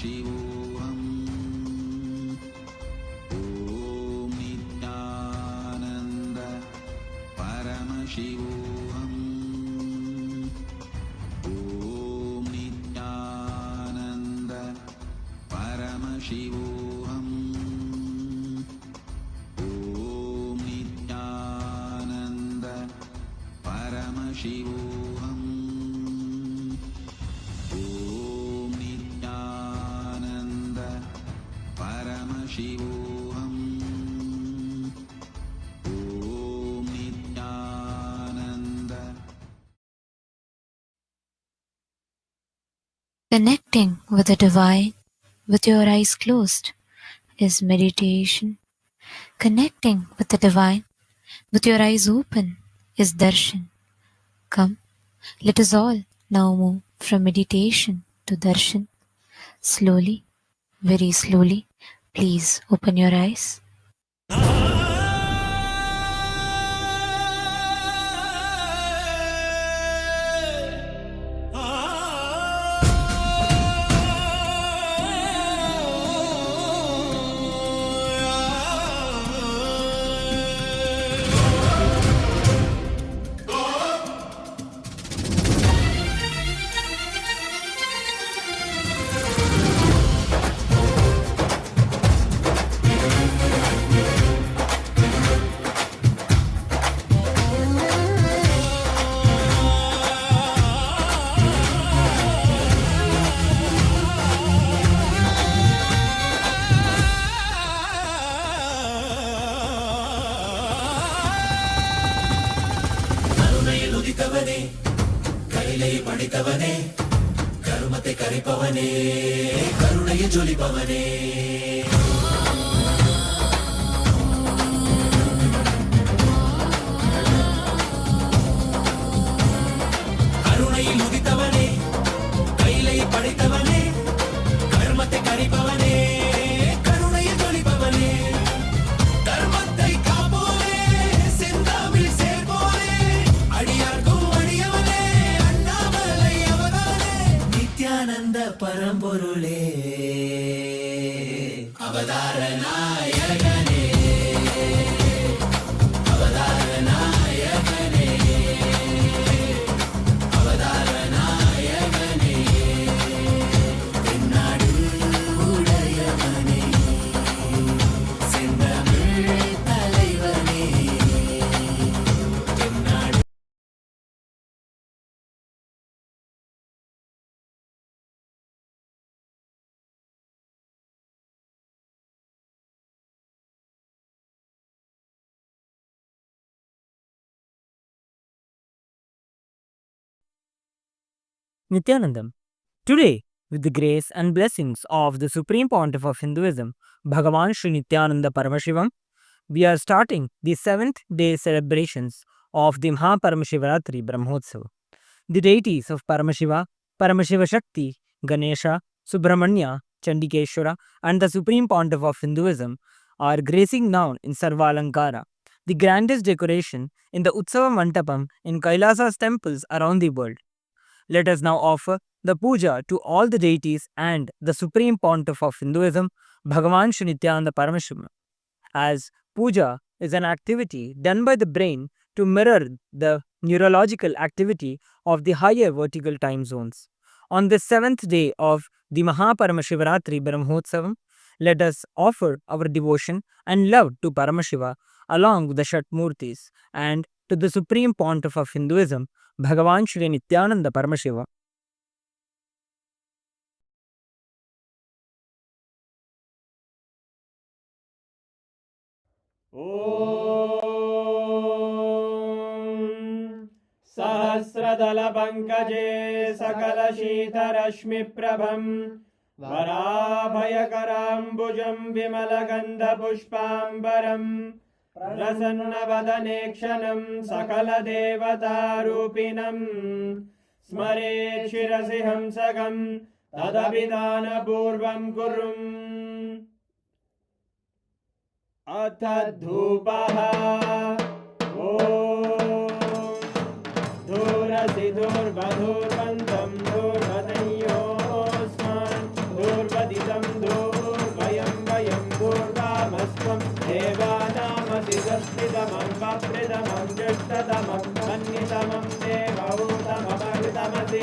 Paramashivoham. Om Nithyananda Paramashivoham. Om Nithyananda Paramashivoham. Om Nithyananda Paramashivoham. Om Nithyananda Paramashivoham. Om Nithyananda. Connecting with the divine with your eyes closed is meditation. Connecting with the divine with your eyes open is darshan. Come, let us all now move from meditation to darshan. Slowly, very slowly, please open your eyes. கைலை படித்தவனே கருமத்தை கரைப்பவனே கருணையை ஜொலிப்பவனே கருணையில் உதித்தவனே கைலை படித்தவனே கருமத்தை கரைப்பவனே கருணையை ஜொலிப்பவனே தர்மத்தை காப்போனே செந்தாமில் சேர்ப்போனே அடியார்க்கும் நித்யானந்த பரம்பொருளே அவதார நாயகனே அவதார நாயகனே அவதார நாயகனே தென்னாடு உடையவனே செந்தமிழ் தலைவனே தென்னாடு. Nithyanandam. Today, with the grace and blessings of the Supreme Pontiff of Hinduism, Bhagavan Sri Nithyananda Paramashivam, we are starting the 7th day celebrations of the Maha Paramashivaratri Brahmotsava. The deities of Paramashiva, Paramashiva Shakti, Ganesha, Subramanya, Chandikeshwara, and the Supreme Pontiff of Hinduism are gracing now in Sarvalankara, the grandest decoration in the Utsava Mantapam in KAILASA'S temples around the world. Let us now offer the puja to all the deities and the Supreme Pontiff of Hinduism, Bhagavan Sri Nithyananda Paramashivam. As puja is an activity done by the brain to mirror the neurological activity of the higher vertical time zones. On the 7th day of the Maha Paramashivaratri Brahmotsavam, let us offer our devotion and love to Paramashiva along with the Shatmurtis and to the Supreme Pontiff of Hinduism, Bhagavan Sri Nithyananda Paramashiva. Om Sahasradala Pankaje Sakala Shita Rashmi Prabham Varabhayakarambujam Vimalagandha Pushpambaram Prasanna Vadanekshanam Sakala Devata Rupinam Smare Shirasiham Sagam Tadabhidana Purvam Kurum Atadhupaha Om Dhurasi Dhurvadhurvantam Dhurvadanyosman Dhurvadi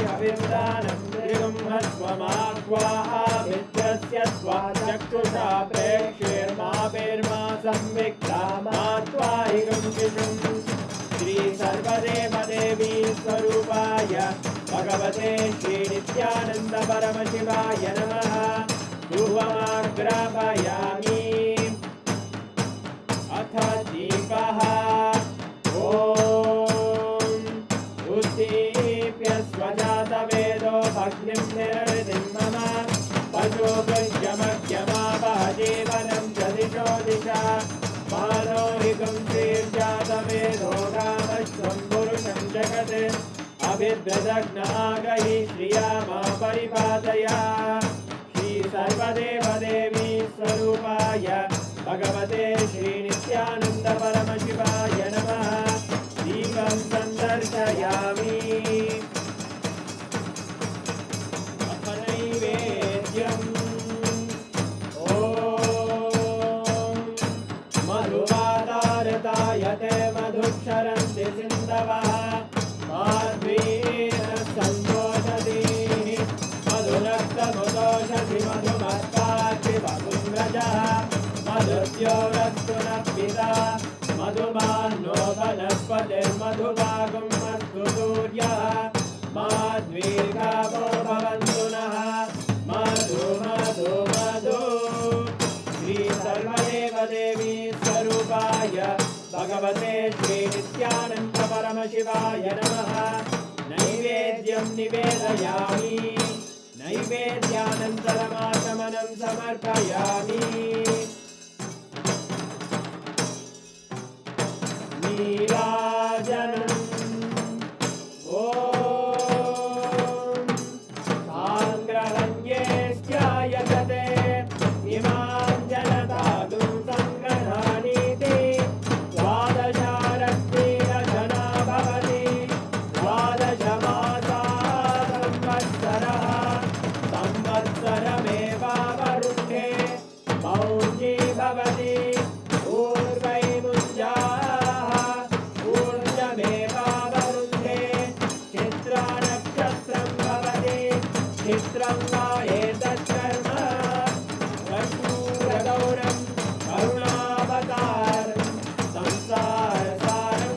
अविर्दानं त्रिगुंहस्वमाक्वाः मित्रस्य त्वा चक्षुषा प्रेक्षेर्मा संविक्ता मात्वा हिगुंशिषुम् श्री सर्वदेवदेवी स्वरूपाय भगवते श्री नित्यानंद परमशिवाय नमः। धूपमाग्रापयामि अथ दीपः ॐ उद्दीप्य स्वजातवेदो भग्निं निरवधिं मम पशुभृत्यमग्यमापः जीवनं च दिशो दिशा मानो हिगुंसीर्जातवेदो कामश्वं पुरुषं जगत् अभिद्रदग्नागहि श्रिया मा परिपातया। श्री सर्वदेवदेवी स्वरूपाय भगवते श्री नित्यानंद परमशिवाय नमः। दीपं सन्दर्शयामि अथ नैवेद्यम् ॐ मधुवातारतायते मधुक्षरन्ति सिन्धवः माध्वीन सन्तोषति मधुरक्तमुदोषसि मधुमत्ताति वपुन्द्रजः मधुद्योरस्तु नः पिता मधुमान्नो वनस्पतिर्मधुभागुमस्तु सूर्यः माद्वीर्घावो भवन्तु नः मधु मधु मधु। श्री सर्वदेवदेवी स्वरूपाय भगवते श्री नित्यानंद परमशिवाय नमः। नैवेद्यं निवेदयामि नैवेद्यानन्तरमाचमनं समर्पयामि। नीराजनम् ॐ साङ्ग्रहण्येष्ट्यायजते इमां जनतादुं सङ्ग्रहाणीति द्वादशारत्रीरजना भवति द्वादशमासा संवत्सरः संवत्सरमेवावरुद्धे मौञ्जी भवति ऊर्वैमुञ्जाः ऊर्जमेवावरुद्धे चित्रानक्षत्रं भवति चित्रं वा एतत्कर्म कर्पूरगौरं करुणावतारं संसारसारं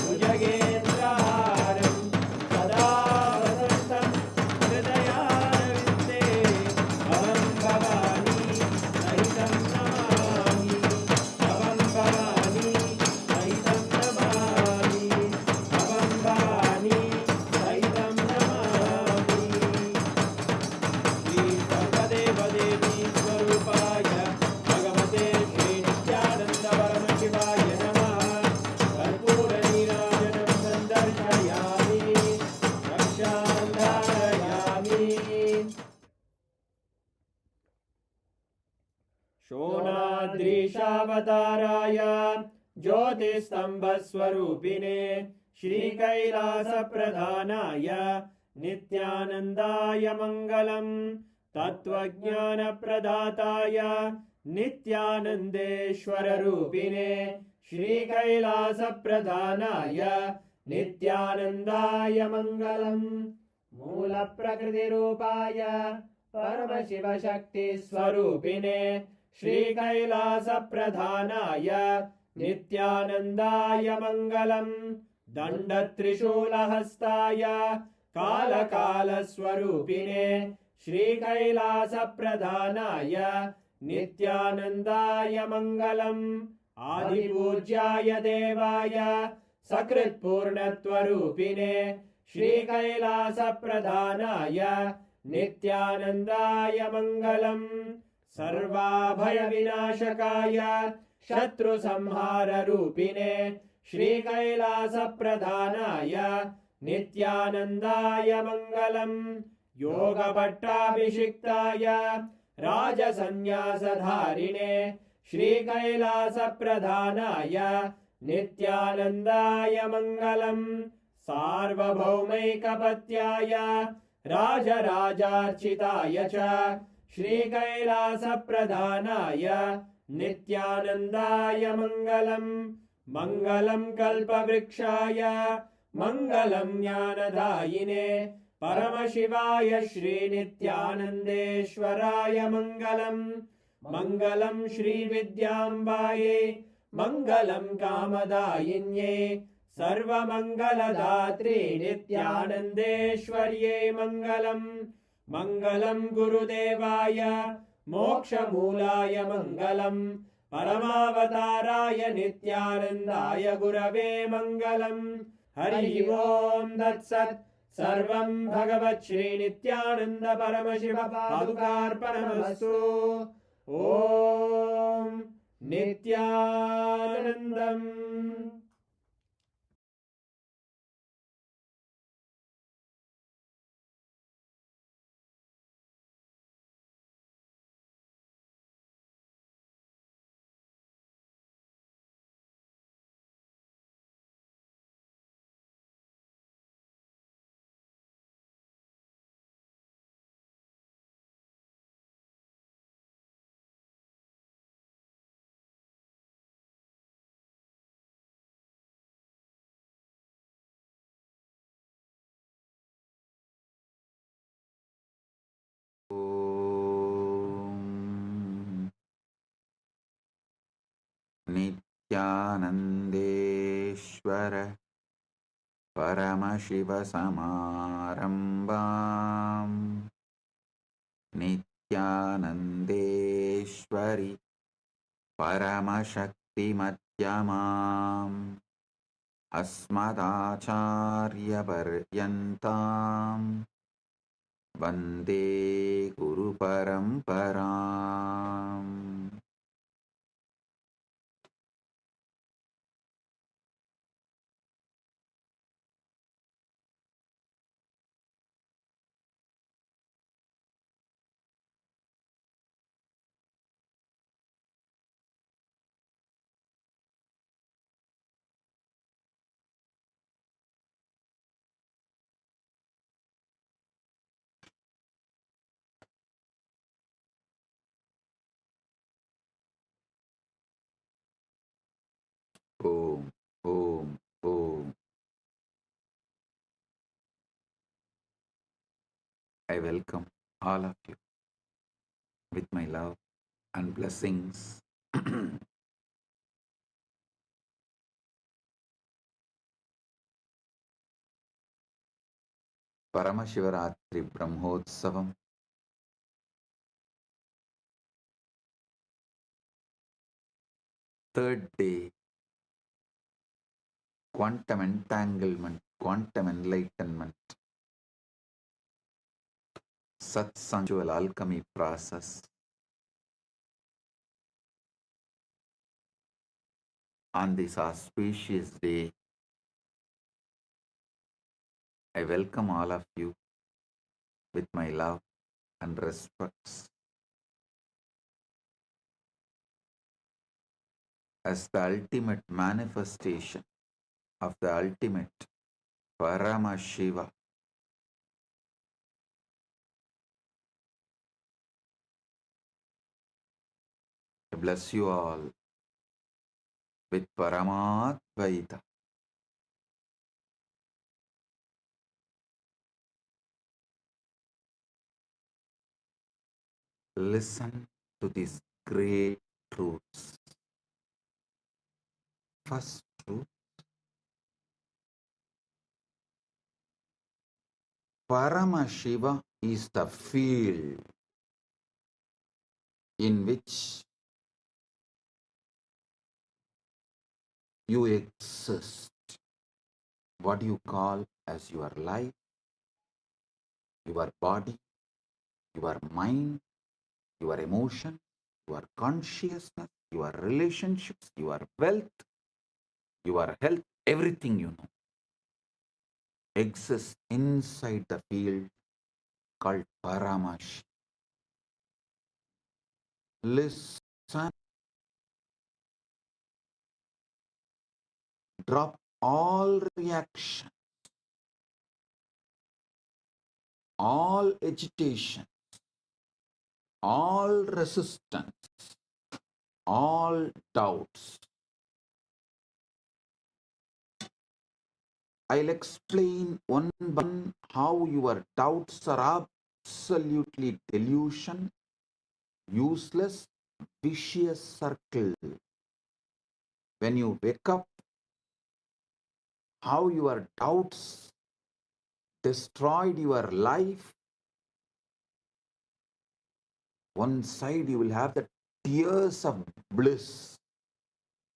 भुजगेन्द्रहारं सदा वसन्तं हृदयारविन्दे भवं भवानी सहितं नमामि भवं भवानी सहितं नमामि भवं भवानी सहितं नमामि। श्री सर्वदेवदेवी स्वरूपाय भगवते श्री नित्यानंद परमशिवाय नमः। कर्पूरनीराजनं सन्दर्शयामि रक्षां धारयामि। शोणाद्रीशावताराय ज्योतिस्तंभस्वरूपिणे श्रीकैलासप्रधानाय नित्यानन्दाय मङ्गलम्। तत्त्वज्ञानप्रदाताय नित्यानन्देश्वररूपिणे श्रीकैलासप्रधानाय नित्यानन्दाय मङ्गलम्। मूलप्रकृतिरूपाय परमशिवशक्तिस्वरूपिणे श्रीकैलासप्रधानाय नित्यानन्दाय मङ्गलम्। दण्डत्रिशूलहस्ताय कालकालस्वरूपिणे श्रीकैलासप्रधानाय नित्यानन्दाय मङ्गलम्। आदिपूज्याय देवाय सकृत्पूर्णत्वरूपिणे श्रीकैलासप्रधानाय नित्यानन्दाय मङ्गलम्। सर्वाभयविनाशकाय शत्रुसंहाररूपिणे श्रीकैलासप्रधानाय नित्यानन्दाय मङ्गलम्। योगभट्टाभिषिक्ताय राजसन्न्यासधारिणे श्रीकैलासप्रधानाय नित्यानन्दाय मङ्गलम्। सार्वभौमैकपत्याय राजराजार्चिताय च श्रीकैलासप्रधानाय नित्यानन्दाय मङ्गलम्। मङ्गलं कल्पवृक्षाय मङ्गलं ज्ञानदायिने परमशिवाय श्रीनित्यानन्देश्वराय मङ्गलम् मङ्गलं श्रीविद्याम्बायै मङ्गलं कामदायिन्ये सर्वमङ्गलदात्रे नित्यानन्देश्वर्यै मङ्गलम् मङ्गलं गुरुदेवाय मोक्षमूलाय मङ्गलम् परमावताराय नित्यानन्दाय गुरवे मङ्गलम् हरि ओम् तत्सत् सर्वं भगवत् श्रीनित्यानन्द परमशिव पादुकार्पणमस्तु ॐ नित्यानन्दम् नित्यानन्देश्वर परमशिवसमारम्भाम् नित्यानन्देश्वरि परमशक्तिमध्यमाम् अस्मदाचार्यपर्यन्ताम् वन्दे गुरुपरम्पराम् Om, Om, Om. I welcome all of you with my love and blessings. Paramashivaratri Brahmotsavam, third day, quantum entanglement, quantum enlightenment, Satsang alchemy process. On this auspicious day, I welcome all of you with my love and respects. As the ultimate manifestation of the ultimate Paramashiva, I bless you all with Paramadvaita. Listen to these great truths. First truth, Paramashiva is the field in which you exist. What you call as your life, your body, your mind, your emotion, your consciousness, your relationships, your wealth, your health, everything you know exists inside the field called Paramash. Listen, drop all reaction, all agitation, all resistance, all doubts. I'll explain one by one how your doubts are absolutely delusion, useless, vicious circle. When you wake up, how your doubts destroyed your life. One side you will have the tears of bliss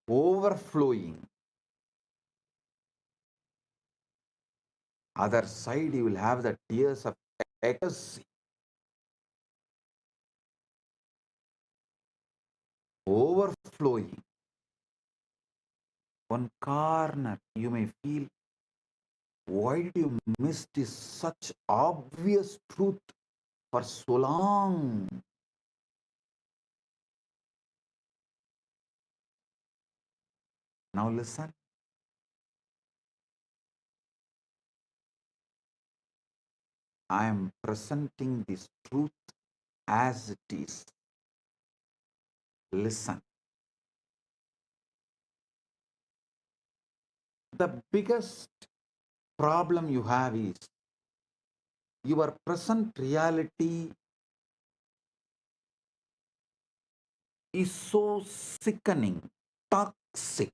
overflowing. Other side you will have the tears of ecstasy overflowing. One corner you may feel, why did you miss this such obvious truth for so long? Now listen. I am presenting this truth as it is. Listen. The biggest problem you have is your present reality is so sickening, toxic.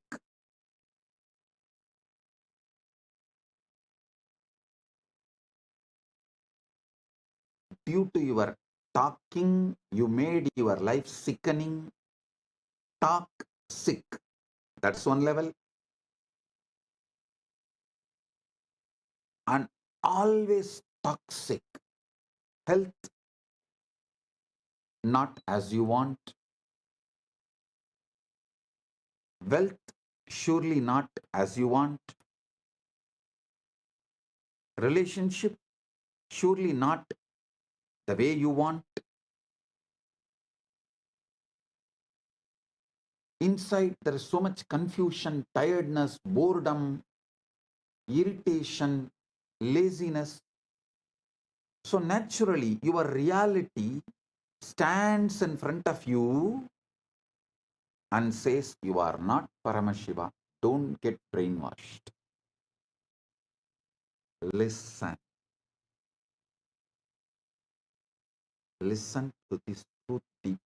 Due to your talking, you made your life sickening, toxic. That's one level. And always toxic. Health, not as you want. Wealth, surely not as you want. Relationship, surely not the way you want. Inside, there is so much confusion, tiredness, boredom, irritation, laziness. So naturally, your reality stands in front of you and says, you are not Paramashiva. Don't get brainwashed. Listen. Listen to this truth deeply.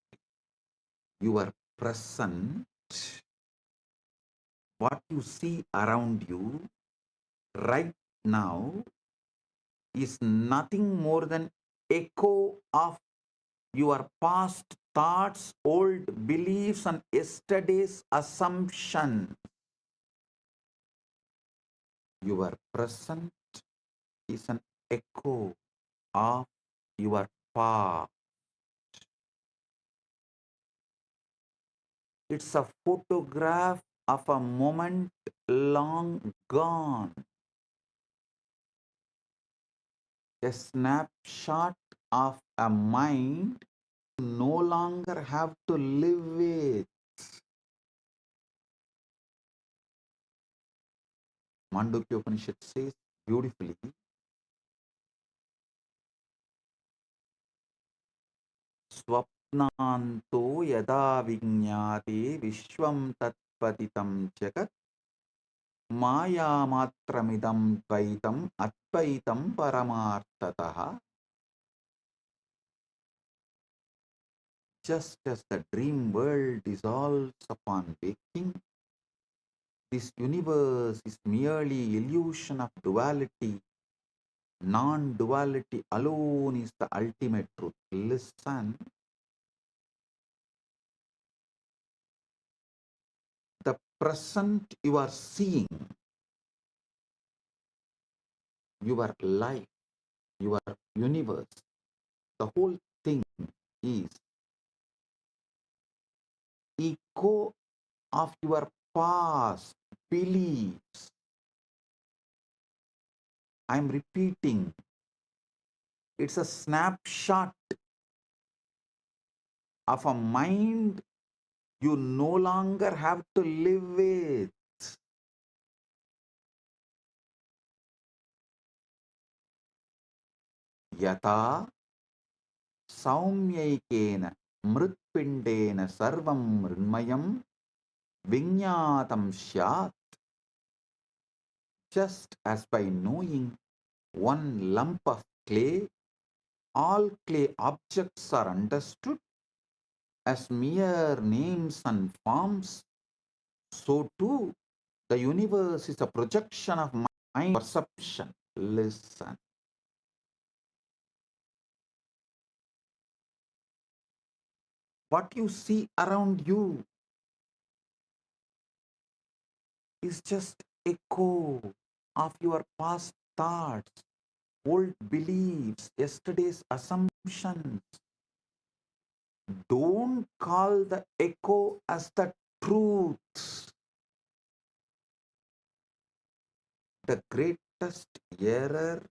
Your present, what you see around you right now is nothing more than echo of your past thoughts, old beliefs, and yesterday's assumption. Your present is an echo of your past. It's a photograph of a moment long gone. A snapshot of a mind you no longer have to live with. Mandukya Upanishad says beautifully, Swapnanto yada vinyate vishwam tatpaditam jagat maya matramidam dvaitam advaitam paramartataha. Just as the dream world dissolves upon waking, this universe is merely illusion of duality. Non-duality alone is the ultimate truth. Listen. The present you are seeing, your life, your universe, the whole thing is echo of your past beliefs. I'm repeating, it's a snapshot of a mind you no longer have to live with. Yata saumyaikena mritpindena sarvam mrinmayam vinyatam syat. Just as by knowing one lump of clay, all clay objects are understood as mere names and forms, so too the universe is a projection of mind perception. Listen. What you see around you is just echo of your past thoughts, old beliefs, yesterday's assumptions. Don't call the echo as the truth. The greatest error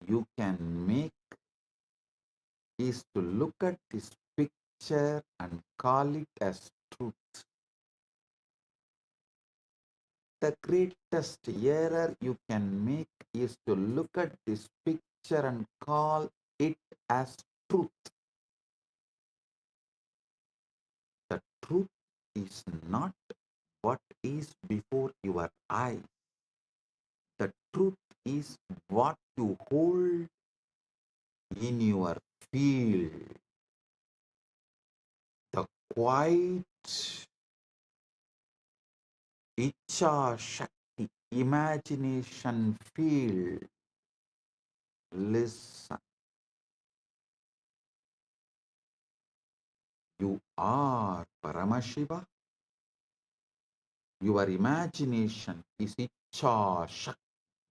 you can make is to look at this picture and call it as truth. The greatest error you can make is to look at this picture and call it as truth. The truth is not what is before your eyes. The truth is what you hold in your field. The quiet Icha Shakti imagination field. Listen. You are Paramashiva. Your imagination is Icha Shakti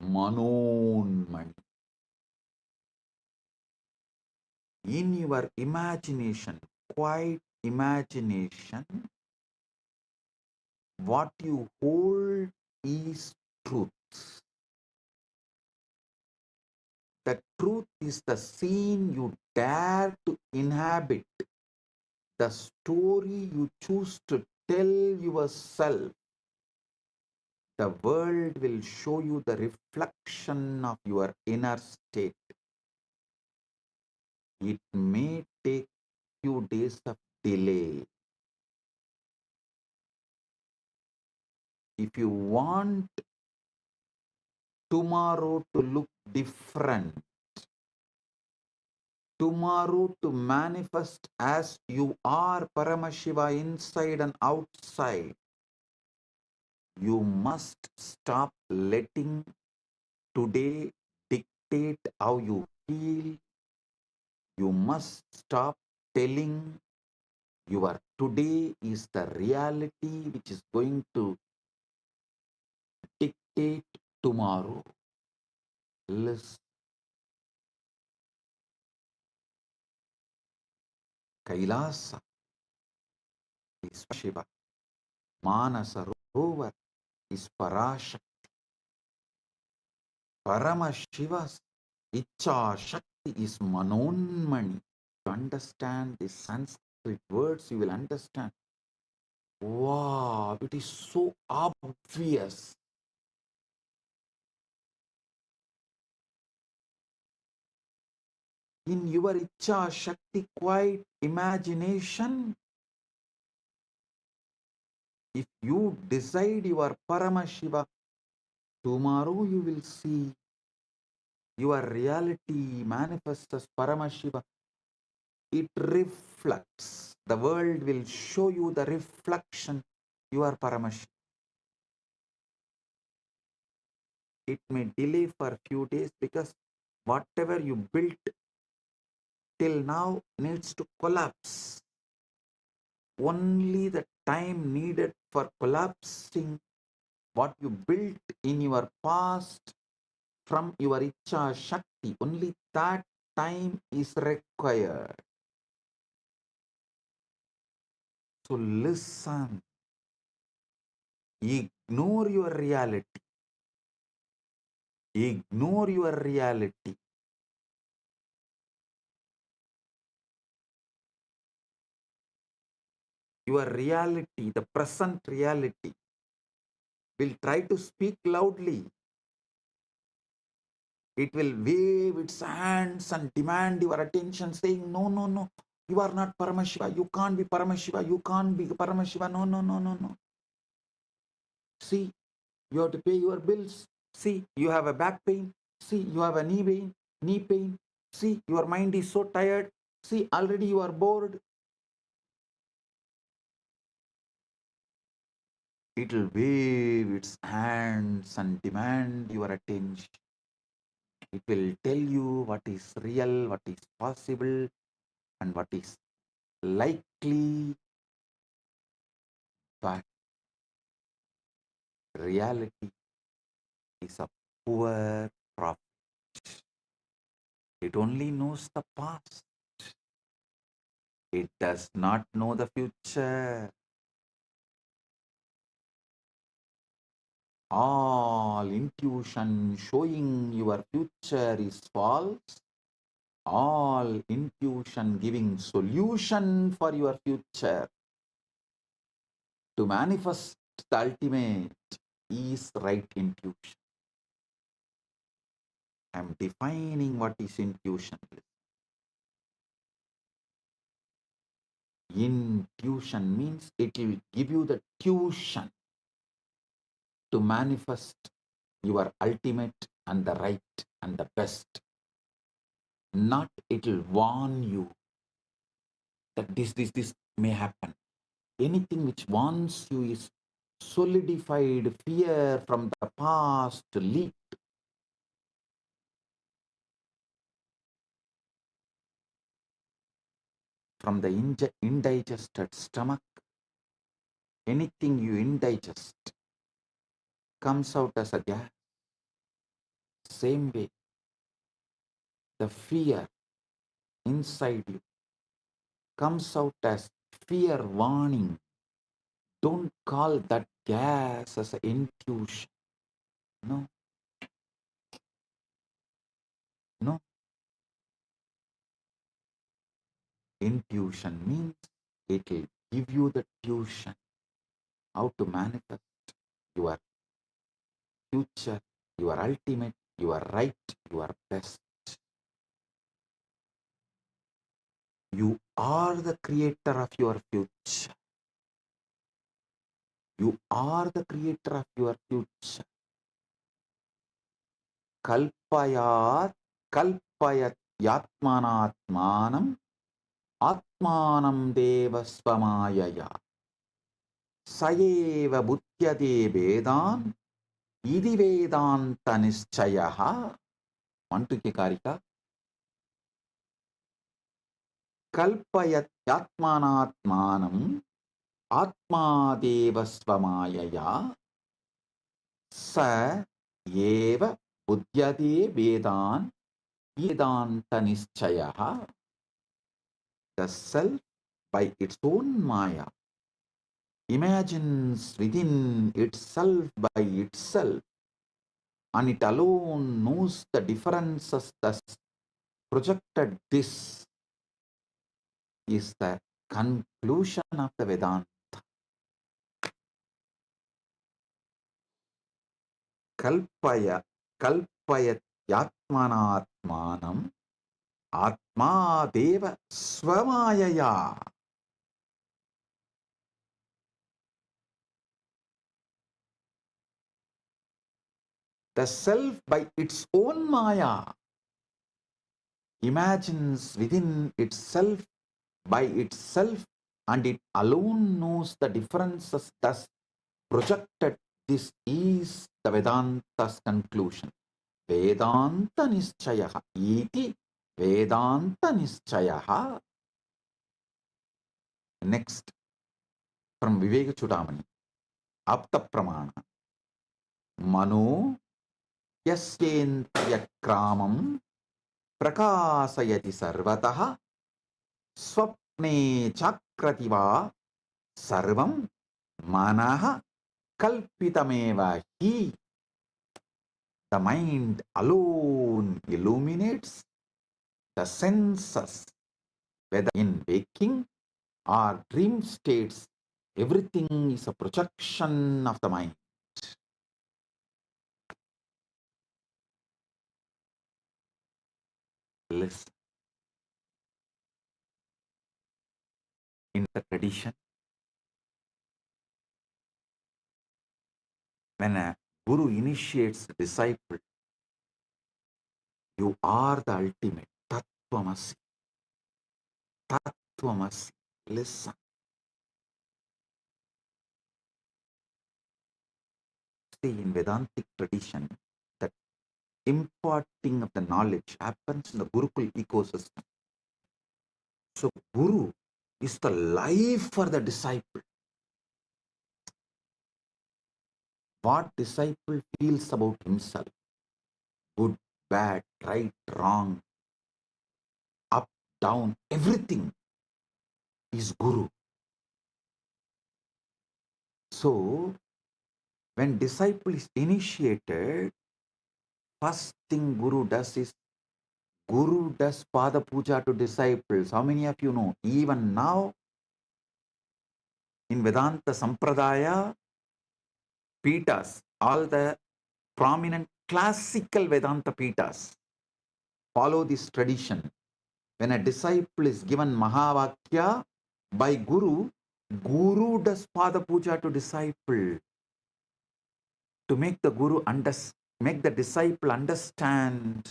Manonmani. In your imagination, quiet imagination, what you hold is truth. The truth is the scene you dare to inhabit, the story you choose to tell yourself. The world will show you the reflection of your inner state. It may take few days of delay. If you want tomorrow to look different, tomorrow to manifest as you are Paramashiva inside and outside, you must stop letting today dictate how you feel. You must stop telling your today is the reality which is going to dictate tomorrow. Listen. Kailasa is Shiva. Manasa Rovar is Parashakti. Paramashiva's Icha Shakti is Manonmani. To understand the Sanskrit words, you will understand. Wow, it is so obvious. In your Icha Shakti quiet imagination, if you decide your Paramashiva, tomorrow you will see your reality manifests as Paramashiva. It reflects. The world will show you the reflection. You are Paramashiva. It may delay for a few days because whatever you built till now needs to collapse. Only the time needed for collapsing what you built in your past from your Icha Shakti, only that time is required. So listen, ignore your reality. Ignore your reality. Your reality, the present reality, will try to speak loudly. It will wave its hands and demand your attention, saying, no, no, no, you are not Paramashiva. You can't be Paramashiva. You can't be Paramashiva. No, no, no, no, no. See, You have to pay your bills. See, you have a back pain. See, you have a knee pain. See, your mind is so tired. See, already you are bored. It will wave its hands and demand your attention. It will tell you what is real, what is possible, and what is likely. But reality is a poor prophet. It only knows the past. It does not know the future. All intuition showing your future is false. All intuition giving solution for your future. To manifest the ultimate is right intuition. I am defining what is intuition. Intuition means it will give you the tuition to manifest your ultimate and the right and the best. Not it will warn you that this may happen. Anything which warns you is solidified fear from the past leak. From the indigested stomach, anything you indigest comes out as a gas. Same way, the fear inside you comes out as fear warning. Don't call that gas as an intuition. No, no. Intuition means it will give you the tuition how to manifest your future, your ultimate, your right, your best. You are the creator of your future. You are the creator of your future. Kalpayat, kalpayat yatmanatmanam, atmanam devasvamayaya. Sayeva bhutyade vedan, idi vedanta nischayaha. Mantuki karika. Kalpayat yatmanatmanam, atma devasvamayaya. Sa eva buddhyade vedan vedanta nischayaha. The self by its own maya imagines within itself by itself, and it alone knows the differences thus projected. This is the conclusion of the Vedanta. Kalpaya, kalpayat yatmanatmanam, atma deva swamayaya. The self by its own maya imagines within itself by itself, and it alone knows the differences thus projected. This is the Vedanta's conclusion. Vedanta nischayaha iti Vedanta nischayaha. Next, from Viveka Chudamani, Apta Pramana. Mano yasyendriya kramam prakasayati sarvataha swapne chakrativa sarvam manaha kalpitameva hi. The mind alone illuminates the senses, whether in waking or dream states. Everything is a projection of the mind. Listen. In the tradition, when a Guru initiates the disciple. You are the ultimate. Tattvamasi. Tattvamasi. Listen. See, in Vedantic tradition, that imparting of the knowledge happens in the Gurukul ecosystem. So Guru is the life for the disciple. What disciple feels about himself, good, bad, right, wrong, up, down, everything is Guru. So when disciple is initiated, first thing Guru does is Guru does Pada Puja to disciples. How many of you know? Even now in Vedanta Sampradaya, Pitas, all the prominent classical Vedanta Pitas follow this tradition. When a disciple is given Mahavakya by Guru, Guru does Pada Puja to disciple to make the Guru make the disciple understand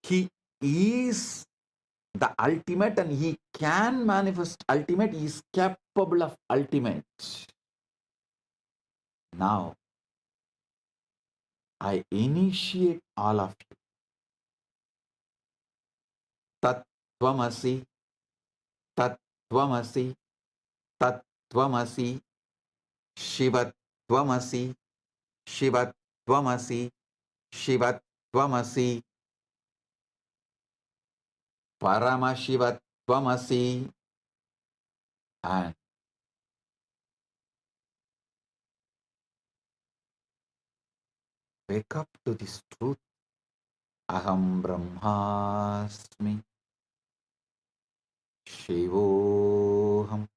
he is the ultimate and he can manifest ultimate, he is capable of ultimate. Now, I initiate all of you. Tattvamasi, Tattvamasi, Tattvamasi, Shivatvamasi, Shivatvamasi, Shivatvamasi, Paramashivatvamasi, and wake up to this truth. Aham Brahmasmi, Shivoham,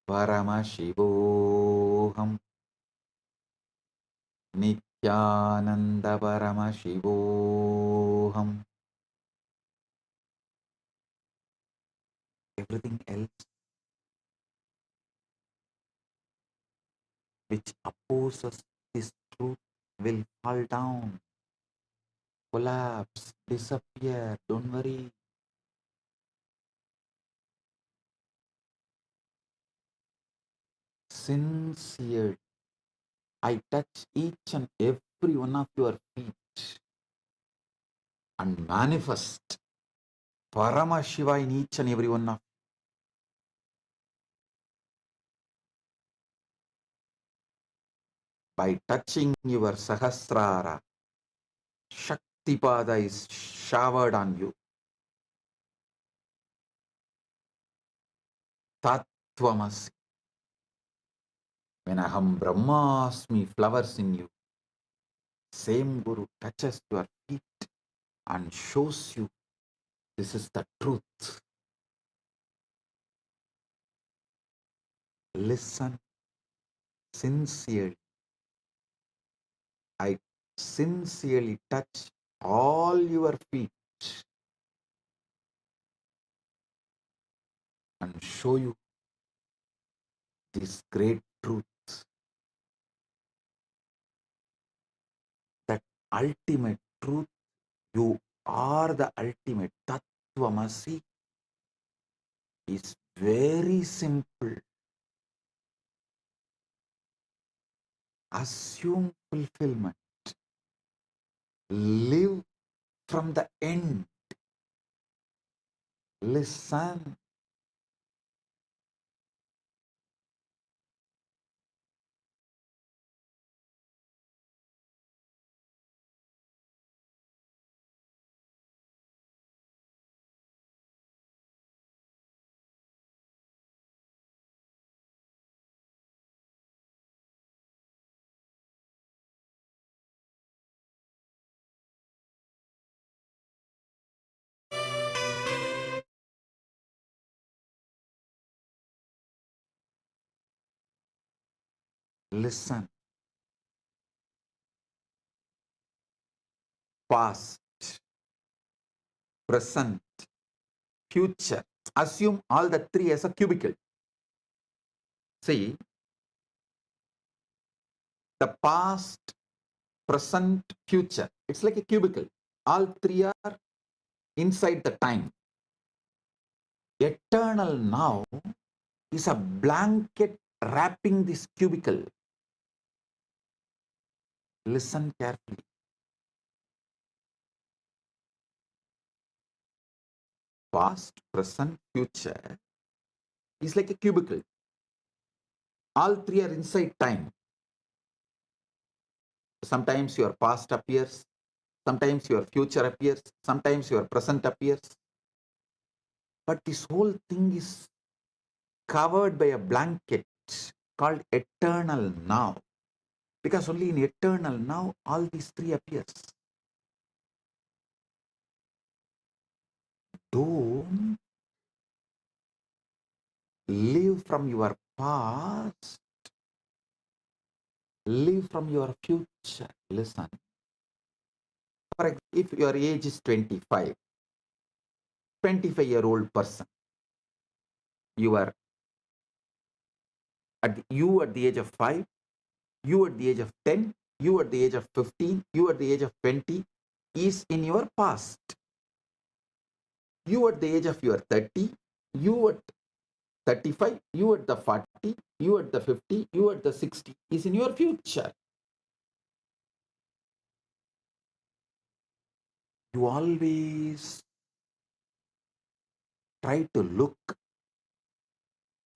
Paramashivoham, Nithyananda Paramashivoham. Everything else which opposes this truth will fall down, collapse, disappear. Don't worry. Sincere. I touch each and every one of your feet and manifest Paramashiva in each and every one of you. By touching your Sahasrara, Shaktipada is showered on you. Tattvamasi. When Aham Brahmasmi flowers in you, same Guru touches your feet and shows you this is the truth. Listen sincerely. I sincerely touch all your feet and show you this great truth, that ultimate truth. You are the ultimate. Tattvamasi is very simple. Assume fulfillment. Live from the end. Listen. Listen. Past, present, future. Assume all the three as a cubicle. See, the past, present, future. It's like a cubicle. All three are inside the time. Eternal now is a blanket wrapping this cubicle. Listen carefully. Past, present, future is like a cubicle. All three are inside time. Sometimes your past appears, sometimes your future appears, sometimes your present appears. But this whole thing is covered by a blanket called eternal now. Because only in eternal now all these three appears. Don't live from your past, live from your future. Listen. For example, if your age is 25, 25-year-old person, you are at the age of 5, you at the age of 10, you at the age of 15, you at the age of 20 is in your past. You at the age of your 30, you at 35, you at the 40, you at the 50, you at the 60 is in your future. You always try to look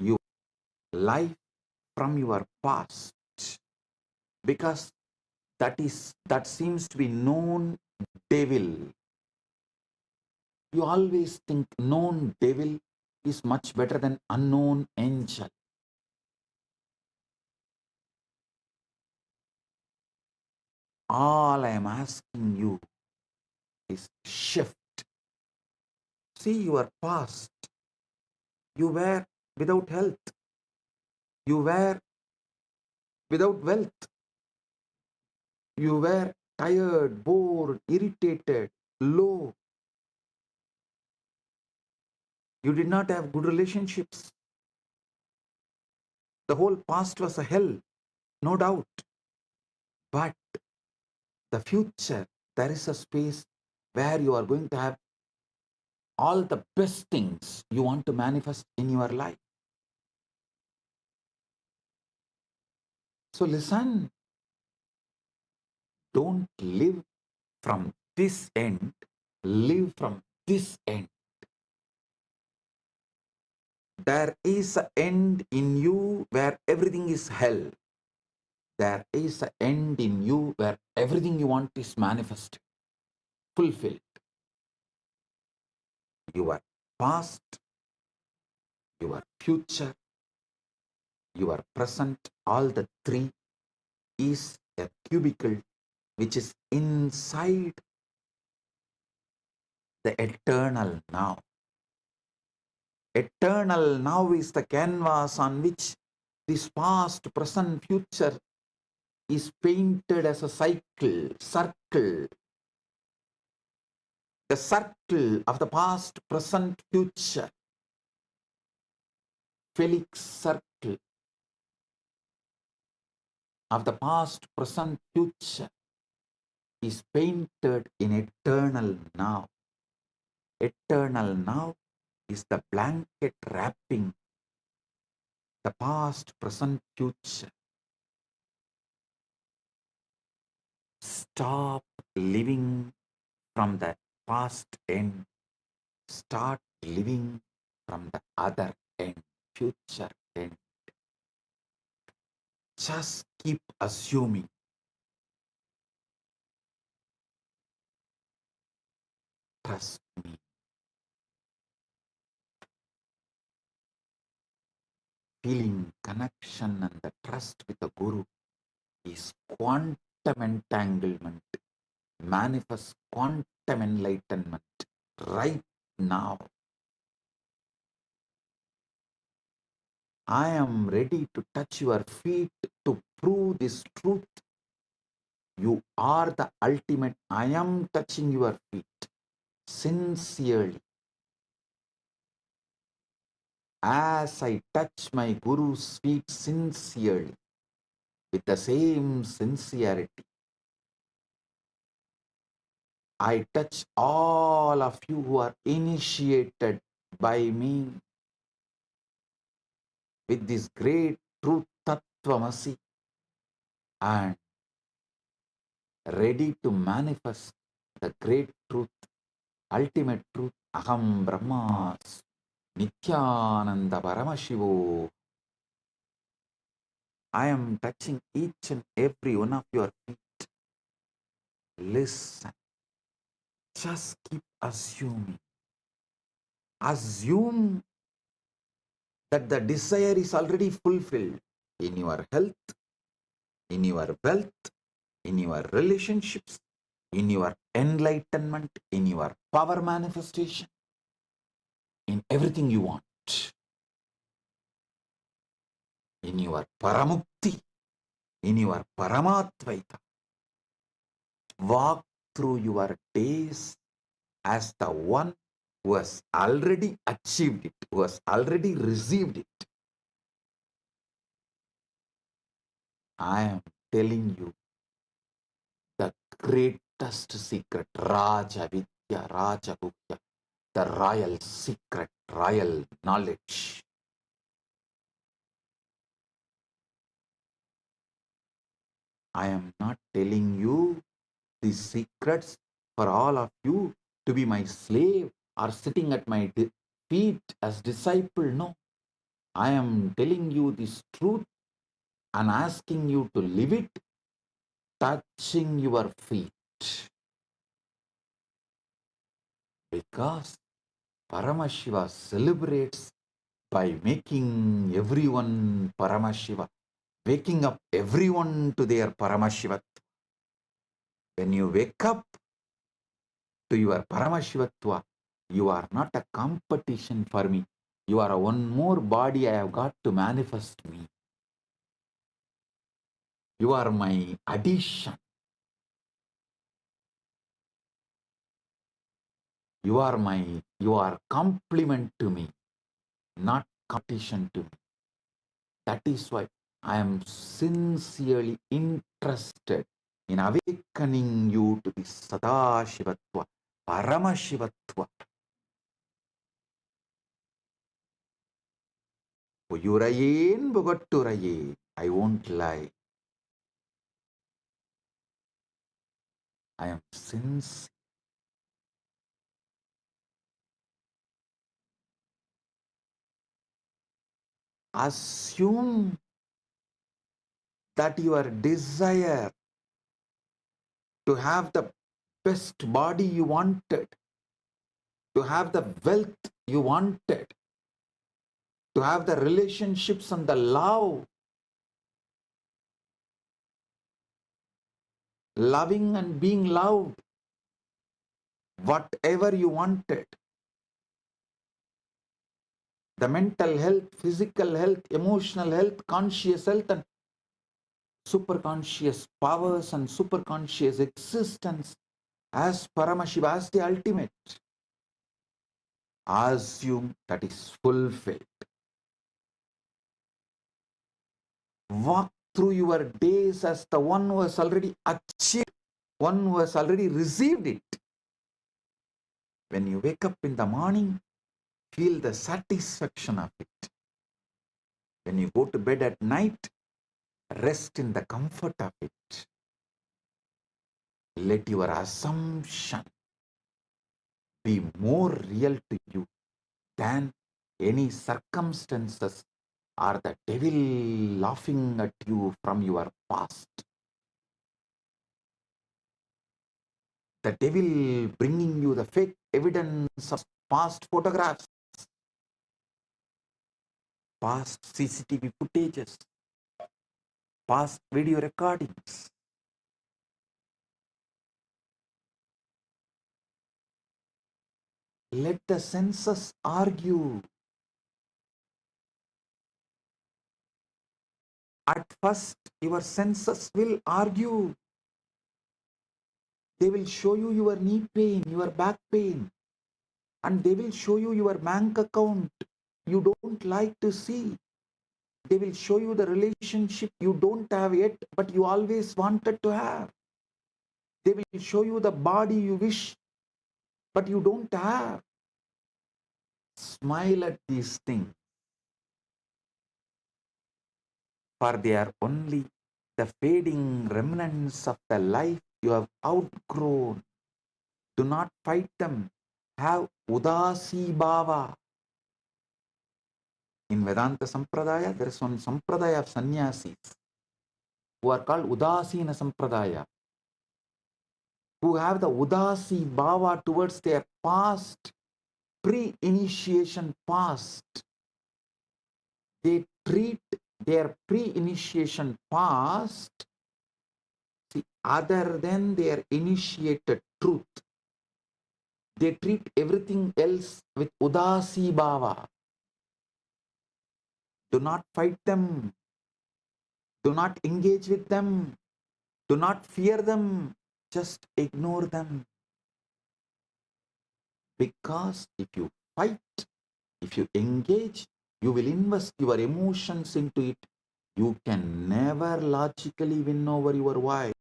your life from your past because that seems to be known devil. You always think known devil is much better than unknown angel. All I am asking you is shift. See your past. You were without health. You were without wealth. You were tired, bored, irritated, low. You did not have good relationships. The whole past was a hell, no doubt. But the future, there is a space where you are going to have all the best things you want to manifest in your life. So listen, don't live from this end, live from this end. There is an end in you where everything is hell. There is an end in you where everything you want is manifested, fulfilled. Your past, your future, your present, all the three is a cubicle which is inside the eternal now. Eternal now is the canvas on which this past, present, future is painted as a circle. The circle of the past, present, future. Felix circle of the past, present, future is painted in eternal now. Eternal now is the blanket wrapping the past, present, future. Stop living from the past end. Start living from the other end, future end. Just keep assuming. Trust me. Feeling connection and the trust with the Guru is quantum entanglement. Manifest quantum enlightenment right now. I am ready to touch your feet to prove this truth. You are the ultimate. I am touching your feet sincerely. As I touch my Guru's feet sincerely, with the same sincerity. I touch all of you who are initiated by me with this great truth Tattvamasi and ready to manifest the great truth, ultimate truth, Aham Brahmas, Nithyananda Paramashivo. I am touching each and every one of your feet. Listen, just keep assuming. Assume that the desire is already fulfilled in your health, in your wealth, in your relationships, in your enlightenment, in your power manifestation, in everything you want, in your paramukti, in your paramatvaita. Walk through your days as the one who has already achieved it, who has already received it. I am telling you the greatest secret, Raja Vidya, Raja Gupta, the royal secret, royal knowledge. I am not telling you these secrets for all of you to be my slave or sitting at my feet as disciple. No, I am telling you this truth and asking you to live it, touching your feet. Because Paramashiva celebrates by making everyone Paramashiva, waking up everyone to their Paramashiva. When you wake up to your Paramashivatva, you are not a competition for me. You are one more body I have got to manifest me. You are my addition. You are complement to me, not competition to me. That is why I am sincerely interested in awakening you to the Sadashivatva, Paramashivatva. Puyurayen Bugatturaye. I won't lie. I am sincere. Assume that your desire to have the best body you wanted, to have the wealth you wanted, to have the relationships and the love, loving and being loved, whatever you wanted, the mental health, physical health, emotional health, conscious health, and superconscious powers and superconscious existence as Paramashiva, as the ultimate. Assume that is fulfilled. Walk through your days as the one who has already achieved, one who has already received it. When you wake up in the morning, feel the satisfaction of it. When you go to bed at night, rest in the comfort of it. Let your assumption be more real to you than any circumstances or the devil laughing at you from your past. The devil bringing you the fake evidence of past photographs, past CCTV footages, past video recordings. Let the senses argue. At first, your senses will argue. They will show you your knee pain, your back pain, and they will show you your bank account. You don't like to see. They will show you the relationship you don't have yet, but you always wanted to have. They will show you the body you wish, but you don't have. Smile at these things, for they are only the fading remnants of the life you have outgrown. Do not fight them. Have udasi bhava. In Vedanta Sampradaya, there is one Sampradaya of sannyasis who are called Udasina Sampradaya, who have the Udasi bhava towards their past, pre-initiation past. They treat their pre-initiation past other than their initiated truth. They treat everything else with Udasi bhava. Do not fight them. Do not engage with them. Do not fear them. Just ignore them. Because if you fight, if you engage, you will invest your emotions into it. You can never logically win over your wife.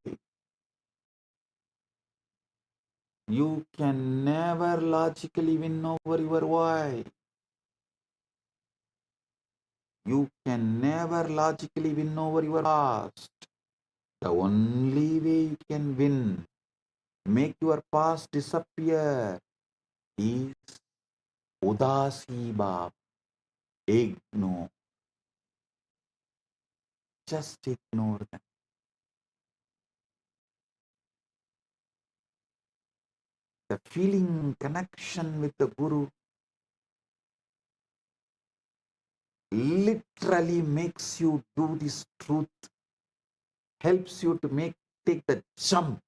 You can never logically win over your wife. You can never logically win over your past. The only way you can win, make your past disappear, is udasi bhava. Ignore. Just ignore them. The feeling connection with the Guru literally makes you do this truth, helps you to take the jump.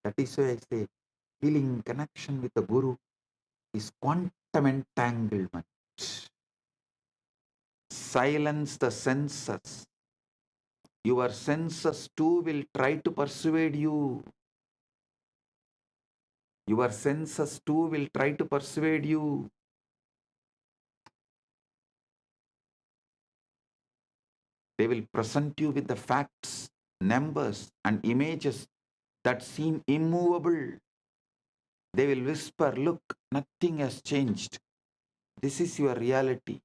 That is why I say feeling connection with the Guru is quantum entanglement. Silence the senses. Your senses too will try to persuade you. Your senses too will try to persuade you. They will present you with the facts, numbers, and images that seem immovable. They will whisper, look, nothing has changed. This is your reality.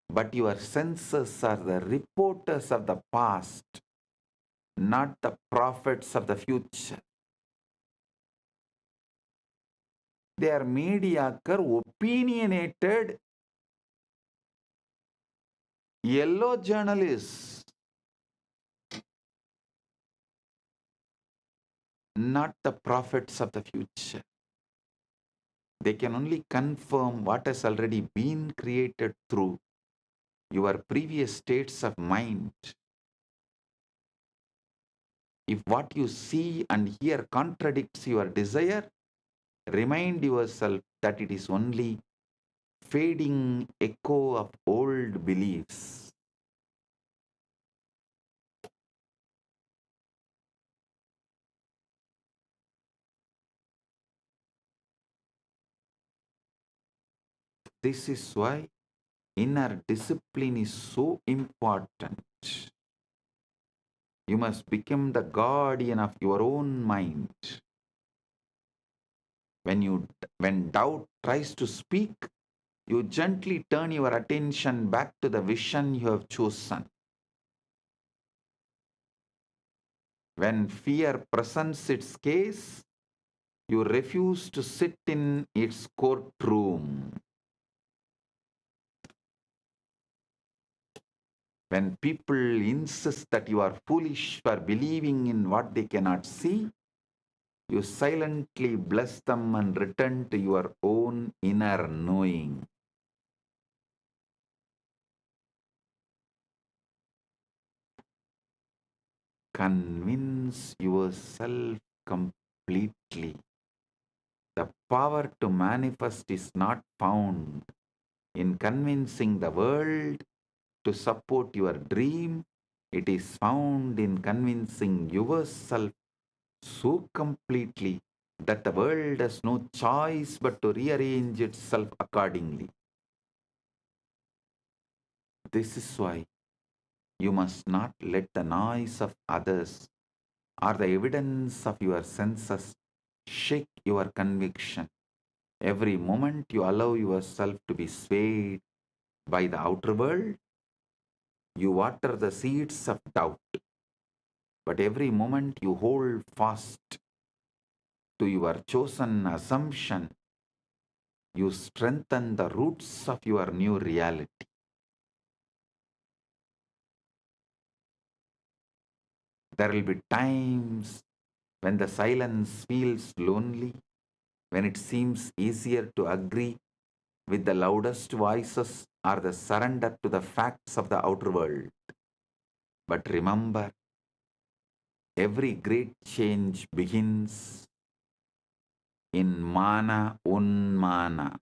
But your senses are the reporters of the past, not the prophets of the future. They are mediocre, opinionated, yellow journalists, not the prophets of the future. They can only confirm what has already been created through your previous states of mind. If what you see and hear contradicts your desire, remind yourself that it is only fading echo of old beliefs. This is why inner discipline is so important. You must become the guardian of your own mind. When doubt tries to speak, you gently turn your attention back to the vision you have chosen. When fear presents its case, you refuse to sit in its courtroom. When people insist that you are foolish for believing in what they cannot see, you silently bless them and return to your own inner knowing. Convince yourself completely. The power to manifest is not found in convincing the world to support your dream. It is found in convincing yourself so completely that the world has no choice but to rearrange itself accordingly. This is why you must not let the noise of others or the evidence of your senses shake your conviction. Every moment you allow yourself to be swayed by the outer world, you water the seeds of doubt. But every moment you hold fast to your chosen assumption, you strengthen the roots of your new reality. There will be times when the silence feels lonely, when it seems easier to agree with the loudest voices or the surrender to the facts of the outer world. But remember, every great change begins in mana unmana,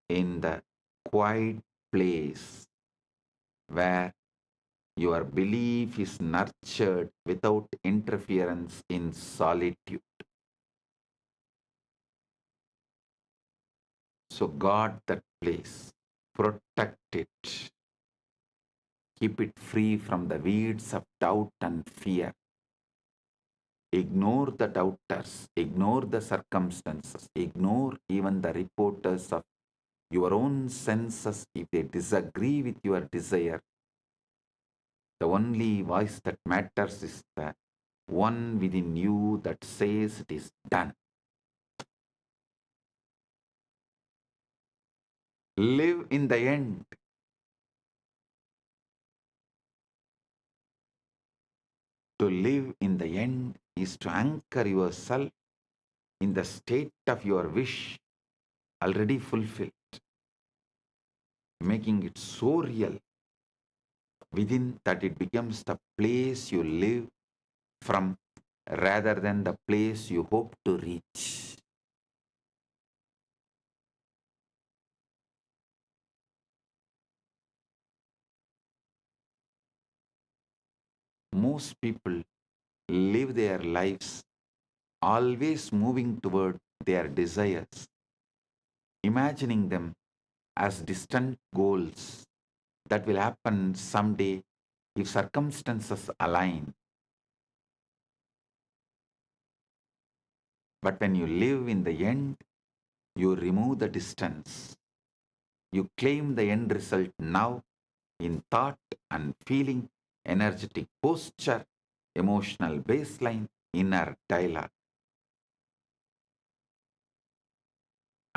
in the quiet place where your belief is nurtured without interference in solitude. So guard that place, protect it, keep it free from the weeds of doubt and fear. Ignore the doubters, ignore the circumstances, ignore even the reporters of your own senses if they disagree with your desire. The only voice that matters is the one within you that says it is done. Live in the end. To live in the end is to anchor yourself in the state of your wish already fulfilled, making it so real within that it becomes the place you live from rather than the place you hope to reach. Most people live their lives always moving toward their desires, imagining them as distant goals that will happen someday if circumstances align. But when you live in the end, you remove the distance. You claim the end result now in thought and feeling, energetic posture, emotional baseline, inner dialogue.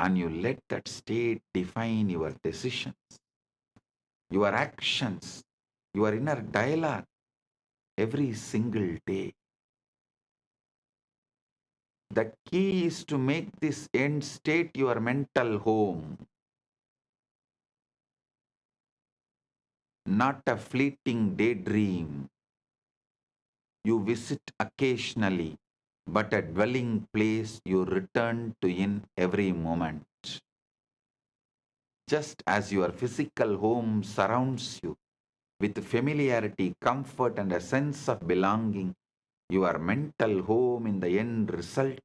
And you let that state define your decisions, your actions, your inner dialogue every single day. The key is to make this end state your mental home, not a fleeting daydream you visit occasionally, but a dwelling place you return to in every moment. Just as your physical home surrounds you with familiarity, comfort, and a sense of belonging, your mental home in the end result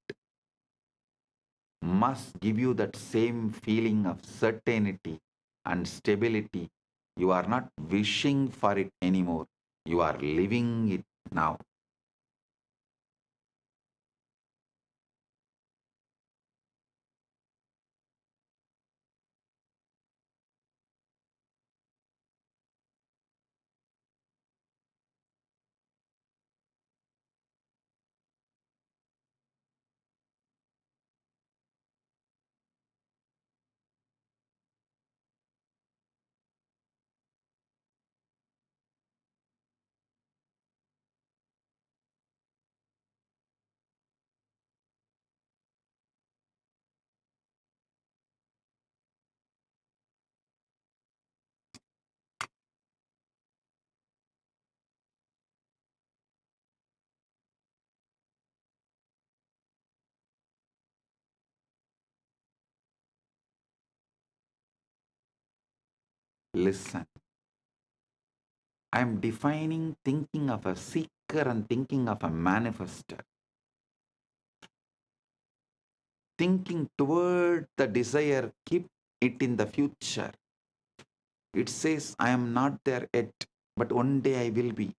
must give you that same feeling of certainty and stability. You are not wishing for it anymore. You are living it now. Listen, I am defining thinking of a seeker and thinking of a manifester. Thinking toward the desire, keep it in the future. It says, I am not there yet, but one day I will be.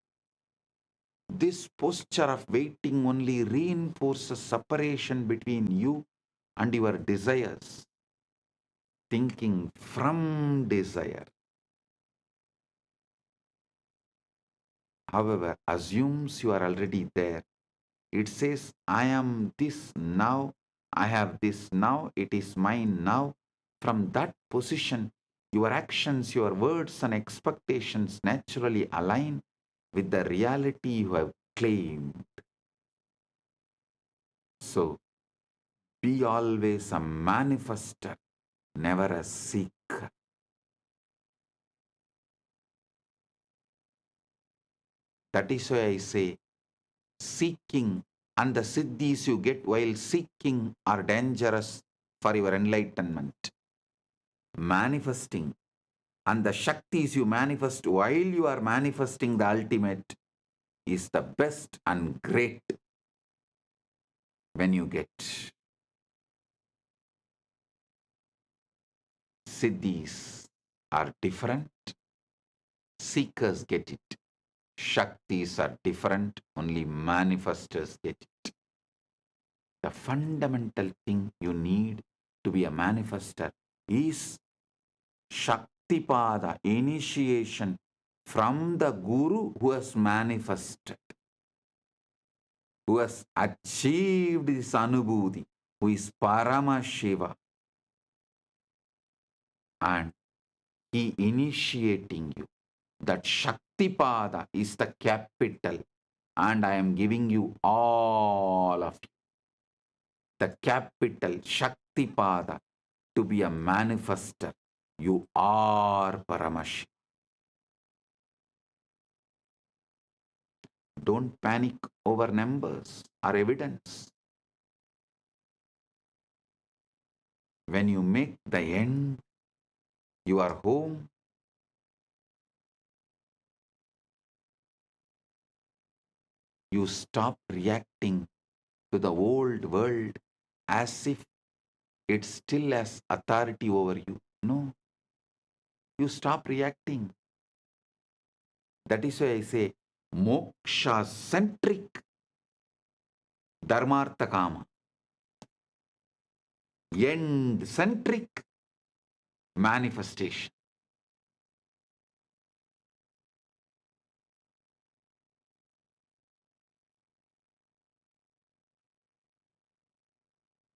This posture of waiting only reinforces separation between you and your desires. Thinking from desire, however, assumes you are already there. It says, I am this now, I have this now, it is mine now. From that position, your actions, your words, and expectations naturally align with the reality you have claimed. So, be always a manifester, never a seeker. That is why I say, seeking and the siddhis you get while seeking are dangerous for your enlightenment. Manifesting and the shaktis you manifest while you are manifesting the ultimate is the best and great when you get. Siddhis are different, seekers get it. Shaktis are different, only manifestors get it. The fundamental thing you need to be a manifester is Shaktipada, initiation from the Guru who has manifested, who has achieved this Anubhuti, who is Paramashiva, and he initiating you. That Shaktipada is the capital, and I am giving you all of you. The capital Shaktipada to be a manifester. You are Paramashiva. Don't panic over numbers or evidence. When you make the end your home, you stop reacting to the old world as if it still has authority over you. No, you stop reacting. That is why I say moksha centric dharmartha kama, end centric manifestation.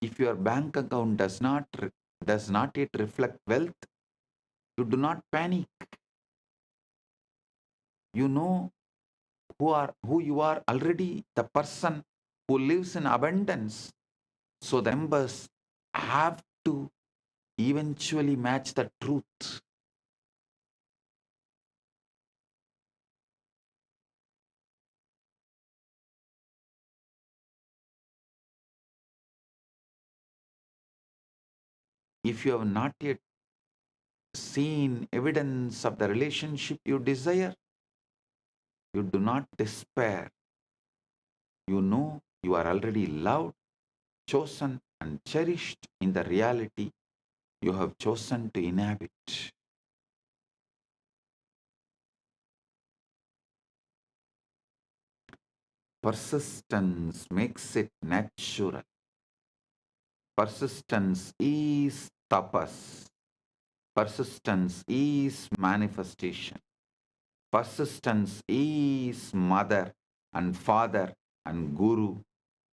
If your bank account does not yet reflect wealth, you do not panic. You know who you are already, the person who lives in abundance. So the numbers have to eventually match the truth. If you have not yet seen evidence of the relationship you desire, you do not despair. You know you are already loved, chosen, and cherished in the reality you have chosen to inhabit. Persistence makes it natural. Persistence is tapas. Persistence is manifestation. Persistence is mother and father and guru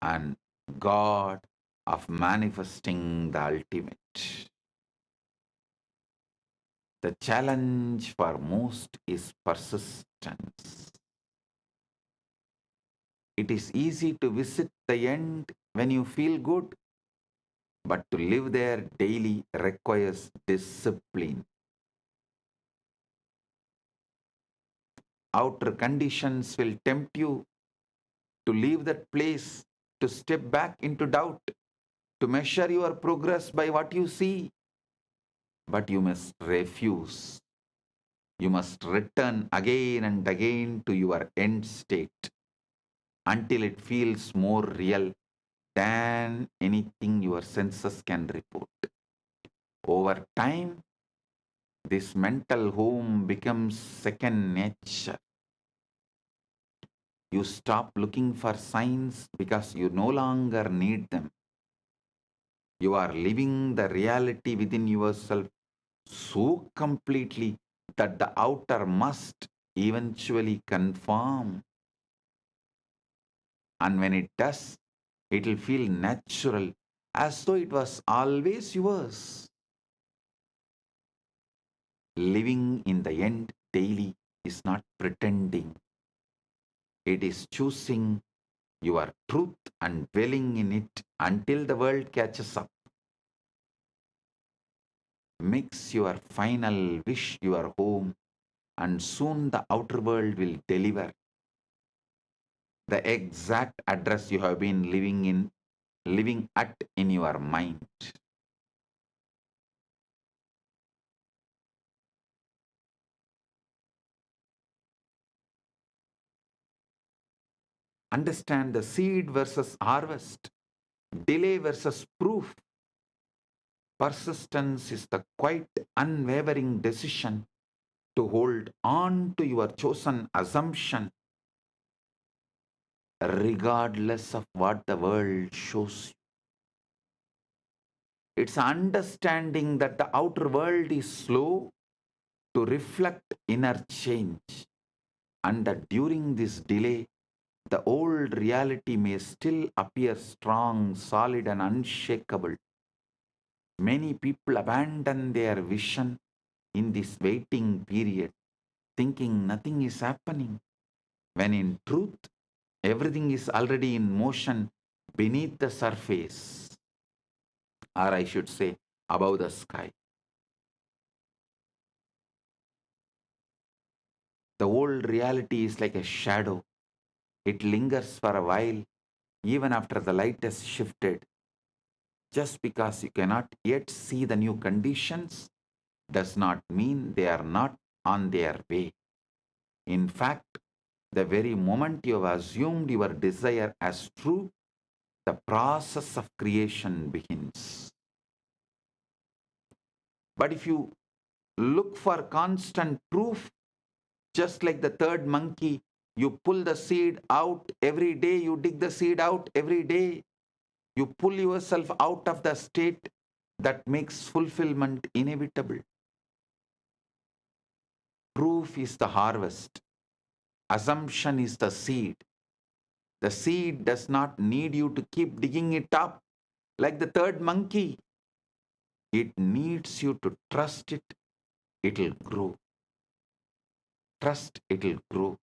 and God of manifesting the ultimate. The challenge for most is persistence. It is easy to visit the end when you feel good, but to live there daily requires discipline. Outer conditions will tempt you to leave that place, to step back into doubt, to measure your progress by what you see. But you must refuse. You must return again and again to your end state until it feels more real than anything your senses can report. Over time, This mental home becomes second nature. You stop looking for signs because you no longer need them. You are living the reality within yourself so completely that the outer must eventually conform. And when it does, it will feel natural, as though it was always yours. Living in the end daily is not pretending. It is choosing your truth and dwelling in it until the world catches up. Makes your final wish your home, and soon the outer world will deliver the exact address you have been living at in your mind. Understand the seed versus harvest, delay versus proof. Persistence is the quite unwavering decision to hold on to your chosen assumption regardless of what the world shows you. It's understanding that the outer world is slow to reflect inner change, and that during this delay, the old reality may still appear strong, solid, and unshakable. Many people abandon their vision in this waiting period, thinking nothing is happening, when in truth, everything is already in motion beneath the surface, or I should say, above the sky. The old reality is like a shadow. It lingers for a while, even after the light has shifted. Just because you cannot yet see the new conditions does not mean they are not on their way. In fact, the very moment you have assumed your desire as true, the process of creation begins. But if you look for constant proof, just like the third monkey, you pull the seed out every day, you dig the seed out every day, you pull yourself out of the state that makes fulfillment inevitable. Proof is the harvest, assumption is the seed. The seed does not need you to keep digging it up like the third monkey. It needs you to trust it, it'll grow. Trust it'll grow.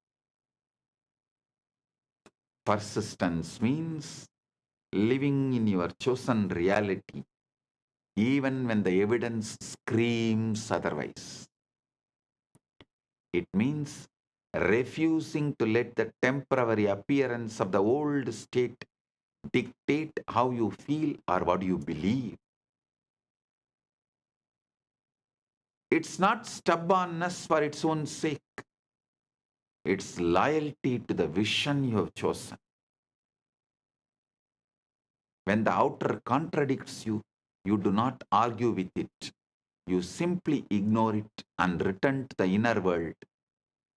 Persistence means living in your chosen reality, even when the evidence screams otherwise. It means refusing to let the temporary appearance of the old state dictate how you feel or what you believe. It's not stubbornness for its own sake. It's loyalty to the vision you have chosen. When the outer contradicts you, you do not argue with it. You simply ignore it and return to the inner world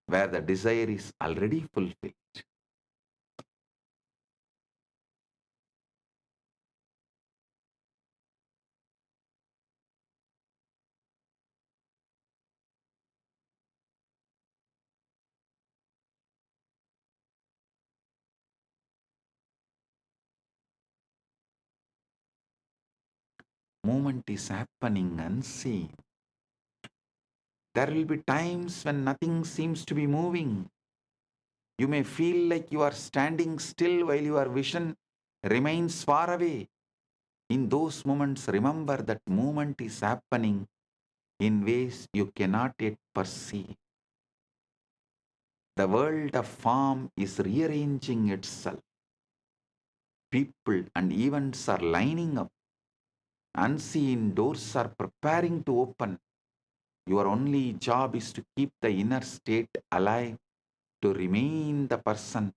where the desire is already fulfilled. Movement is happening unseen. There will be times when nothing seems to be moving. You may feel like you are standing still while your vision remains far away. In those moments, remember that movement is happening in ways you cannot yet perceive. The world of form is rearranging itself. People and events are lining up. Unseen doors are preparing to open. Your only job is to keep the inner state alive, to remain the person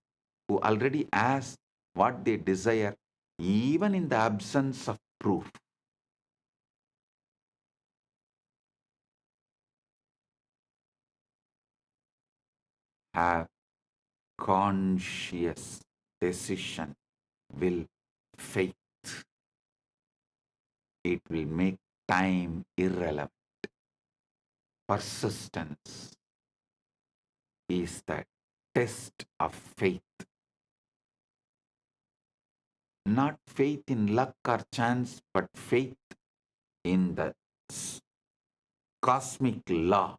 who already has what they desire, even in the absence of proof. have conscious decision, will, faith. It will make time irrelevant. Persistence is the test of faith. Not faith in luck or chance, but faith in the cosmic law.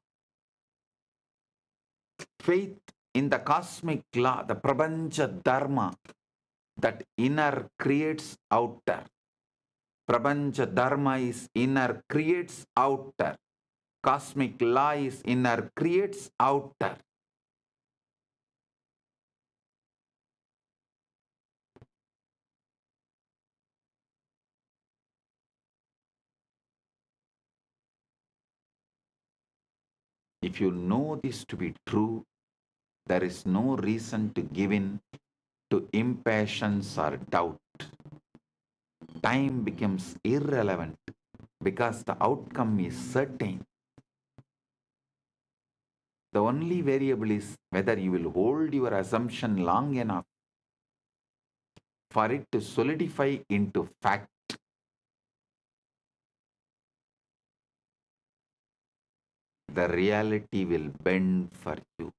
Faith in the cosmic law, the Prapancha Dharma, that inner creates outer. Prapancha Dharma is inner creates outer. Cosmic law is inner creates outer. If you know this to be true, there is no reason to give in to impatience or doubt. Time becomes irrelevant because the outcome is certain. The only variable is whether you will hold your assumption long enough for it to solidify into fact. The reality will bend for you.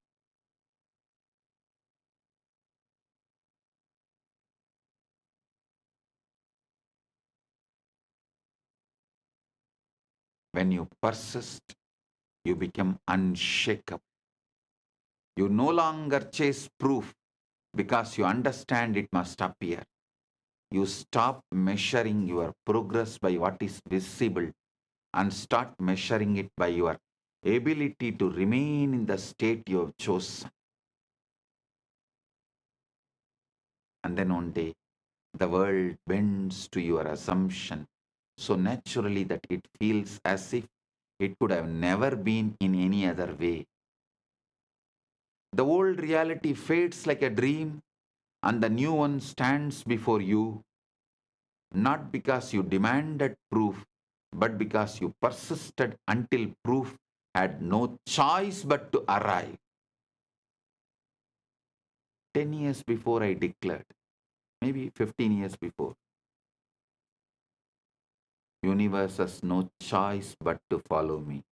When you persist, you become unshakable. You no longer chase proof because you understand it must appear. You stop measuring your progress by what is visible and start measuring it by your ability to remain in the state you have chosen. And then one day, the world bends to your assumption so naturally that it feels as if it could have never been in any other way. The old reality fades like a dream, and the new one stands before you, not because you demanded proof, but because you persisted until proof had no choice but to arrive. 10 years before I declared, maybe 15 years before, universe has no choice but to follow me.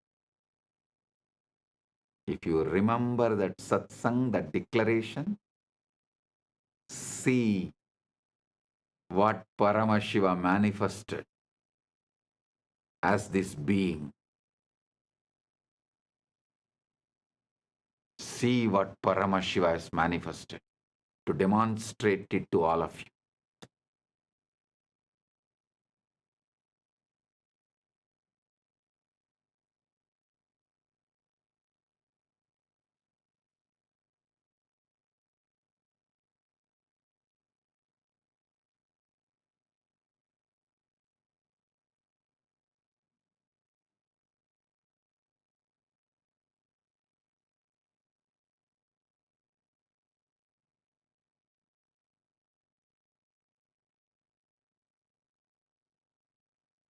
If you remember that satsang, that declaration, see what Paramashiva manifested as this being. See what Paramashiva has manifested to demonstrate it to all of you.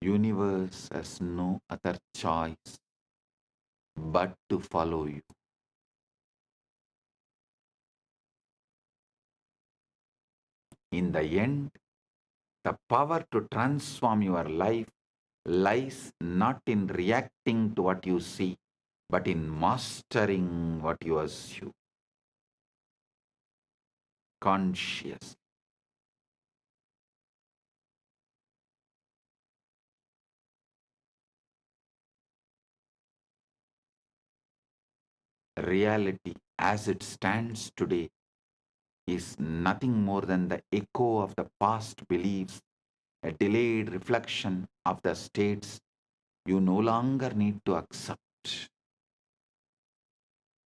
Universe has no other choice but to follow you. In the end, the power to transform your life lies not in reacting to what you see, but in mastering what you assume. Conscious. Reality as it stands today is nothing more than the echo of the past beliefs, a delayed reflection of the states you no longer need to accept.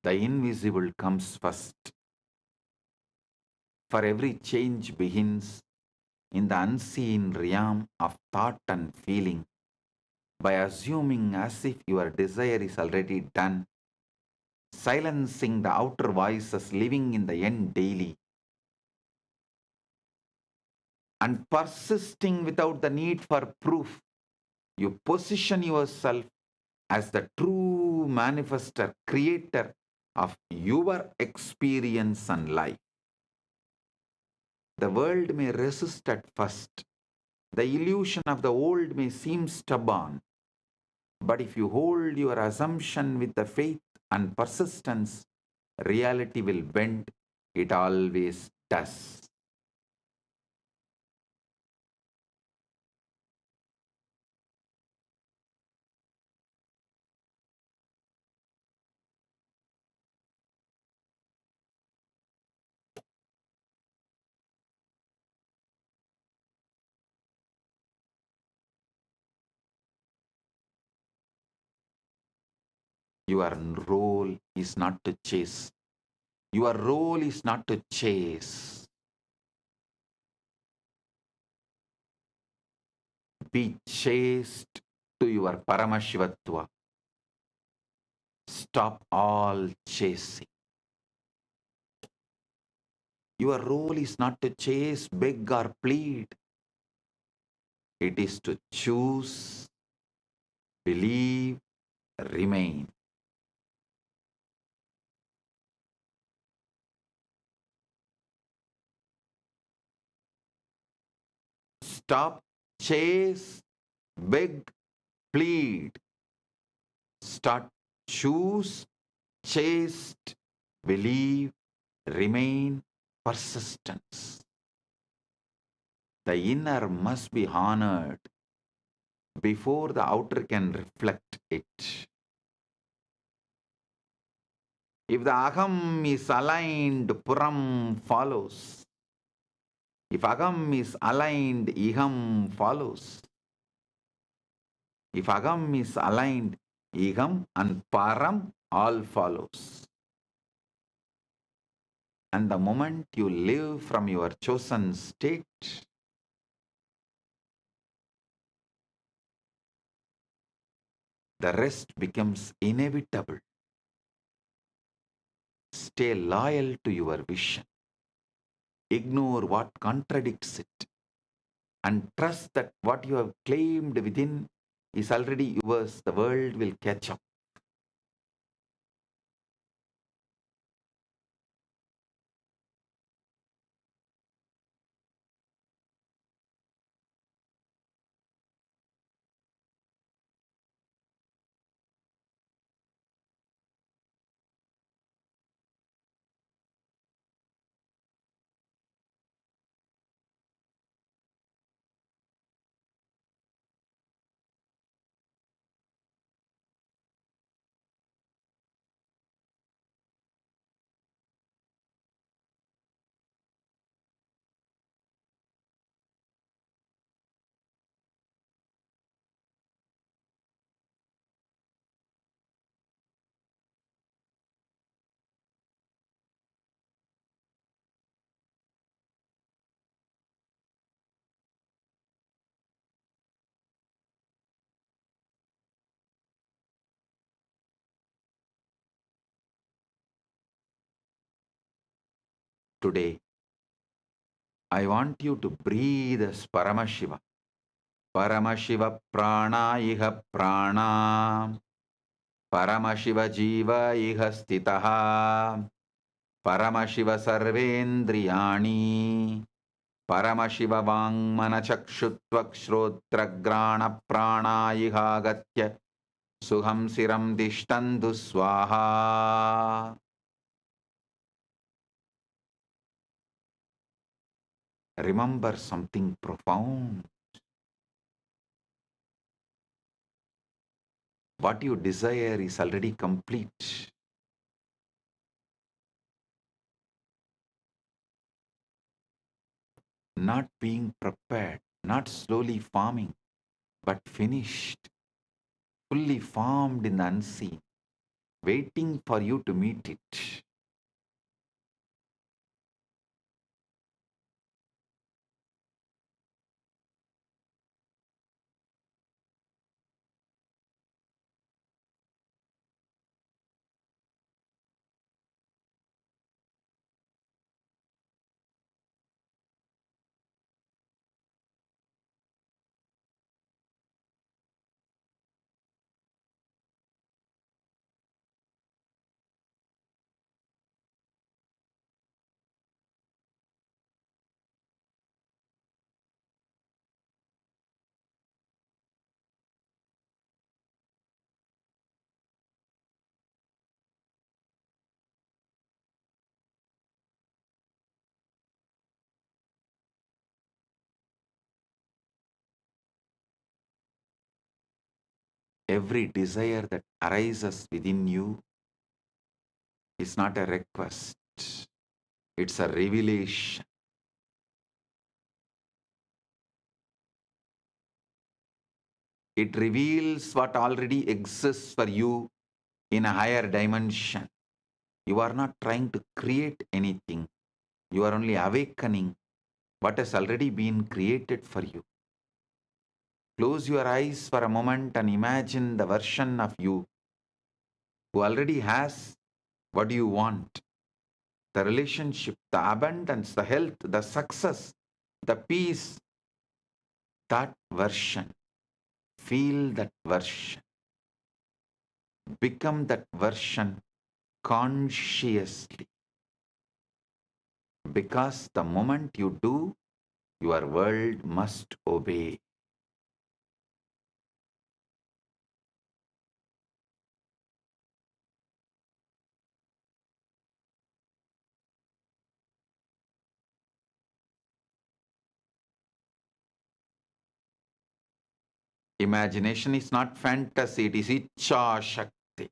The invisible comes first. For every change begins in the unseen realm of thought and feeling by assuming as if your desire is already done, silencing the outer voices living in the end daily, and persisting without the need for proof. You position yourself as the true manifester, creator of your experience and life. The world may resist at first. The illusion of the old may seem stubborn. But if you hold your assumption with the faith and persistence, reality will bend. It always does. Your role is not to chase. Your role is not to chase. Be chaste to your Paramashivatva. Stop all chasing. Your role is not to chase, beg, or plead. It is to choose, believe, remain. Stop, chase, beg, plead. Start, choose, chaste, believe, remain, persistence. The inner must be honored before the outer can reflect it. If the aham is aligned, puram follows. If agam is aligned, iham follows. If agam is aligned, iham and param all follows. And the moment you live from your chosen state, the rest becomes inevitable. Stay loyal to your vision. Ignore what contradicts it. And trust that what you have claimed within is already yours. The world will catch up. Today, I want you to breathe as Paramashiva. Paramashiva prana iha prana. Paramashiva jiva iha stitaha. Paramashiva sarvendriyani. Paramashiva vangmana chakshutva shrotragrana prana iha gatya. Suham siram dishtandu swaha. Remember something profound. What you desire is already complete. Not being prepared, not slowly forming, but finished, fully formed in the unseen, waiting for you to meet it. Every desire that arises within you is not a request, it's a revelation. It reveals what already exists for you in a higher dimension. You are not trying to create anything. You are only awakening what has already been created for you. Close your eyes for a moment and imagine the version of you who already has what you want. The relationship, the abundance, the health, the success, the peace, that version. Feel that version. Become that version consciously. Because the moment you do, your world must obey. Imagination is not fantasy, it is Icha Shakti.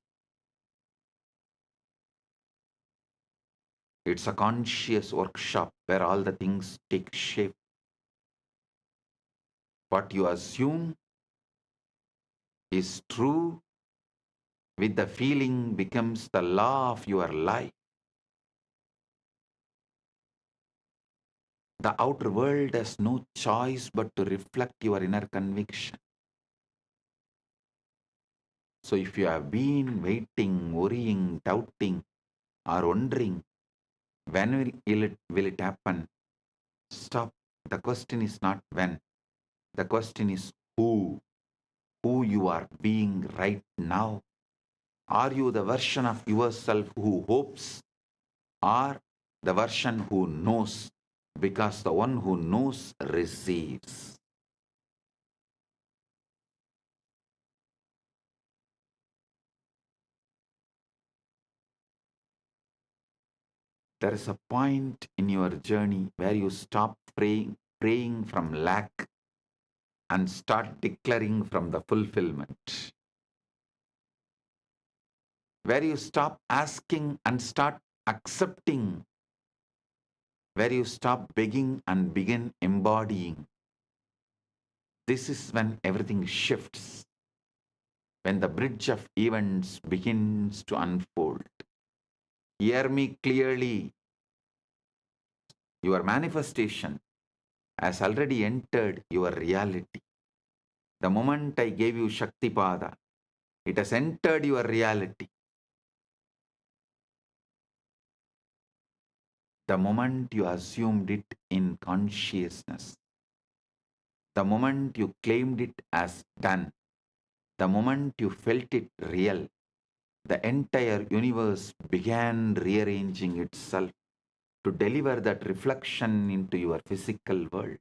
It's a conscious workshop where all the things take shape. What you assume is true with the feeling becomes the law of your life. The outer world has no choice but to reflect your inner conviction. So if you have been waiting, worrying, doubting, or wondering, when will it happen? Stop. The question is not when. The question is who. Who you are being right now. Are you the version of yourself who hopes, or the version who knows? Because the one who knows receives. There is a point in your journey where you stop praying from lack and start declaring from the fulfillment. Where you stop asking and start accepting. Where you stop begging and begin embodying. This is when everything shifts. When the bridge of events begins to unfold. Hear me clearly. Your manifestation has already entered your reality. The moment I gave you Shaktipada, it has entered your reality. The moment you assumed it in consciousness, the moment you claimed it as done, the moment you felt it real, the entire universe began rearranging itself to deliver that reflection into your physical world.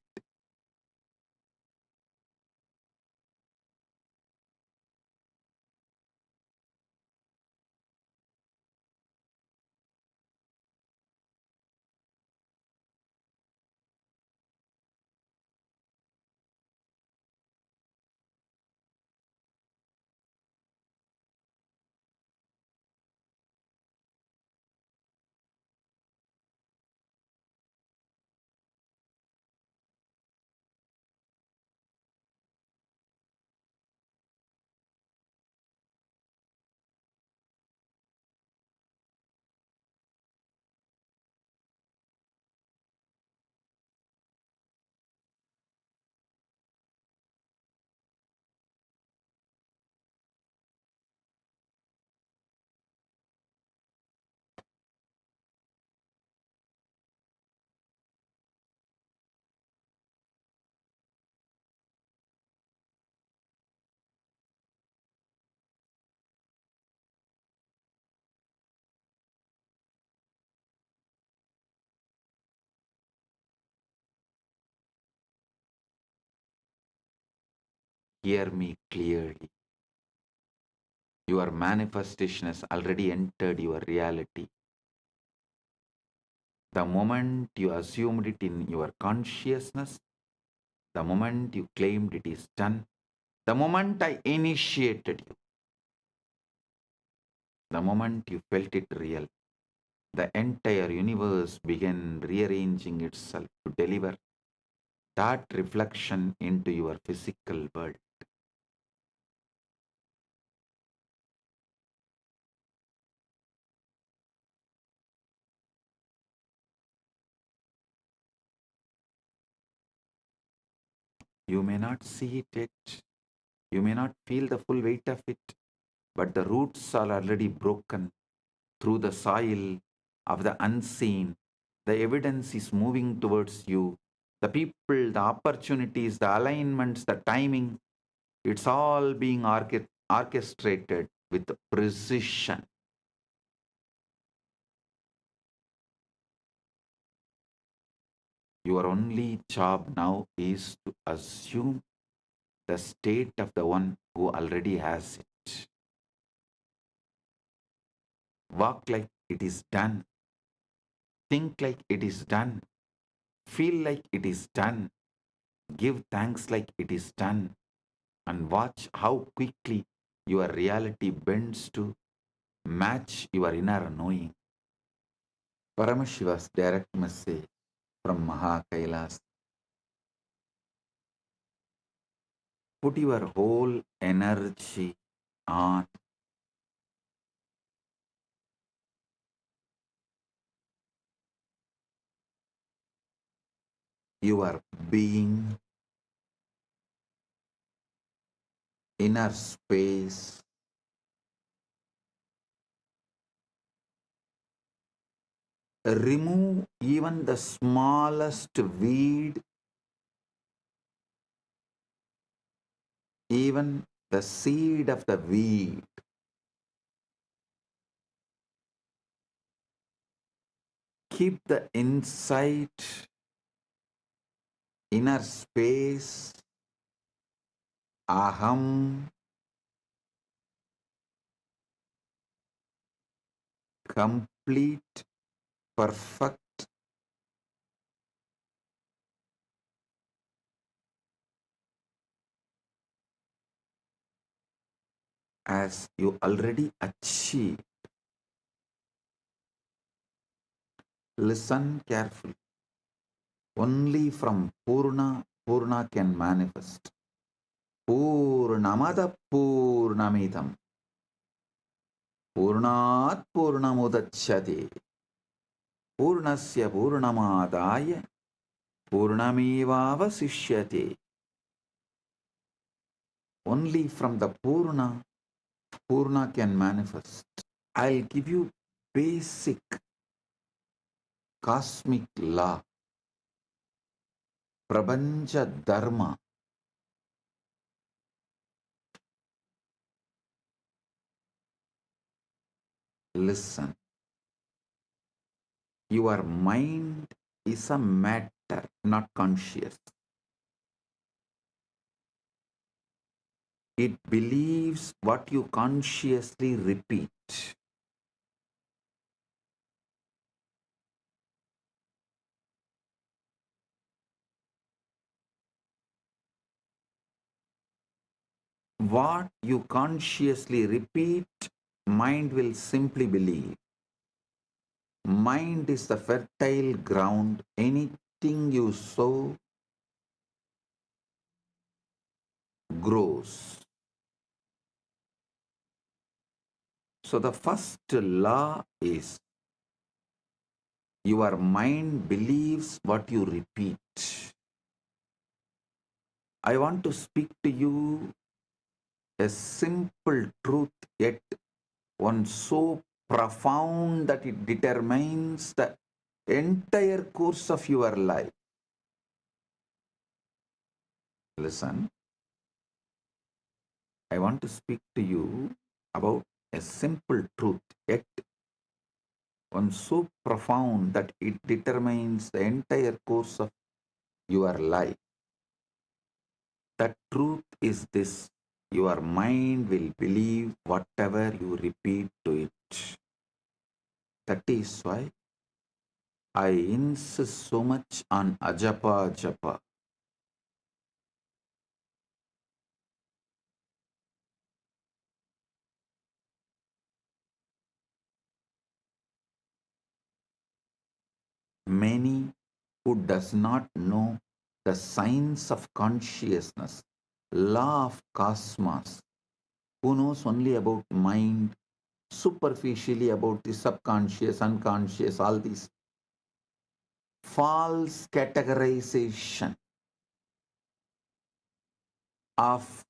Hear me clearly. Your manifestation has already entered your reality. The moment you assumed it in your consciousness, the moment you claimed it is done, The moment I initiated you, the moment you felt it real, the entire universe began rearranging itself to deliver that reflection into your physical world. You may not see it yet, you may not feel the full weight of it, but the roots are already broken through the soil of the unseen. The evidence is moving towards you. The people, the opportunities, the alignments, the timing, it's all being orchestrated with precision. Your only job now is to assume the state of the one who already has it. Walk like it is done. Think like it is done. Feel like it is done. Give thanks like it is done. And watch how quickly your reality bends to match your inner knowing. Paramashiva's direct message from Maha Kailas. Put your whole energy on your being, inner space. Remove even the smallest weed, even the seed of the weed. Keep the insight, inner space, aham, complete, perfect, as you already achieved. Listen carefully. Only from Purna, Purna can manifest. Purnamada Purnamidam. Purnat Purnamudachyate. Purnasya Purnamadaya. Purnamevavasishyate. Only from the Purna, Purna can manifest. I'll give you basic cosmic law, Prabanja Dharma. Listen. Your mind is a matter, not conscious. It believes what you consciously repeat. What you consciously repeat, mind will simply believe. Mind is the fertile ground. Anything you sow grows. So the first law is your mind believes what you repeat. I want to speak to you a simple truth, yet one so profound that it determines the entire course of your life. Listen, I want to speak to you about a simple truth, yet one so profound that it determines the entire course of your life. The truth is this: your mind will believe whatever you repeat to it. That is why I insist so much on ajapa japa. Many who does not know the science of consciousness, law of cosmos, who knows only about mind, superficially about the subconscious, unconscious, all these false categorization of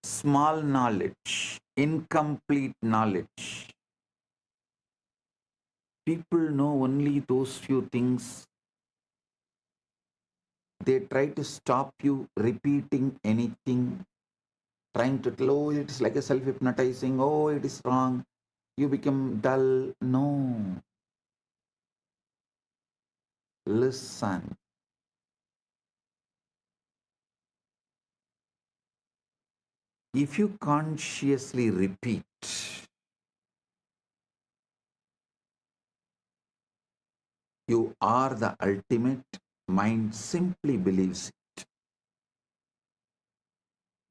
small knowledge, incomplete knowledge. People know only those few things. They try to stop you repeating anything, trying to tell, oh, it's like a self-hypnotizing, oh, it is wrong, you become dull. No. Listen. If you consciously repeat, you are the ultimate, mind simply believes it.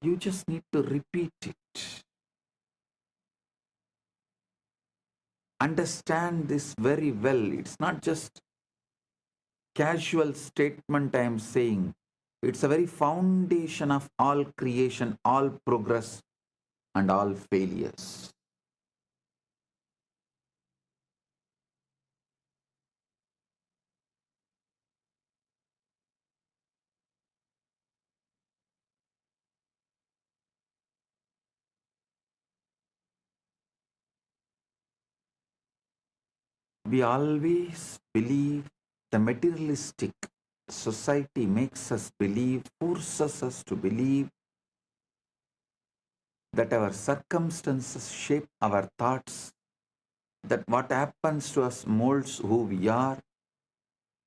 You just need to repeat it. Understand this very well. It's not just casual statement I am saying. It's a very foundation of all creation, all progress, and all failures. We always believe the materialistic society makes us believe, forces us to believe that our circumstances shape our thoughts, that what happens to us molds who we are,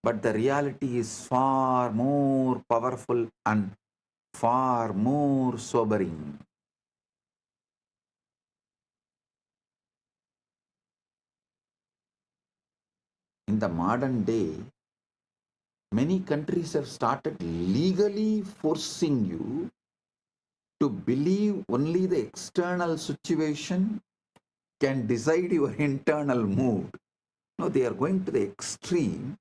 but the reality is far more powerful and far more sobering. In the modern day, many countries have started legally forcing you to believe only the external situation can decide your internal mood. No, they are going to the extreme.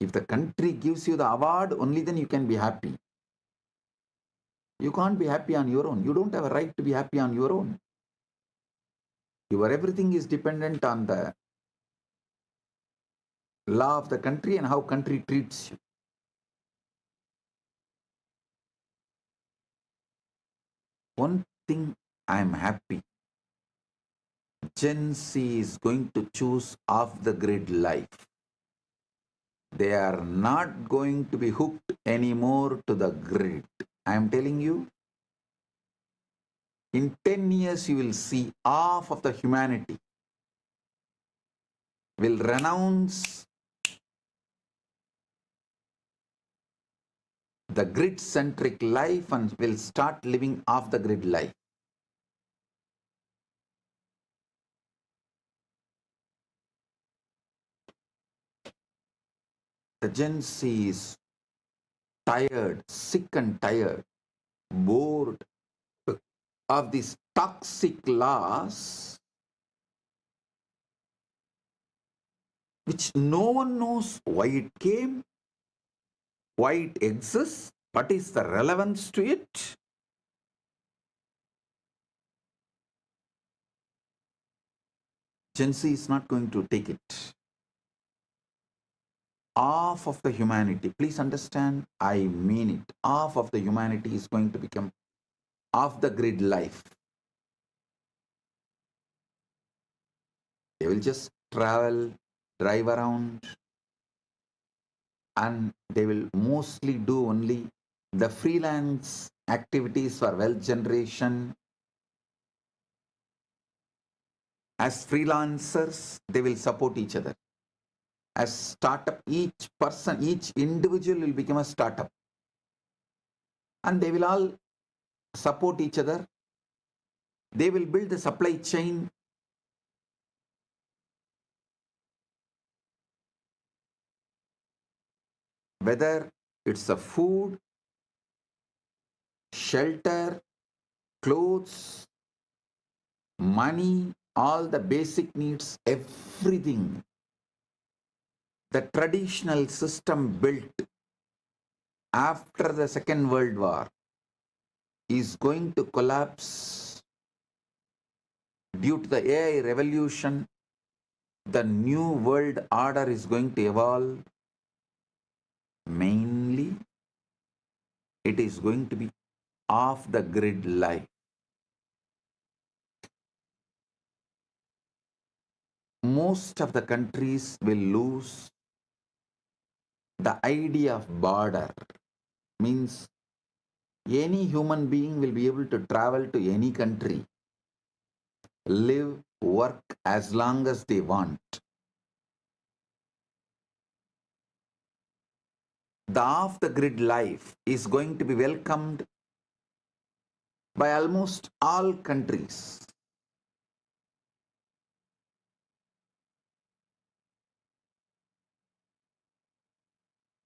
If the country gives you the award, only then you can be happy. You can't be happy on your own. You don't have a right to be happy on your own. Your everything is dependent on the law of the country and how country treats you. One thing I am happy. Gen Z is going to choose off the grid life. They are not going to be hooked anymore to the grid. I am telling you, in 10 years you will see half of the humanity will renounce the grid-centric life and will start living off the grid life. The Gen Z is tired, sick and tired, bored of these toxic laws which no one knows why it came, why it exists, what is the relevance to it. Gen Z is not going to take it. Half of the humanity, please understand, I mean it, half of the humanity is going to become off the grid life. They will just travel, drive around, and they will mostly do only the freelance activities for wealth generation. As freelancers, they will support each other. As startup, each person, each individual will become a startup. And they will all support each other. They will build the supply chain. Whether it's a food, shelter, clothes, money, all the basic needs, everything. The traditional system built after the Second World War is going to collapse due to the AI revolution. The new world order is going to evolve. Mainly, it is going to be off the grid life. Most of the countries will lose the idea of border. Means any human being will be able to travel to any country, live, work as long as they want. The off-the-grid life is going to be welcomed by almost all countries.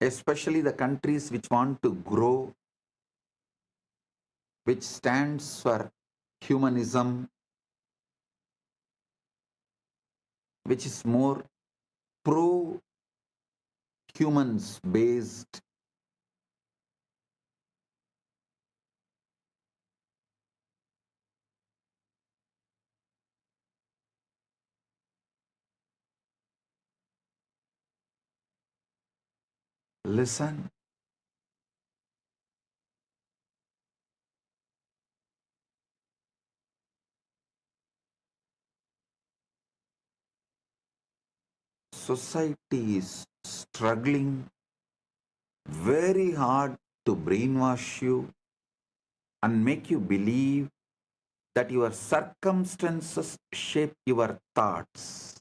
Especially the countries which want to grow, which stands for humanism, which is more pro-humans based. Listen. Society is struggling very hard to brainwash you and make you believe that your circumstances shape your thoughts.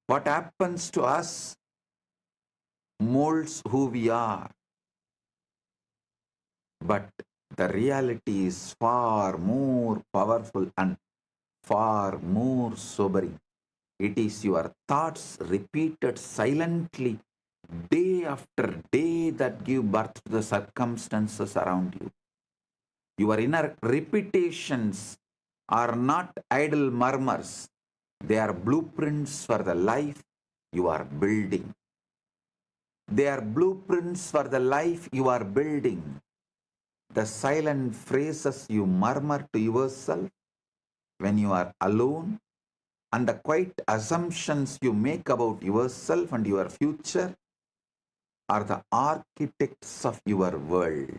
What happens to us molds who we are. But the reality is far more powerful and far more sobering. It is your thoughts repeated silently day after day that give birth to the circumstances around you. Your inner repetitions are not idle murmurs. They are blueprints for the life you are building. They are blueprints for the life you are building. The silent phrases you murmur to yourself when you are alone, and the quiet assumptions you make about yourself and your future are the architects of your world.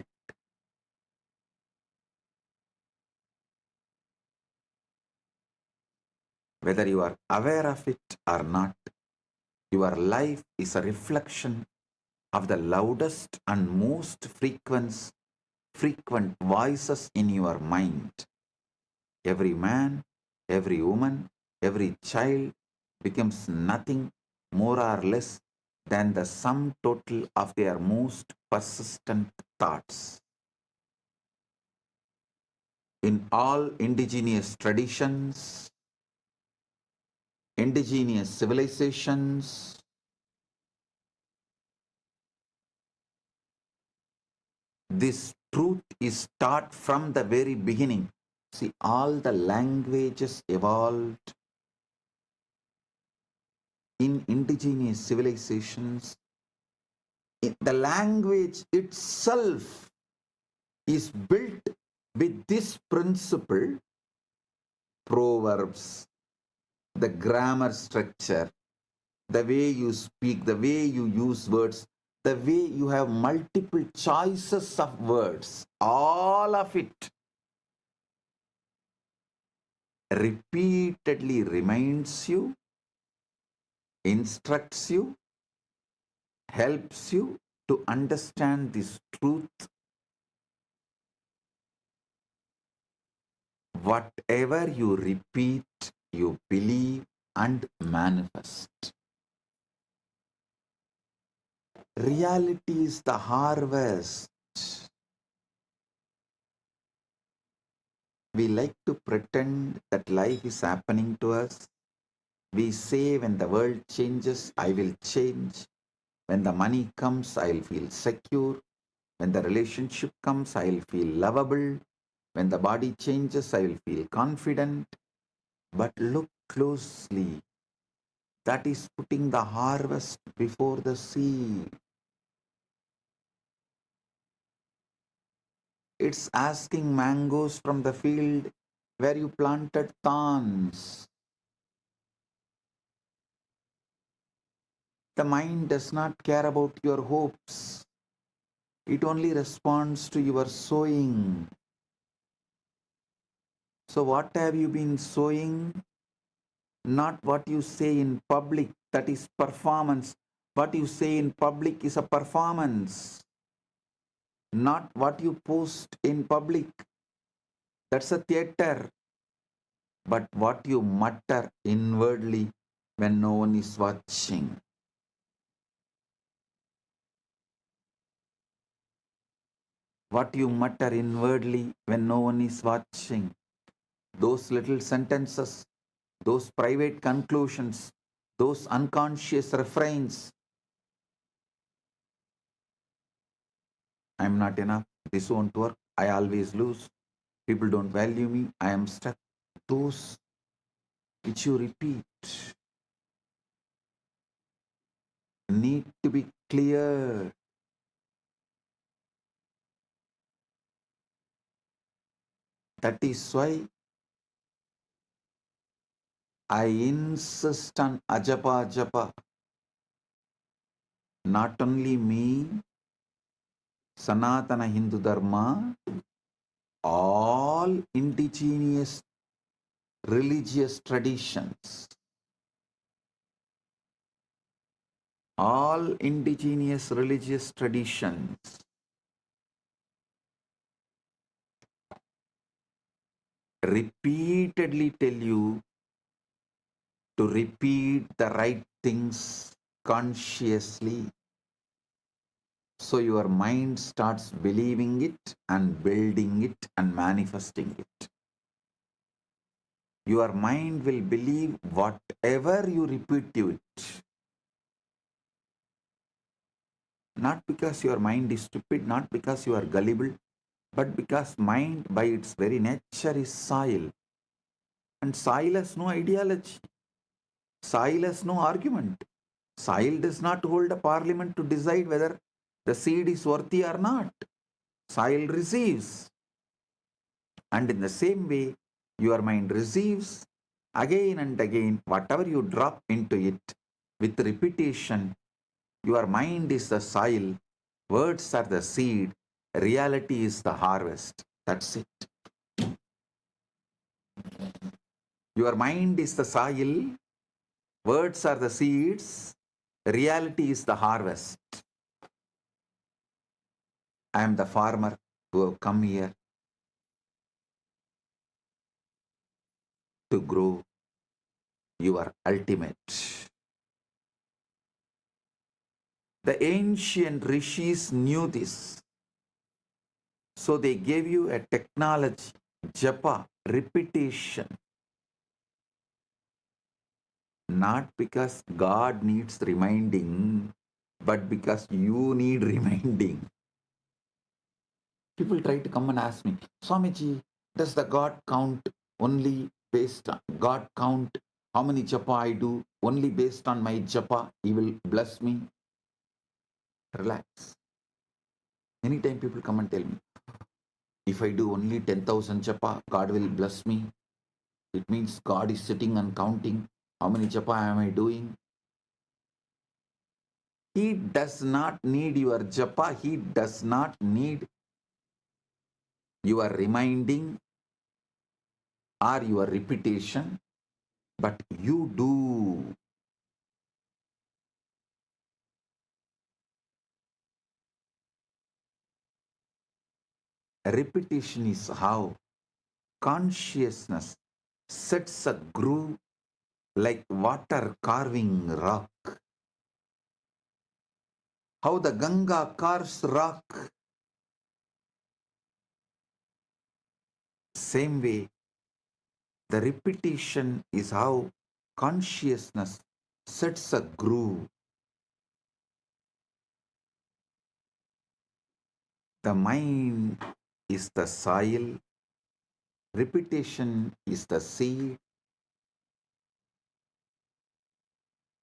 Whether you are aware of it or not, your life is a reflection of the loudest and most frequent voices in your mind. Every man, every woman, every child becomes nothing more or less than the sum total of their most persistent thoughts. In all indigenous traditions, indigenous civilizations, this truth is taught from the very beginning. See, all the languages evolved in indigenous civilizations. The language itself is built with this principle: proverbs, the grammar structure, the way you speak, the way you use words, the way you have multiple choices of words, all of it repeatedly reminds you, instructs you, helps you to understand this truth. Whatever you repeat, you believe and manifest. Reality is the harvest. We like to pretend that life is happening to us. We say, when the world changes, I will change. When the money comes, I'll feel secure. When the relationship comes, I'll feel lovable. When the body changes, I will feel confident. But look closely. That is putting the harvest before the seed. It's asking mangoes from the field where you planted thorns. The mind does not care about your hopes. It only responds to your sowing. So what have you been sowing? Not what you say in public, that is performance. What you say in public is a performance. Not what you post in public, that's a theater. But what you mutter inwardly when no one is watching. What you mutter inwardly when no one is watching. Those little sentences, those private conclusions, those unconscious refrains. I'm not enough. This won't work. I always lose. People don't value me. I am stuck. Those which you repeat need to be clear. That is why I insist on ajapa japa. Not only me, Sanatana Hindu Dharma, all indigenous religious traditions, all indigenous religious traditions repeatedly tell you to repeat the right things consciously. So your mind starts believing it and building it and manifesting it. Your mind will believe whatever you repeat to it. Not because your mind is stupid, not because you are gullible, but because mind by its very nature is soil. And soil has no ideology. Soil has no argument. Soil does not hold a parliament to decide whether the seed is worthy or not. Soil receives. And in the same way, your mind receives again and again whatever you drop into it with repetition. Your mind is the soil, words are the seed, reality is the harvest. That's it. Your mind is the soil, words are the seeds, reality is the harvest. I am the farmer who have come here to grow your ultimate. The ancient rishis knew this. So they gave you a technology, japa, repetition. Not because God needs reminding, but because you need reminding. People try to come and ask me, Swamiji, does the God count only based on God count how many japa I do only based on my japa? He will bless me. Relax. Anytime people come and tell me, if I do only 10,000 japa, God will bless me. It means God is sitting and counting how many japa am I doing. He does not need your japa. He does not need your reminding or your repetition, but you do. Repetition is how consciousness sets a groove like water carving rock. How the Ganga carves rock. Same way, the repetition is how consciousness sets a groove. The mind is the soil, repetition is the seed,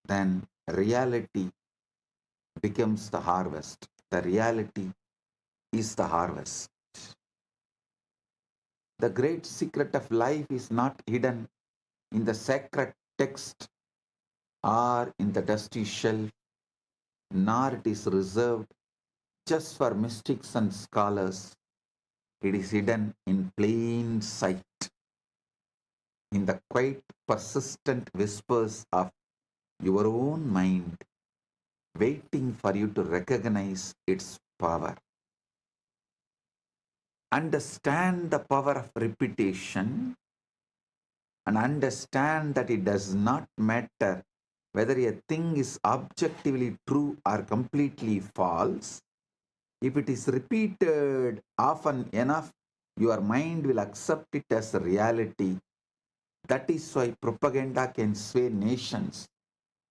then reality becomes the harvest. The reality is the harvest. The great secret of life is not hidden in the sacred text or in the dusty shelf, nor it is reserved just for mystics and scholars. It is hidden in plain sight, in the quiet, persistent whispers of your own mind, waiting for you to recognize its power. Understand the power of repetition and understand that it does not matter whether a thing is objectively true or completely false. If it is repeated often enough, your mind will accept it as a reality. That is why propaganda can sway nations,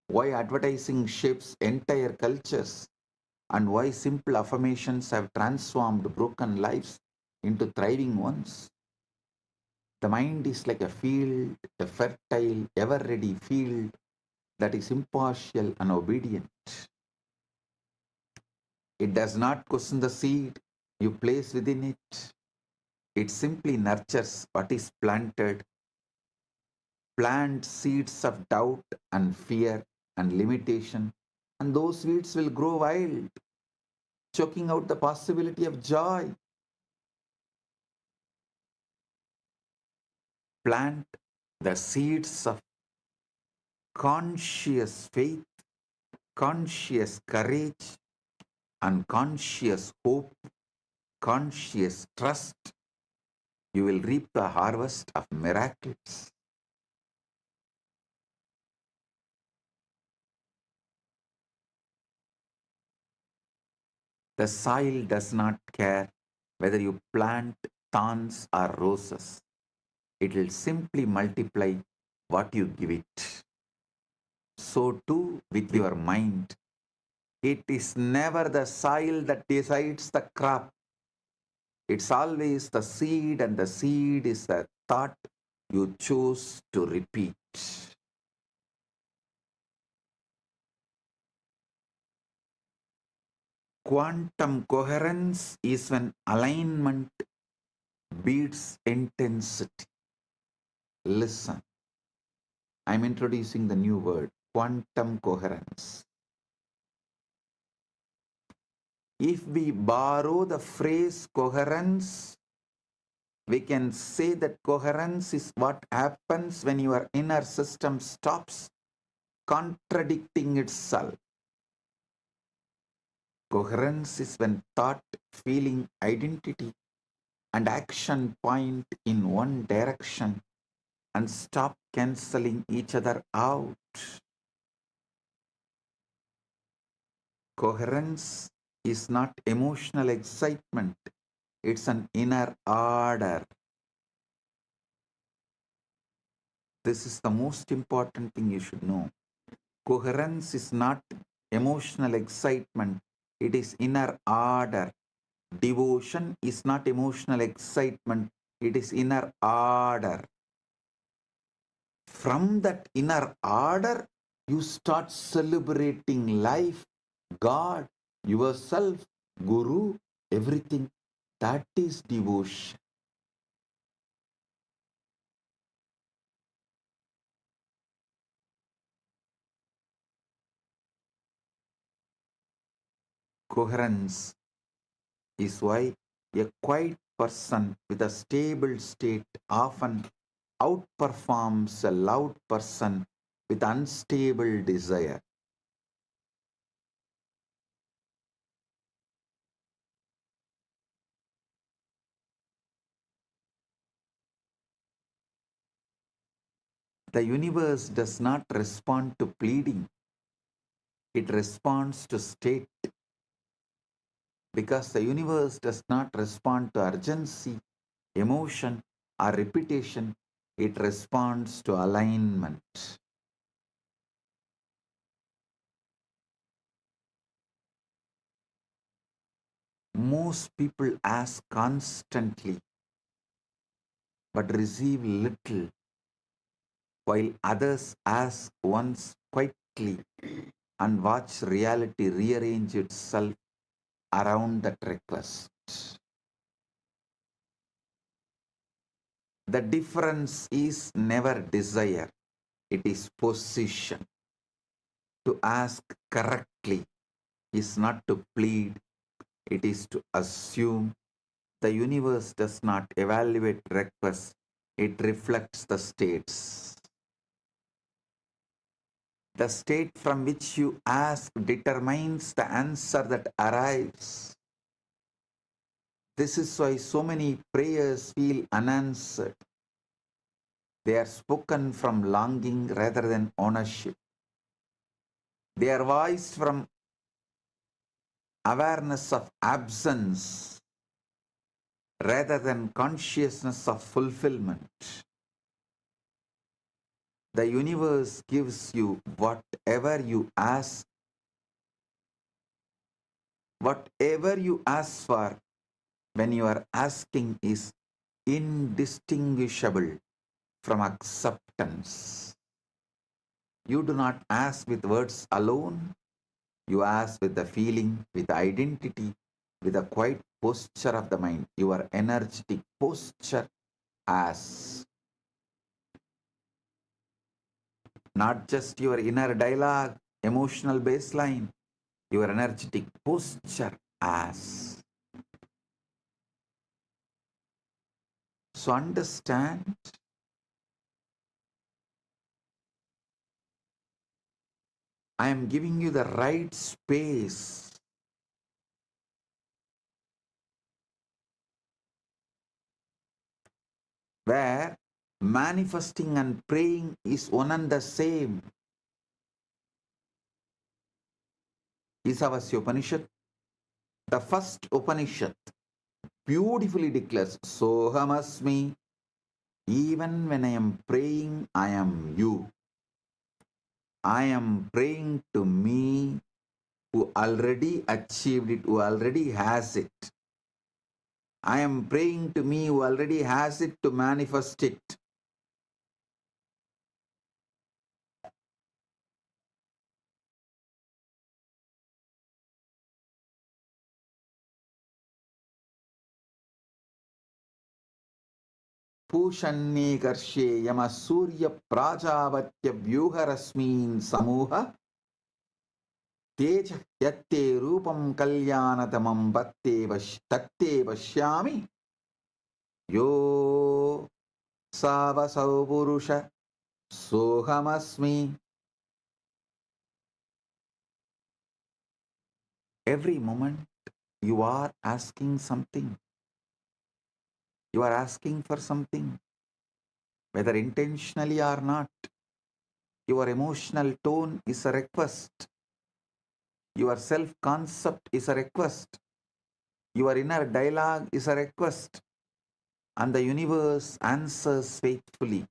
why advertising shapes entire cultures, and why simple affirmations have transformed broken lives into thriving ones. The mind is like a field, a fertile, ever ready field that is impartial and obedient. It does not question the seed you place within it. It simply nurtures what is planted. Plant seeds of doubt and fear and limitation, and those weeds will grow wild, choking out the possibility of joy. Plant the seeds of conscious faith, conscious courage, and conscious hope, conscious trust. You will reap the harvest of miracles. The soil does not care whether you plant thorns or roses. It will simply multiply what you give it. So too with your mind. It is never the soil that decides the crop. It's always the seed, and the seed is the thought you choose to repeat. Quantum coherence is when alignment beats intensity. Listen, I'm introducing the new word, quantum coherence. If we borrow the phrase coherence, we can say that coherence is what happens when your inner system stops contradicting itself. Coherence is when thought, feeling, identity, and action point in one direction and stop cancelling each other out. Coherence is not emotional excitement, it's an inner order. This is the most important thing you should know. Coherence is not emotional excitement, it is inner order. Devotion is not emotional excitement, it is inner order. From that inner order, you start celebrating life, God, yourself, Guru, everything. That is devotion. Coherence is why a quiet person with a stable state often outperforms a loud person with unstable desire. The universe does not respond to pleading, it responds to state. Because the universe does not respond to urgency, emotion, or repetition, it responds to alignment. Most people ask constantly but receive little, while others ask once quite correctly and watch reality rearrange itself around that request. The difference is never desire, it is position. To ask correctly is not to plead, it is to assume. The universe does not evaluate requests, it reflects the states. The state from which you ask determines the answer that arrives. This is why so many prayers feel unanswered. They are spoken from longing rather than ownership. They are voiced from awareness of absence rather than consciousness of fulfillment. The universe gives you whatever you ask. Whatever you ask for when you are asking is indistinguishable from acceptance. You do not ask with words alone. You ask with the feeling, with the identity, with the quiet posture of the mind. Your energetic posture as not just your inner dialogue, emotional baseline, your energetic posture as. So understand, I am giving you the right space where manifesting and praying is one and the same. Isavasya Upanishad, the first Upanishad, beautifully declares, Sohamasmi, even when I am praying, I am you. I am praying to me who already achieved it, who already has it. I am praying to me who already has it to manifest it. Pushanye karshe yama surya prajavatya vyuharasmin samuha teja yatte rupam kalyanatamam tatte vashyami yo savasau purusha sohamasmi. Every moment you are asking something. You are asking for something, whether intentionally or not. Your emotional tone is a request. Your self-concept is a request. Your inner dialogue is a request. And the universe answers faithfully.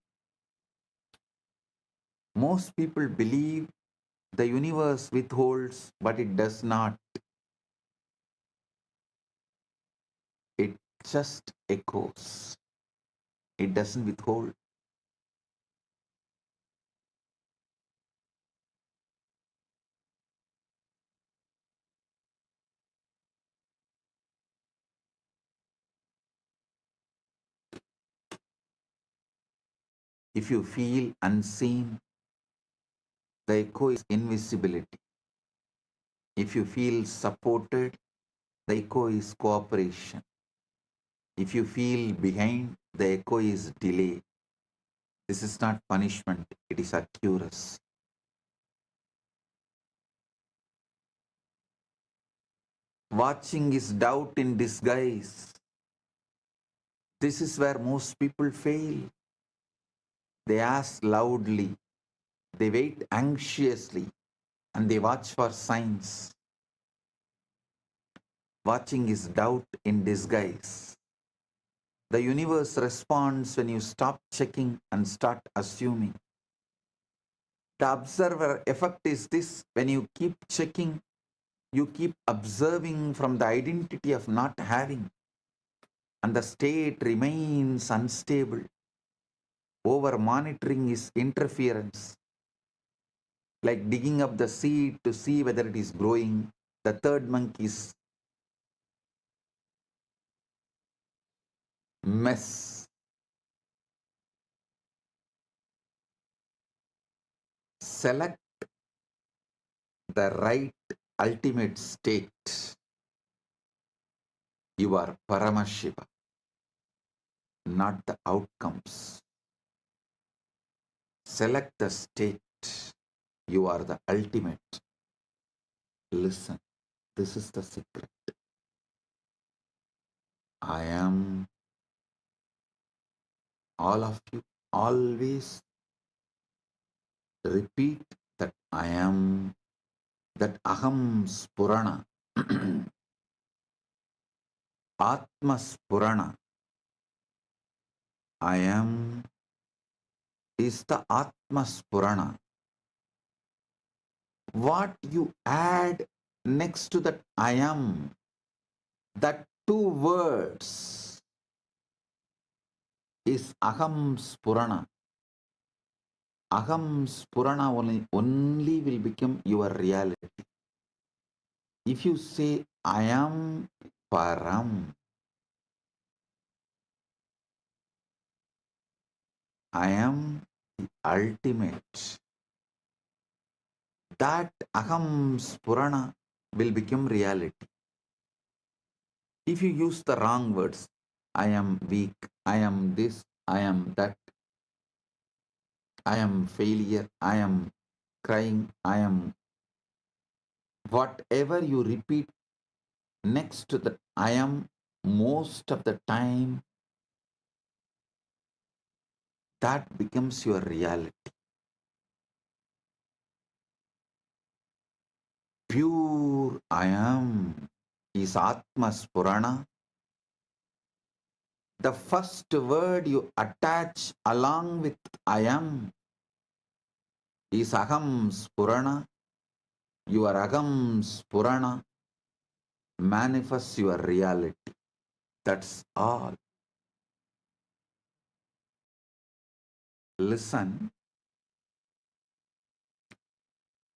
Most people believe the universe withholds, but it does not. It just echoes. It doesn't withhold. If you feel unseen, the echo is invisibility. If you feel supported, the echo is cooperation. If you feel behind, the echo is delay. This is not punishment, it is accuracy. Watching is doubt in disguise. This is where most people fail. They ask loudly, they wait anxiously, and they watch for signs. Watching is doubt in disguise. The universe responds when you stop checking and start assuming. The observer effect is this: when you keep checking, you keep observing from the identity of not having, and the state remains unstable. Over monitoring is interference. like digging up the seed to see whether it is growing. The third monk is mess. Select the right ultimate state. You are Paramashiva, not the outcomes. Select the state. You are the ultimate. Listen, this is the secret. I am. All of you always repeat that I am, that Aham Spurana, Atma Spurana. I am is the Atma Spurana. What you add next to that I am, that two words is Aham Spurana. Aham Spurana only will become your reality. If you say I am Param, I am the ultimate, that Aham Spurana will become reality. If you use the wrong words, I am weak, I am this, I am that, I am failure, I am crying, I am, whatever you repeat next to the I am, most of the time that becomes your reality. Pure I am is Atma Spurana. The first word you attach along with I am is Aham Spurana. Your Aham Spurana manifests your reality. That's all. Listen,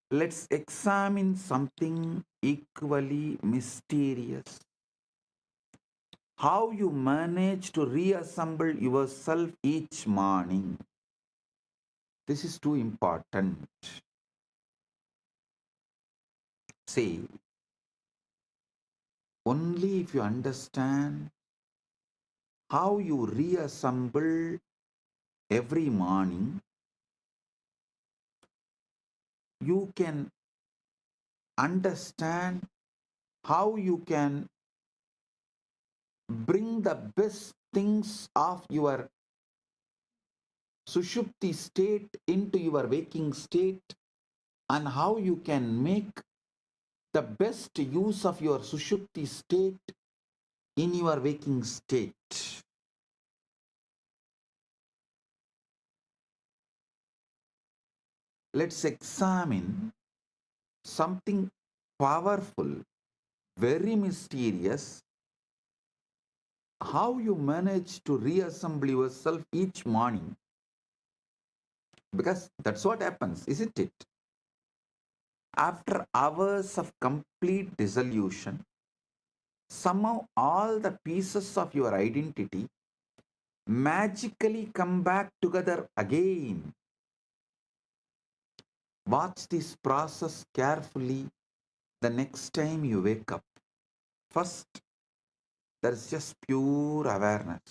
let's examine something equally mysterious. How you manage to reassemble yourself each morning. This is too important. See, only if you understand how you reassemble every morning, you can understand how you can bring the best things of your Sushupti state into your waking state, and how you can make the best use of your Sushupti state in your waking state. Let's examine something powerful, very mysterious, how you manage to reassemble yourself each morning. Because that's what happens, isn't it? After hours of complete dissolution, somehow all the pieces of your identity magically come back together again. Watch this process carefully the next time you wake up. First, there is just pure awareness.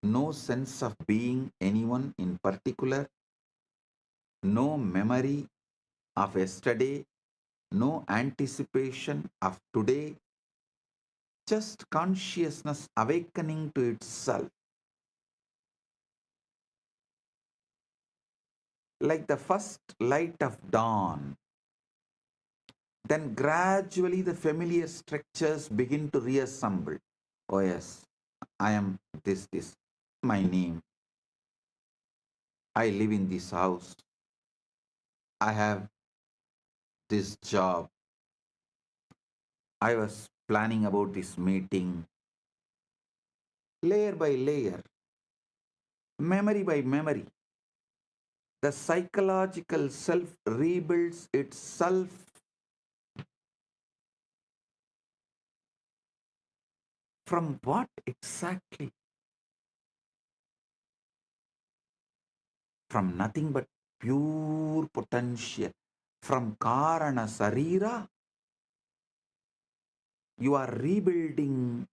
No sense of being anyone in particular, no memory of yesterday, no anticipation of today, just consciousness awakening to itself. Like the first light of dawn. Then gradually the familiar structures begin to reassemble. Oh yes, I am this, my name. I live in this house. I have this job. I was planning about this meeting. Layer by layer, memory by memory. The psychological self rebuilds itself from what exactly? From nothing but pure potential. From Karana Sarira, you are rebuilding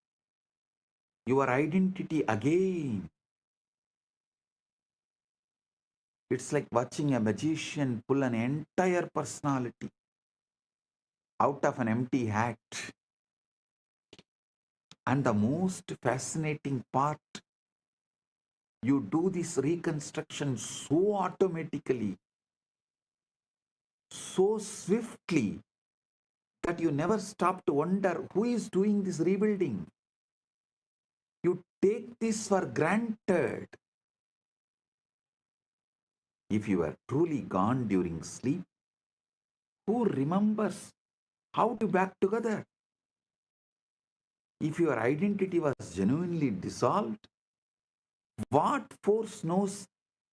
your identity again. It's like watching a magician pull an entire personality out of an empty hat. And the most fascinating part, you do this reconstruction so automatically, so swiftly, that you never stop to wonder who is doing this rebuilding. You take this for granted. If you are truly gone during sleep, who remembers how to back together? If your identity was genuinely dissolved, what force knows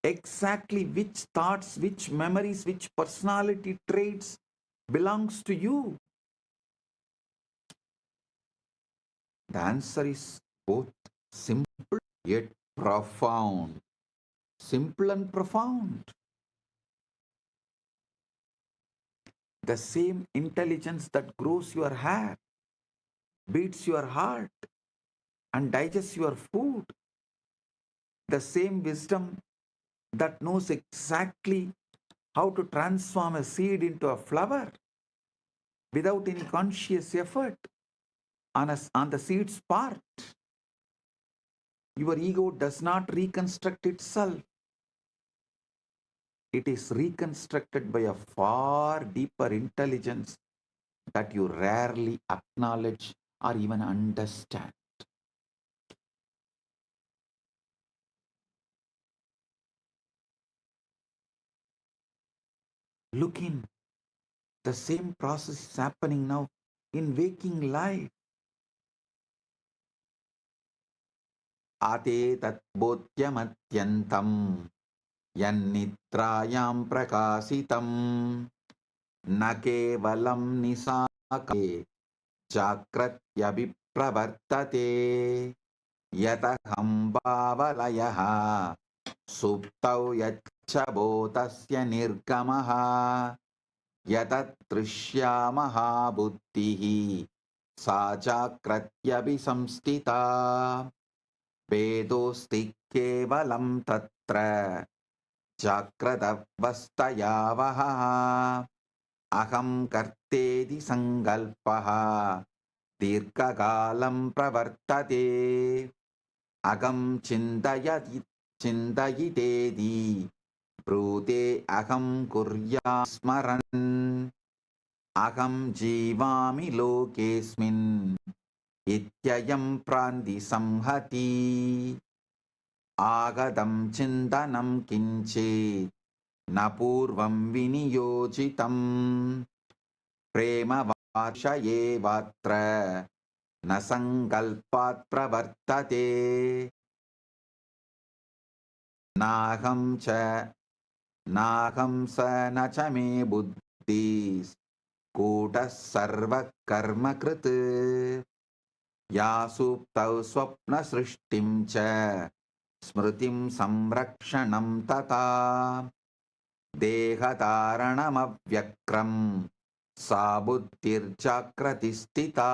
exactly which thoughts, which memories, which personality traits belongs to you? The answer is both simple yet profound. Simple and profound. The same intelligence that grows your hair, beats your heart, and digests your food. The same wisdom that knows exactly how to transform a seed into a flower without any conscious effort on the seed's part. Your ego does not reconstruct itself. It is reconstructed by a far deeper intelligence that you rarely acknowledge or even understand. Look in. The same process is happening now in waking life. Ate tat bodhyamatyantam yannitrayam prakasitam na kevalam nisake jagratyabhipravartate yataham bhavalayaha suptau yachabodasya nirgamaha yatatrushyamaha buddhihi sa jagratyabhisamstita vedosti kevalam tatra jagradaवस्थयावहः aham kartedi sangalpaha dirghakalam pravartate agam chindayitedi brute aham kurya smaran aham jivami lokesmin ityayam prandi samhati agadam chindanam kinche napurvam viniyojitam prema varshaye vatra nasangalpat pravartate naham cha naham sa nacha me buddhis kutas sarva karma krit यासुप्तौ स्वप्न सृष्टिं च स्मृतिं संरक्षणं तथा देहधारणमव्यक्रं सा बुद्धिर्जाग्रति स्थिता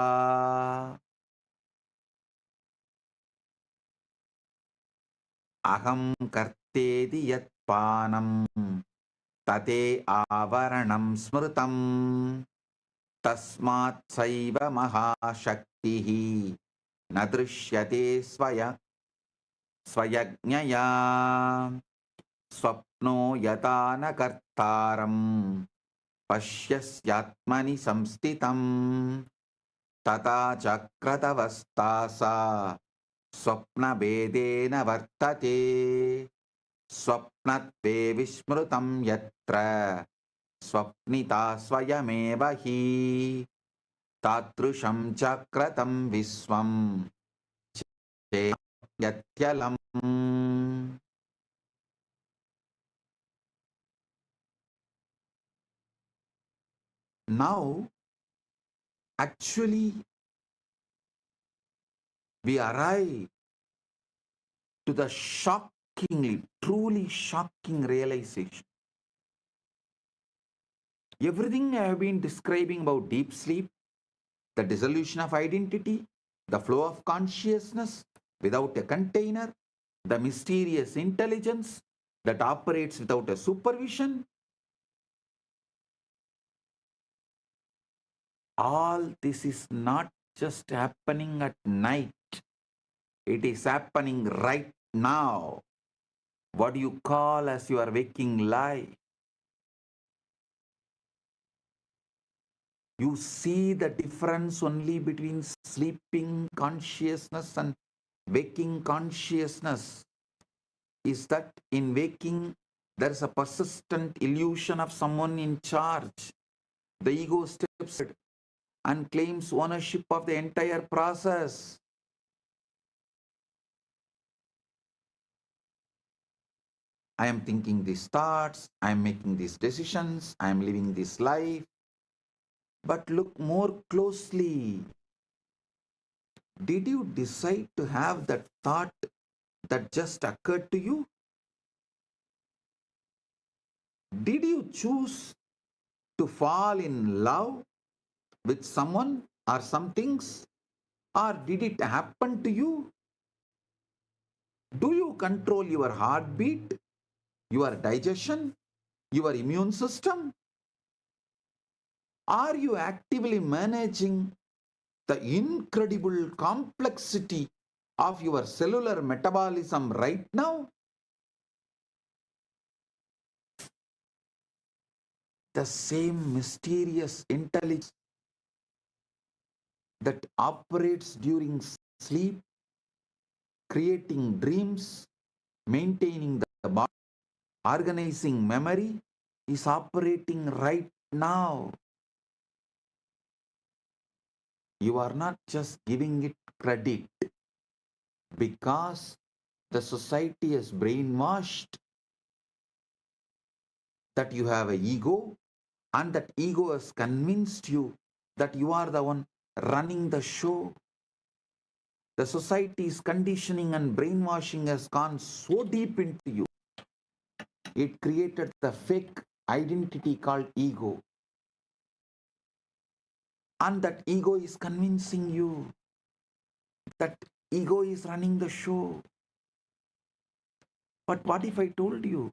अहं कर्तेति यत्पानं तते आवरणं स्मृतं तस्मात् सैव महाशक्तिः न दृश्यते स्वयज्ञया स्वप्नो यथा न कर्तारं पश्यस्यात्मनि संस्थितं तथा जाग्रदवस्था सा स्वप्नभेदेन वर्तते स्वप्नत्वे विस्मृतं यत्र स्वप्निता स्वयमेव हि तादृशं जाग्रतं विश्वं चेत्यलम्. Now, actually, we arrive to the shockingly, truly shocking realization. Everything I have been describing about deep sleep, the dissolution of identity, the flow of consciousness without a container, the mysterious intelligence that operates without a supervision, all this is not just happening at night. It is happening right now. What do you call as your waking life? You see the difference only between sleeping consciousness and waking consciousness is that in waking, there is a persistent illusion of someone in charge. The ego steps in and claims ownership of the entire process. I am thinking these thoughts, I am making these decisions, I am living this life. But look more closely. Did you decide to have that thought that just occurred to you? Did you choose to fall in love with someone or some things? Or did it happen to you? Do you control your heartbeat, your digestion, your immune system? Are you actively managing the incredible complexity of your cellular metabolism right now? The same mysterious intelligence that operates during sleep, creating dreams, maintaining the body, organizing memory, is operating right now. You are not just giving it credit because the society has brainwashed that you have an ego, and that ego has convinced you that you are the one running the show. The society's conditioning and brainwashing has gone so deep into you. It created the fake identity called ego. And that ego is convincing you that ego is running the show. But what if I told you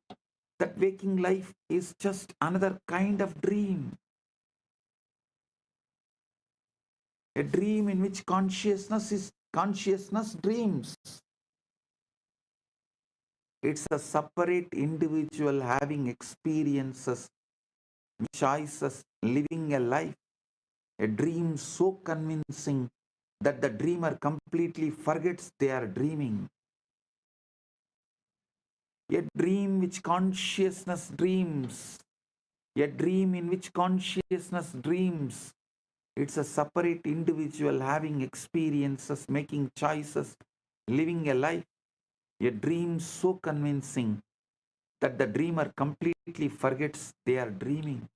that waking life is just another kind of dream? A dream in which consciousness dreams. It's a separate individual having experiences, choices, living a life. A dream so convincing that the dreamer completely forgets they are dreaming. A dream which consciousness dreams. A dream in which consciousness dreams. It's a separate individual having experiences, making choices, living a life. A dream so convincing that the dreamer completely forgets they are dreaming.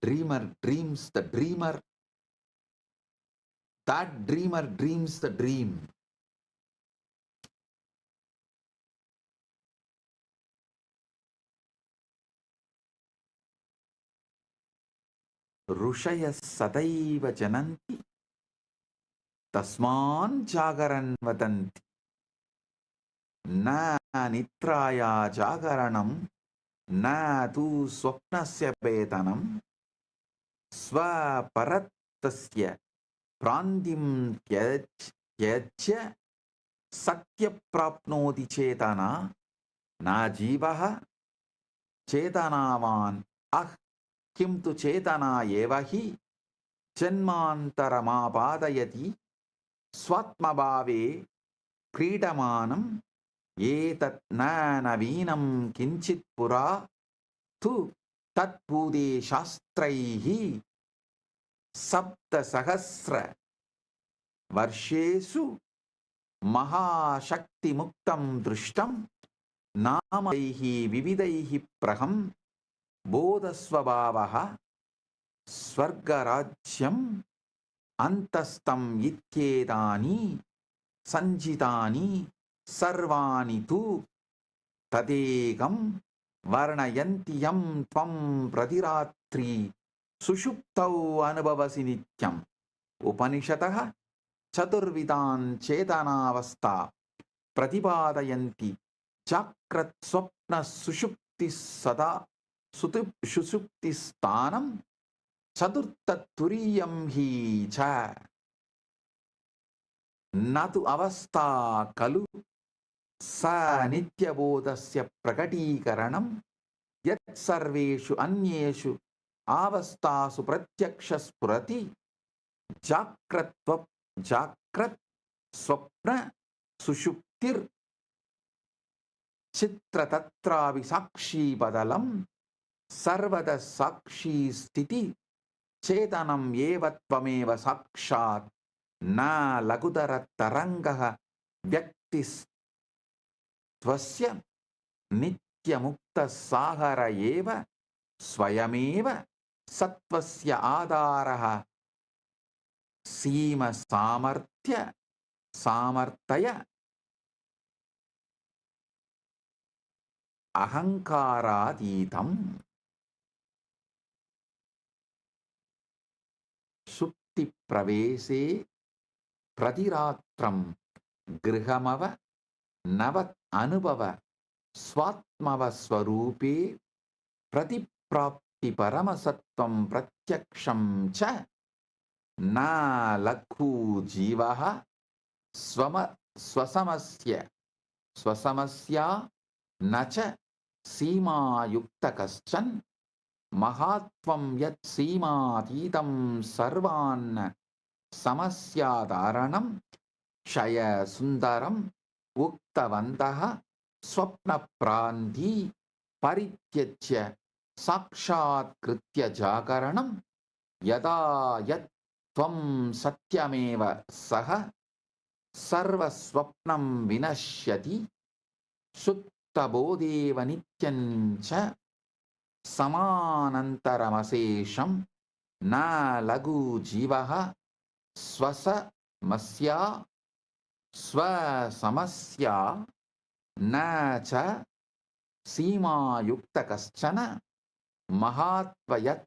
Dreamer dreams the dreamer. That dreamer dreams the dream. ऋषयः सदैव जनन्ति तस्मान् जागरन् वदन्ति न निद्राया जागरणं न तु स्वप्नस्य वेदनं स्वपरत्तस्य प्रान्तिं त्यज्य सत्यप्राप्नोति चेतना न जीवः चेतनावान् अह किं तु चेतना एव हि जन्मान्तरमापादयति स्वात्मभावे क्रीडमानम् एतत् न नवीनं किञ्चित् पुरा तु तत्पूदे शास्त्रैः सप्तसहस्र Varshesu Mahashakti Muktam Drishtam Namadaihi Vividaihi Praham Bodhasvabhavaha Swargarajyam Antastam Ityedani Sanjitani Sarvani Tu Tadegam Varnayantiyam Tvam Pradiratri Sushuptau Anubhavasi Nityam Upanishataha Chaturvidan Chetanavasta Pratipadayanti Chakrat Swapna Sushupti Sada Sushupti Stanam Chadurtat Turiyam Hi Cha Natu Avasta Kalu Sa Nityabodhasya Prakatikaranam Yat Sarveshu Anyeshu Avastasu Pratyakshasprati Jakrat Swapna Sushuptir Chitra Tatravi Sakshi Badalam Sarvada Sakshi Stiti Chetanam Yevatvameva Sakshat Na Lagudara Tarangaha Vyaktis Tvasya Nitya Mukta Sahara Eva Swayameva Satvasya Adaraha Sima Samartya Samartaya Ahankaraditam Supti Pravese Pradiratram Grihamava Navat Anubhava Swatmava Swarupe Pratiprapti Paramasatvam Pratyaksham Cha Na Lakhu Jivaha Swasamasya Nacha Sima Yuktakaschan Mahatvam Yat Sima Titam Sarvan Samasyadaranam Shaya Sundaram Uktavantaha Swapna Pranti Parityachya Sakshat Kritya Jagaranam Yada Yat Tvam Satyameva Saha Sarva Swapnam Vinashyati Suttabodeva Nityancha Samanantaramasesham Na Lagu Jivaha Swasa Masya Swasamasya Na Cha Sima Yuktakaschana Mahatvayat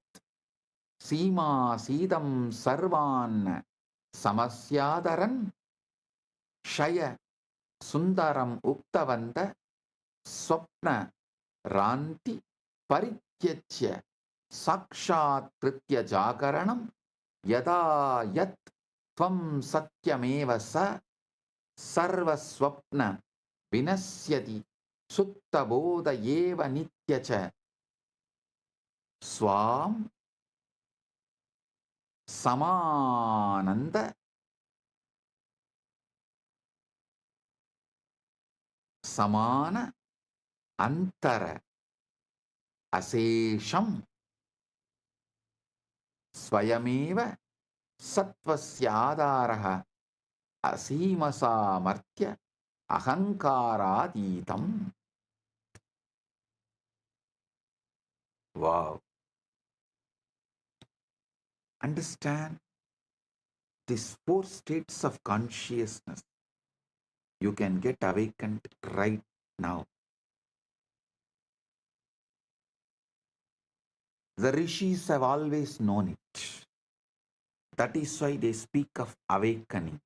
Sima Sidam Sarvan Samasyadaran Shaya Sundaram Uktavanta Swapna Ranti Parityachya Sakshat Kritya Jagaranam Yada Yat Tvam Satyameva Sa Sarva Swapna Vinasyati Sutta Bodha Yeva Nityacha Swam Samananda Samana Antara Asesham Swayameva Satvasya Asimasa Martya Ahankaraditam. Wow. Understand these four states of consciousness. You can get awakened right now. The rishis have always known it. That is why they speak of awakening.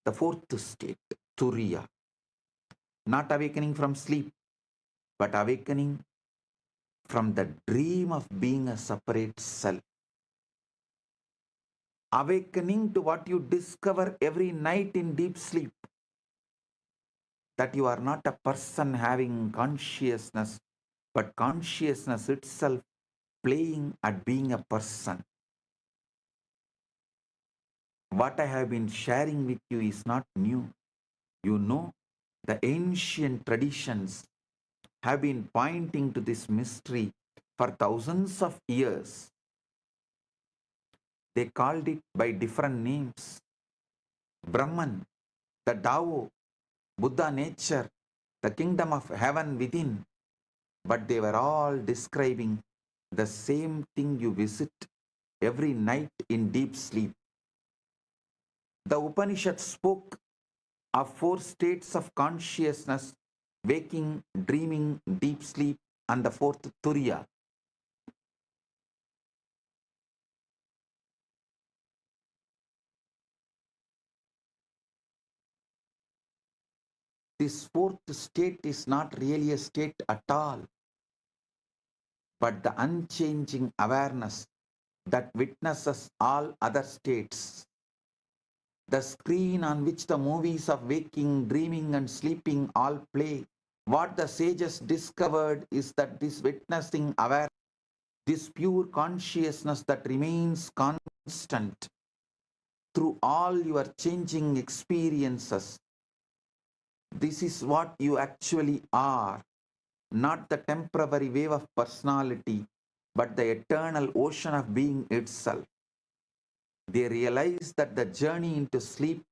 The fourth state, Turiya. Not awakening from sleep, but awakening from the dream of being a separate self. Awakening to what you discover every night in deep sleep. That you are not a person having consciousness, but consciousness itself playing at being a person. What I have been sharing with you is not new. You know, the ancient traditions have been pointing to this mystery for thousands of years. They called it by different names. Brahman, the Tao, Buddha nature, the kingdom of heaven within, but they were all describing the same thing you visit every night in deep sleep. The Upanishad spoke of 4 states of consciousness: waking, dreaming, deep sleep, and the 4th Turiya. This 4th state is not really a state at all, but the unchanging awareness that witnesses all other states. The screen on which the movies of waking, dreaming, and sleeping all play. What the sages discovered is that this witnessing awareness, this pure consciousness that remains constant through all your changing experiences, this is what you actually are, not the temporary wave of personality, but the eternal ocean of being itself. They realize that the journey into sleep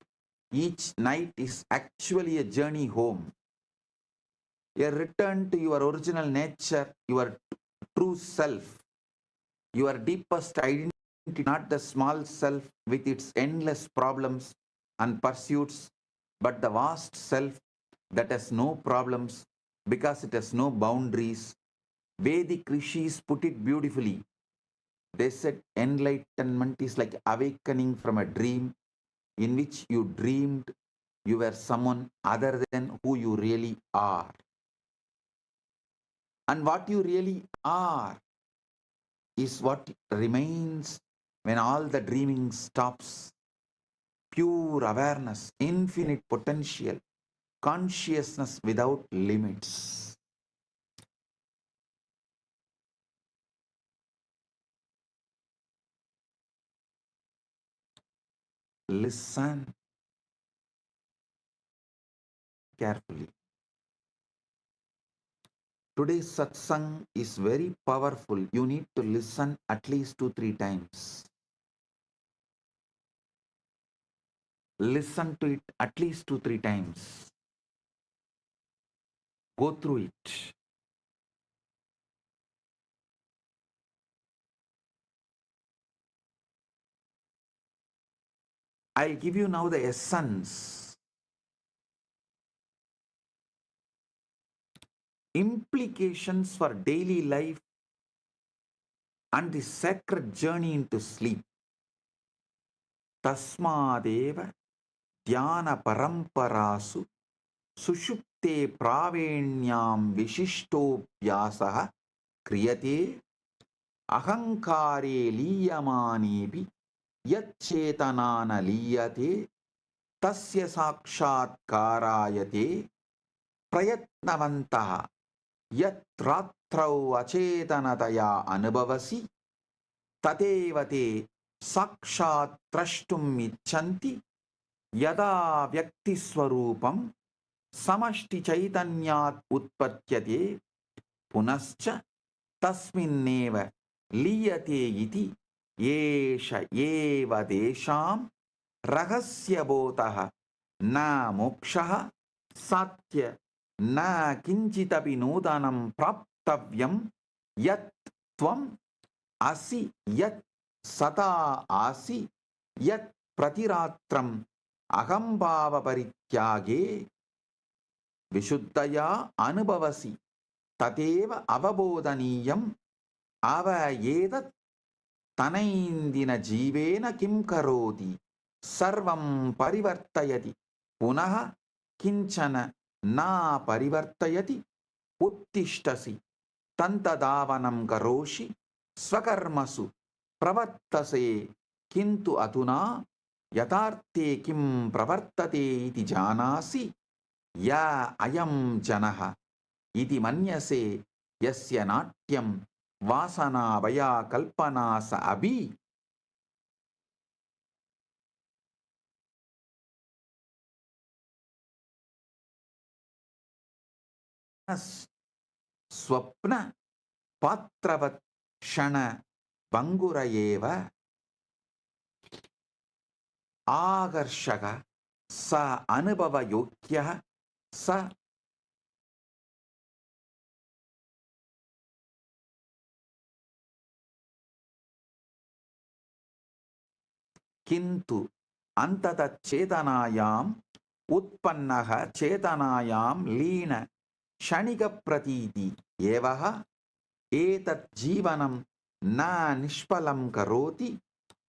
each night is actually a journey home, a return to your original nature, your true self, your deepest identity, not the small self with its endless problems and pursuits, but the vast self that has no problems because it has no boundaries. Vedic rishis put it beautifully. They said enlightenment is like awakening from a dream in which you dreamed you were someone other than who you really are. And what you really are is what remains when all the dreaming stops. Pure awareness, infinite potential, consciousness without limits. Listen carefully. Today's satsang is very powerful. You need to listen at least 2-3 times. Listen to it at least 2-3 times. Go through it. I'll give you now the essence. Implications for daily life and the sacred journey into sleep. Tasmadeva dhyana paramparasu sushupte pravenyam vishishtovyasah kriyate ahankare liyamanebi yacchetanana liyate tasya sakshatkarayate prayatnavantaha yatratrau acetanataya anubhavasi tadevate sakshat trashtum ichanti yada vyakti swarupam samashti chaitanyat utpatyate punascha tasminneva liyate iti yesha eva desham rahasya botaha na mokshaha satya na kinchitapi nodanam praptavyam yat tvam asi yat sata asi yat pratiratram ahambhava parityage vishuddhaya anubhavasi tateva avabodhaniyam avayedat tanaindina jivena kim karoti sarvam parivartayati punaha kinchana na parivartayati uttishtasi tantadavanam karoshi swakarmasu pravartase kintu aduna yatarte kim pravartate iti janasi ya ayam janaha iti manyase yasya natyam vasana vaya kalpana sa abhi. Swapna patravat shana bangurayeva agarshaka sa anubhava yogyah sa किन्तु अन्ततच्चेतनायाम् उत्पन्नः चेतनायां लीन क्षणिकप्रतीति एवः एतत् जीवनं न निष्फलं करोति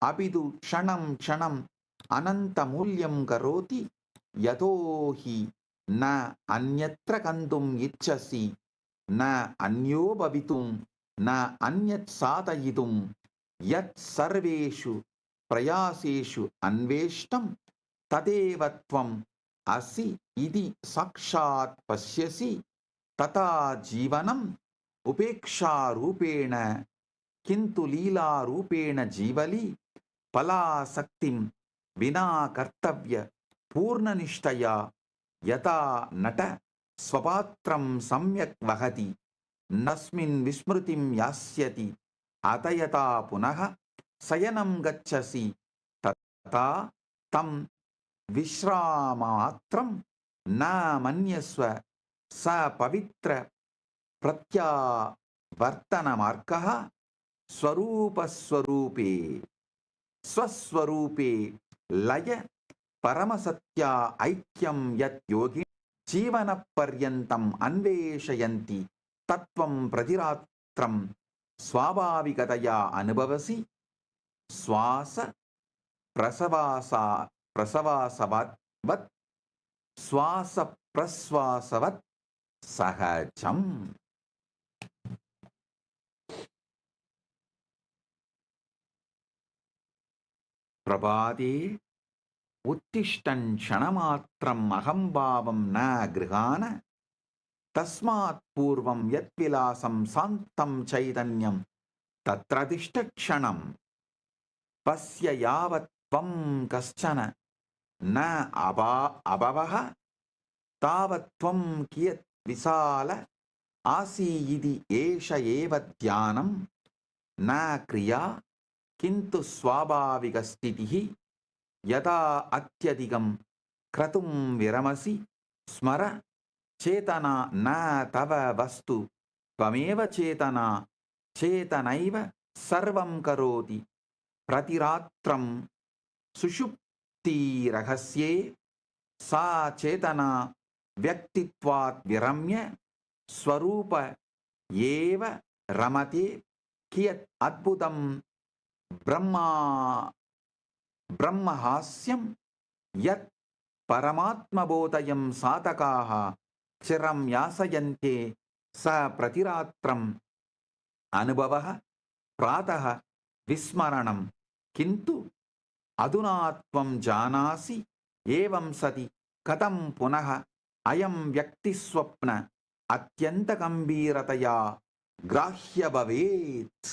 अपितु क्षणं क्षणम् अनन्तमूल्यं करोति यतो हि न अन्यत्र गन्तुम् इच्छसि न अन्यो भवितुं न अन्यत् साधयितुं यत् सर्वेषु प्रयासेषु अन्वेष्टं तदेव त्वम् असि इति साक्षात् पश्यसि तथा जीवनम् उपेक्षारूपेण किन्तु लीलारूपेण जीवली फलासक्तिं विना कर्तव्य पूर्णनिष्ठया यथा नट स्वपात्रं सम्यक् वहति नस्मिन् विस्मृतिं यास्यति अत यथा पुनः शयनं गच्छसि तथा तं विश्राममात्रं न मन्यस्व स पवित्र प्रत्यावर्तनमार्गः स्वरूपस्वरूपे स्वस्वरूपे लय परमसत्या ऐक्यं यत् योगी जीवनपर्यन्तम् अन्वेषयन्ति तत्त्वं प्रतिरात्रं स्वाभाविकतया अनुभवसि श्वास प्रसवासवत् श्वास प्रश्वासवत् सहजम् प्रभाते उत्तिष्ठन् क्षणमात्रम् अहंभावं न गृहाण तस्मात् पूर्वं यत्विलासं शान्तं चैतन्यं तत्र तिष्ठ क्षणम् पश्य यावत् त्वं कश्चन न अभवः तावत् त्वं कियत् विशाल आसि इति एष एव ध्यानं न क्रिया किन्तु स्वाभाविकस्थितिः यदा अत्यधिकं क्रतुं विरमसि स्मर चेतना न तव वस्तु त्वमेव चेतना चेतनैव सर्वं करोति प्रतिरात्रं सुषुप्तिरहस्ये सा चेतना व्यक्तित्वात् विरम्य स्वरूप एव रमते कियत् अद्भुतं ब्रह्महास्यं यत् परमात्मबोधयं साधकाः चिरं यासयन्ते स प्रतिरात्रम् अनुभवः प्रातः विस्मरणं किन्तु अधुना त्वं जानासि एवं सति कथं पुनः अयं व्यक्तिस्वप्न अत्यन्तगम्भीरतया ग्राह्य भवेत्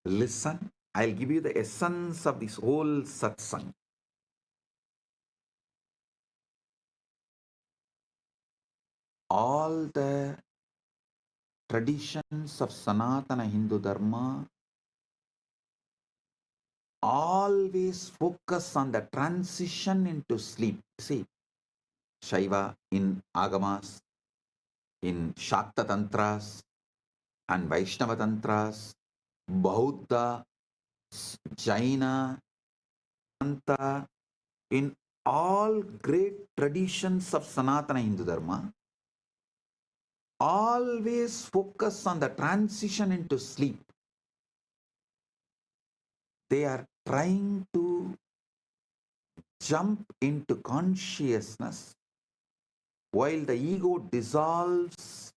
Listen, I'll give you the essence of this whole satsang. All the traditions of Sanatana Hindu Dharma always focus on the transition into sleep. See, Shaiva in Agamas, in Shakta Tantras and Vaishnava Tantras, Bauddha, Jaina, Anta, in all great traditions of Sanatana Hindu Dharma, always focus on the transition into sleep. They are trying to jump into consciousness while the ego dissolves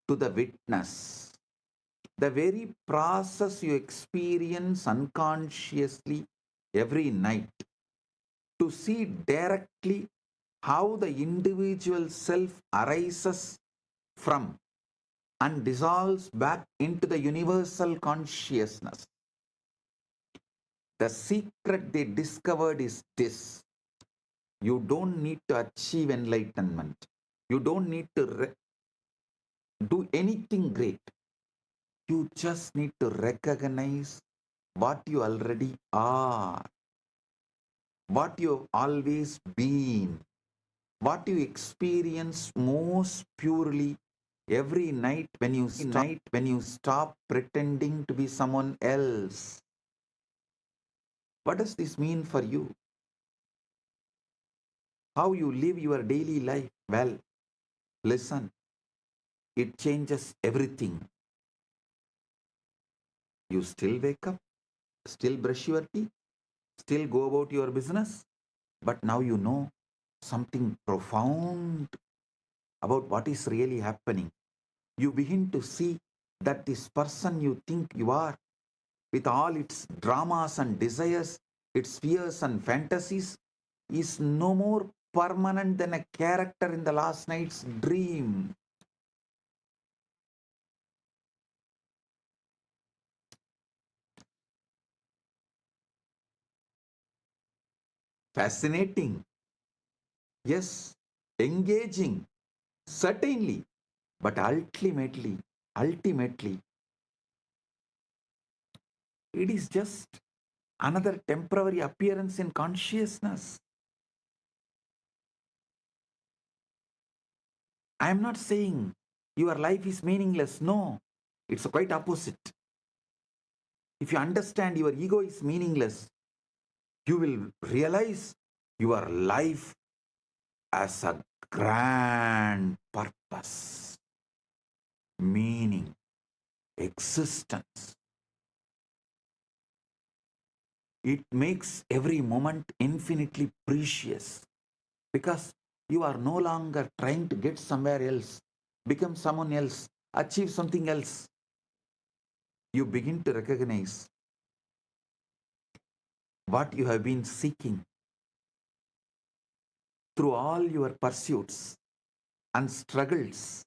to the witness. The very process you experience unconsciously every night, to see directly how the individual self arises from and dissolves back into the universal consciousness. The secret they discovered is this: you don't need to achieve enlightenment. You don't need to do anything great. You just need to recognize what you already are, what you've always been, what you experience most purely every night when you stop pretending to be someone else. What does this mean for you? How you live your daily life? Well, listen, it changes everything. You still wake up, still brush your teeth, still go about your business, but now you know something profound about what is really happening. You begin to see that this person you think you are, with all its dramas and desires, its fears and fantasies, is no more permanent than a character in the last night's dream. Fascinating. Yes, engaging. Certainly. But ultimately, it is just another temporary appearance in consciousness. I am not saying your life is meaningless. No, it's quite opposite. If you understand your ego is meaningless, you will realize your life as a grand purpose, meaning, existence. It makes every moment infinitely precious because you are no longer trying to get somewhere else, become someone else, achieve something else. You begin to recognize what you have been seeking through all your pursuits and struggles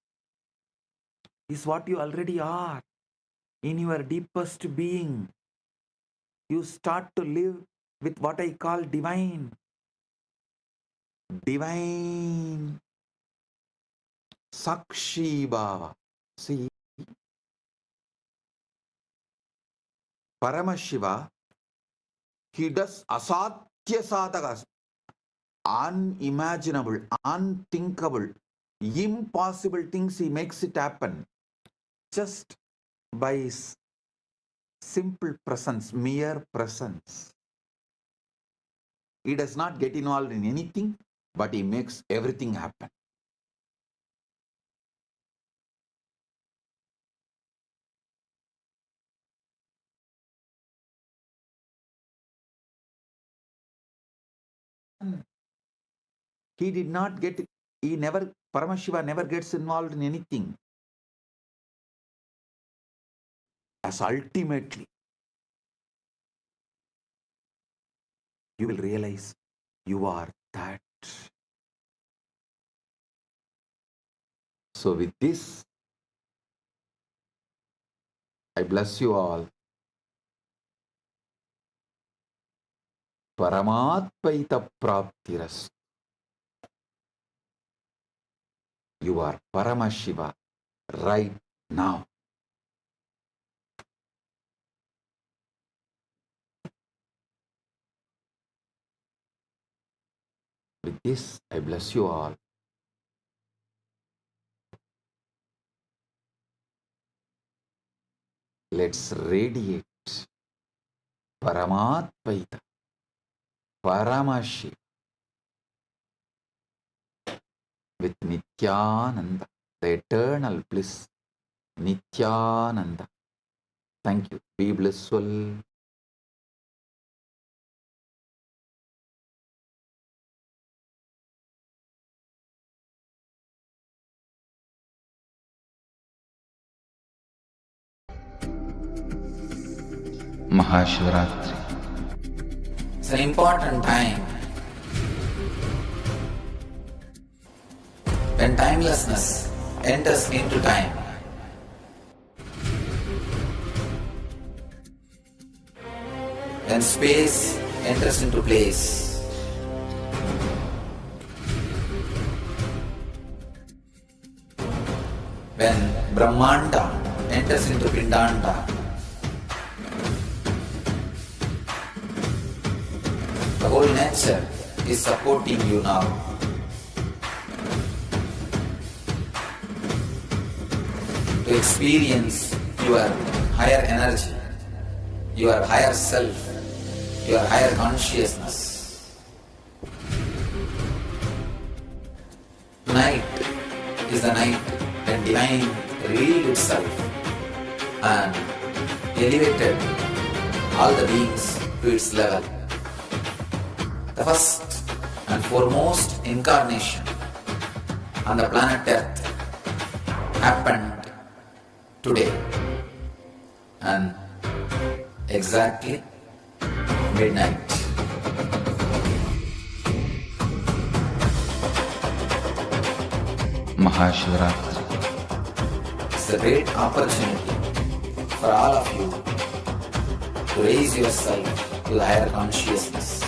is what you already are in your deepest being. You start to live with what I call divine. Divine Sakshi Bhava. See, Paramashiva, he does asadhya sadhakas, unimaginable, unthinkable, impossible things. He makes it happen just by his simple presence, mere presence. He does not get involved in anything, but he makes everything happen. Paramashiva never gets involved in anything. As ultimately, you will realize you are that. So with this, I bless you all. Paramatpaita praptiras. You are Paramashiva right now. With this, I bless you all. Let's radiate Paramatpaita, Paramashiva with Nithyananda, the eternal bliss, Nithyananda. Thank you. Be blissful. Maha Shivaratri. It's an important time when timelessness enters into time. When space enters into place. When Brahmanda enters into Pindanda, the whole nature is supporting you now. To experience your higher energy, your higher self, your higher consciousness. Night is the night when divine revealed itself and elevated all the beings to its level. The first and foremost incarnation on the planet Earth happened today and exactly midnight. Maha Shivaratri. It's a great opportunity for all of you to raise yourself to the higher consciousness.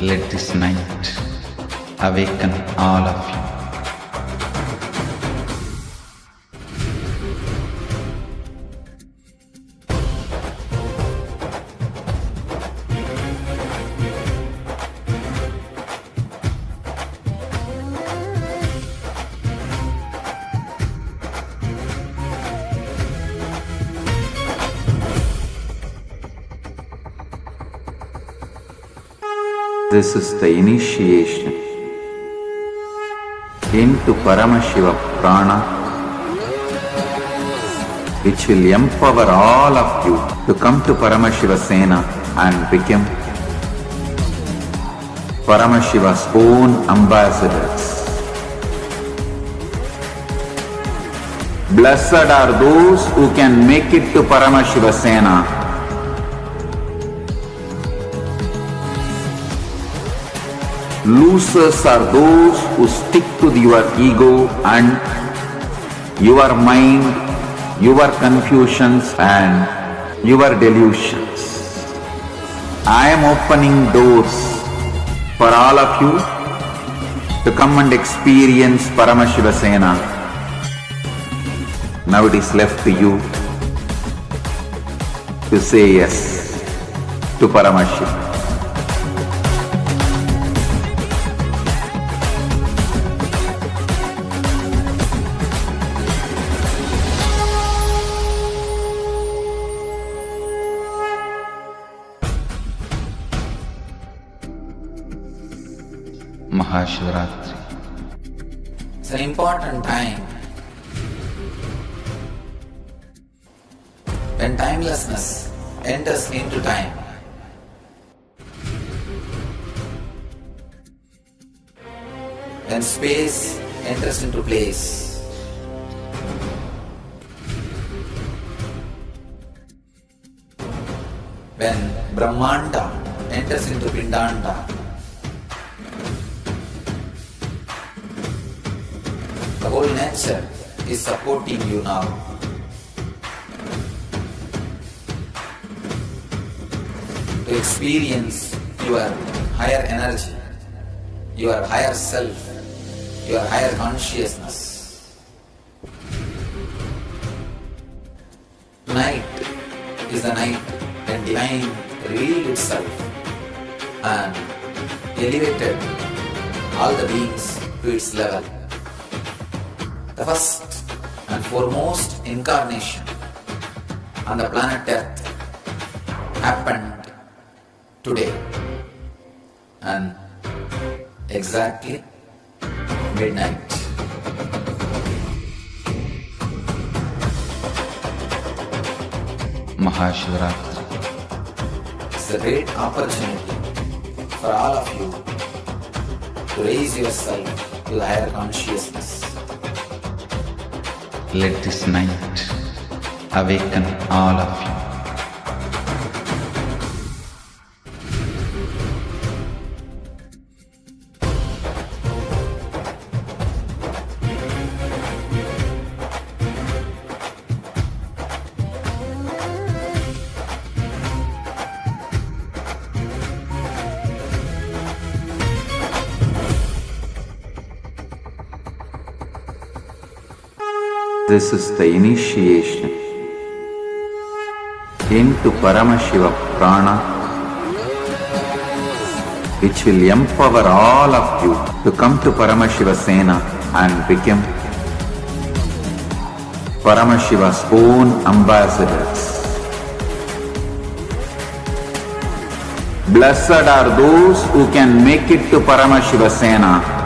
Let this night awaken all of you. This is the initiation into Paramashiva Prana, which will empower all of you to come to Paramashiva Sena and become Paramashiva's own ambassadors. Blessed are those who can make it to Paramashiva Sena. Losers are those who stick to your ego and your mind, your confusions and your delusions. I am opening doors for all of you to come and experience Paramashiva Sena. Now it is left to you to say yes to Paramashiva. Maha Shivaratri. It's an important time when timelessness enters into time. When space enters into place. When Brahmanda enters into Pindanda. The whole nature is supporting you now. To experience your higher energy, your higher self, your higher consciousness. Night is the night when divine revealed itself and elevated all the beings to its level. The first and foremost incarnation on the planet Earth happened today and exactly midnight. Maha Shivaratri. It's a great opportunity for all of you to raise yourself to the higher consciousness. Let this night awaken all of you. This is the initiation into Paramashiva Prana, which will empower all of you to come to Paramashiva Sena and become Paramashiva's own ambassadors. Blessed are those who can make it to Paramashiva Sena.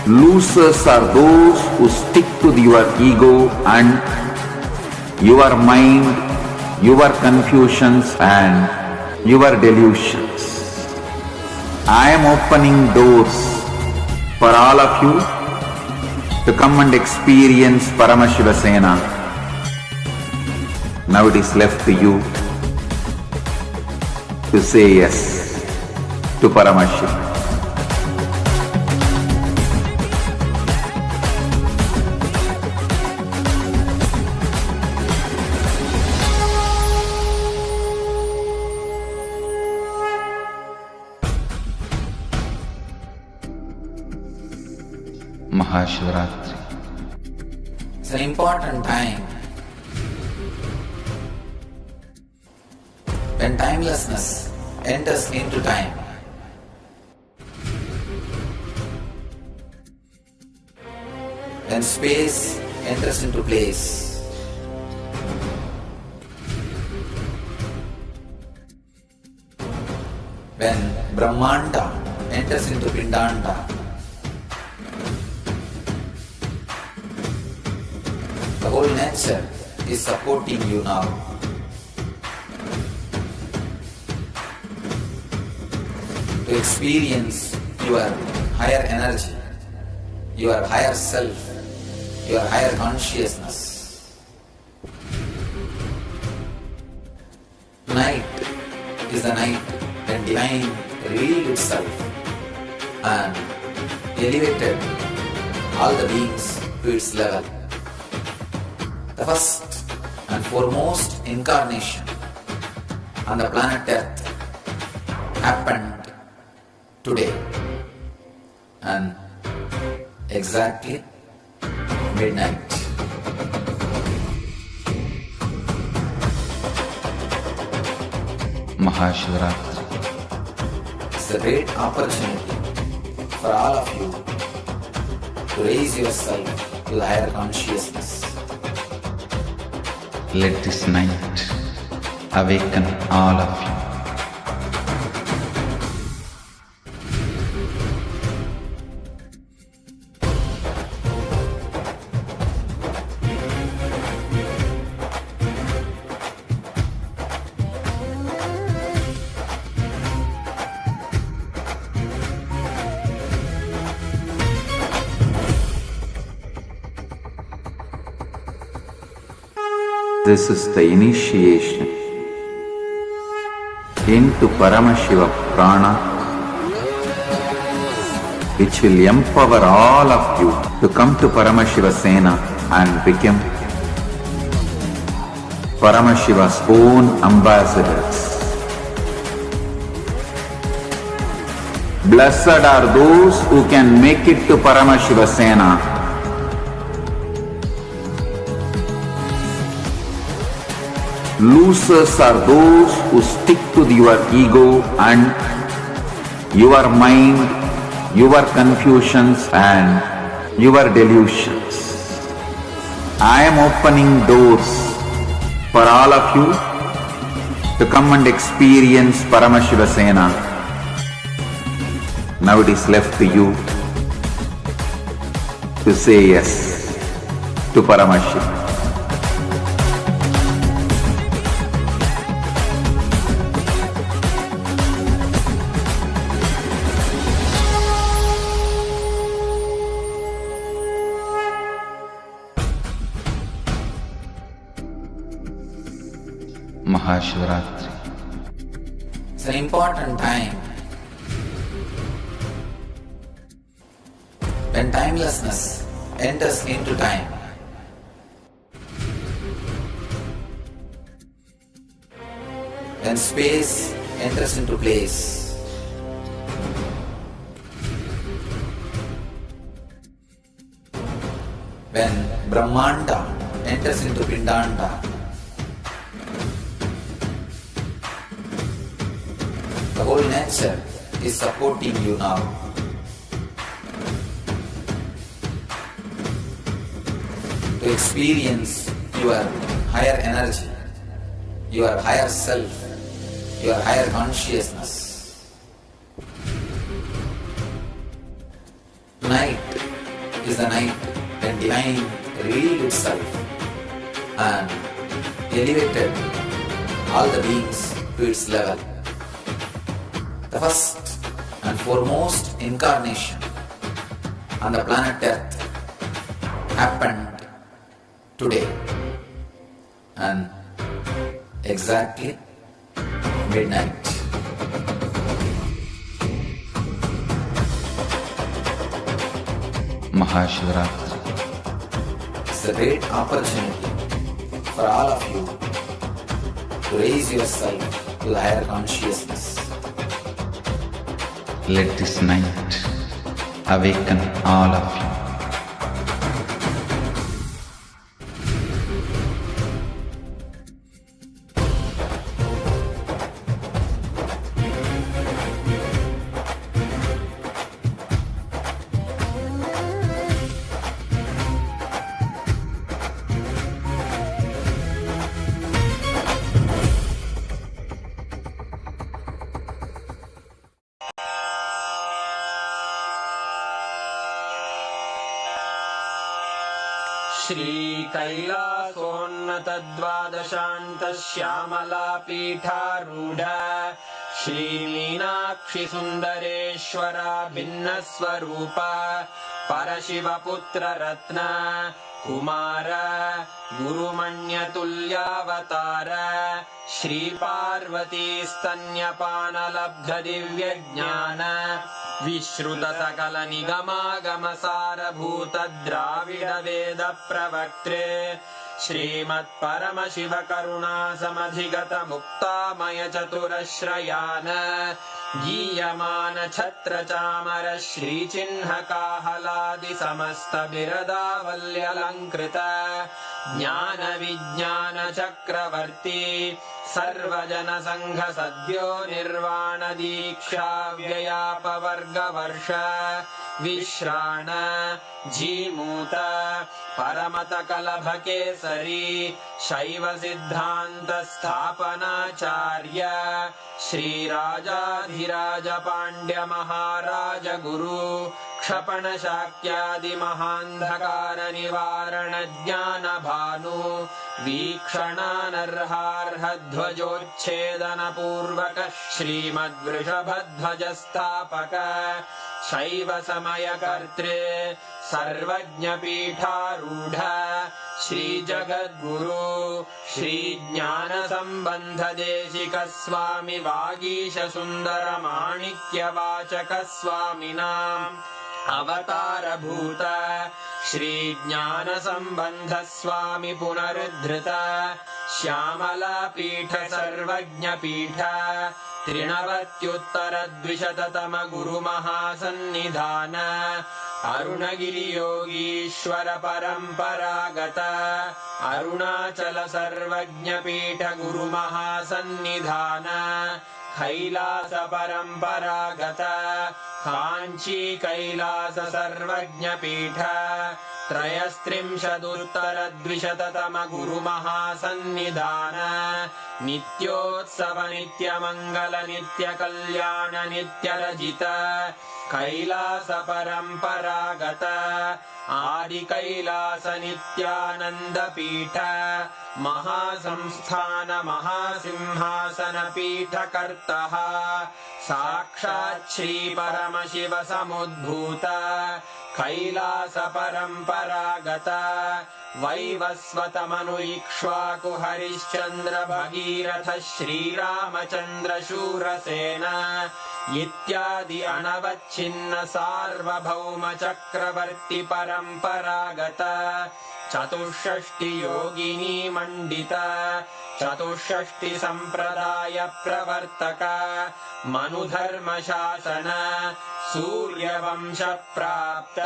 Losers are those who stick to your ego and your mind, your confusions and your delusions. I am opening doors for all of you to come and experience Paramashiva Sena. Now it is left to you to say yes to Paramashiva. Maha Paramashivaratri. It's an important time when timelessness enters into time. When space enters into place. When Brahmanda enters into Pindanda. The whole nature is supporting you now. To experience your higher energy, your higher self, your higher consciousness. Tonight is the night when Divine revealed itself and elevated all the beings to its level. The first and foremost incarnation on the planet Earth happened today and exactly midnight. Maha Paramashivaratri. It's a great opportunity for all of you to raise yourself to the higher consciousness. Let this night awaken all of you. This is the initiation into Paramashiva Prana, which will empower all of you to come to Paramashiva Sena and become Paramashiva's own ambassadors. Blessed are those who can make it to Paramashiva Sena. Losers are those who stick to your ego and your mind, your confusions and your delusions. I am opening doors for all of you to come and experience Paramashiva Sena. Now it is left to you to say yes to Paramashiva. Maha Paramashivaratri. It's an important time when timelessness enters into time. When space enters into place. When Brahmanda enters into Pindanda, the whole nature is supporting you now. To experience your higher energy, your higher self, your higher consciousness. Tonight is the night when Divine revealed itself and elevated all the beings to its level. The first and foremost incarnation on the planet Earth happened today and exactly midnight. Maha Paramashivaratri. It's a great opportunity for all of you to raise yourself to the higher consciousness. Let this night awaken all of you. श्रीकैलासोन्नतद्वादशान्तश्यामलापीठारूढ श्रीमीनाक्षिसुन्दरेश्वर भिन्नस्वरूप परशिवपुत्ररत्न Kumar गुरुमण्यतुल्यावतार श्रीपार्वतीस्तन्यपानलब्धदिव्यज्ञान विश्रुतसकलनिगमागमसारभूत द्राविडवेदप्रवक्त्रे श्रीमत्परमशिवकरुणासमधिगतमुक्तामयचतुरश्रयान् गीयमान छत्रचामर श्रीचिह्नकाहलादिसमस्तबिरदावल्यलङ्कृत ज्ञानविज्ञानचक्रवर्ती सर्वजनसङ्घसद्यो निर्वाणदीक्षाव्ययापवर्गवर्ष विश्राण Jimuta परमतकलभकेसरी शैवसिद्धान्तस्थापनाचार्य श्रीराजाधिराजपाण्ड्यमहाराजगुरु क्षपणशाक्यादिमहान्धकारनिवारणज्ञानभानु वीक्षणानर्हार्हध्वजोच्छेदनपूर्वक श्रीमद्वृषभध्वजस्थापक शैवसमयकर्त्रे सर्वज्ञपीठारूढ श्रीजगद्गुरु श्रीज्ञानसम्बन्धदेशिकस्वामि वागीशसुन्दरमाणिक्यवाचकस्वामिनाम् अवतारभूत श्रीज्ञानसम्बन्धस्वामि पुनरुद्धृत श्यामलापीठ सर्वज्ञपीठ त्रिनवत्युत्तरद्विशततम गुरुमहासन्निधान अरुणगिरियोगीश्वर परम्परागत अरुणाचल सर्वज्ञपीठ गुरुमहासन्निधान कैलास परम्परागत काञ्ची कैलास सर्वज्ञपीठ त्रयस्त्रिंशदुत्तरद्विशततम गुरुमहासन्निधान नित्योत्सव नित्यमङ्गल नित्यकल्याण नित्यरजित कैलास परम्परागत आदिकैलास नित्यानन्दपीठ महासंस्थान महासिंहासन पीठकर्तः साक्षात् श्री परमशिव समुद्भूत कैलास परम्परागत वैवस्वतमनु इक्ष्वाकु हरिश्चन्द्र भगीरथ श्रीरामचन्द्र शूरसेन इत्यादि अनवच्छिन्न सार्वभौम चक्रवर्ति परम्परागत चतुष्षष्टि योगिनी मंडित चतुष्षष्टि संप्रदाय प्रवर्तक मनुधर्म शासन सूर्यवंश प्राप्त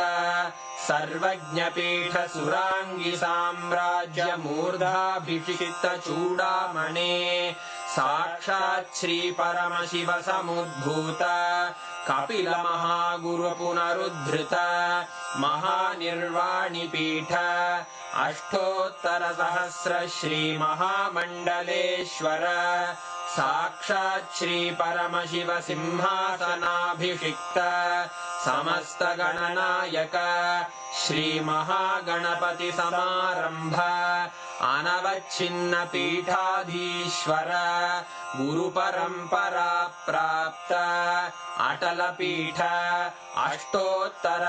सर्वज्ञपीठ सुरांगी साम्राज्य मूर्धाभिषिक्त चूडामणे साक्षात् श्री परमशिव समुद्भूत कपिल महागुरु पुनरुद्धृत महानिर्वाणि पीठ अष्टोत्तर सहस्र श्री महामंडलेश्वर साक्षात् श्री परमशिव सिंहासनाभिषिक्त समस्त गणनायक श्री महागणपति समारंभ अनवच्छिन्न पीठाधीश्वर गुरु परंपरा प्राप्त अटल पीठ अष्टोत्तर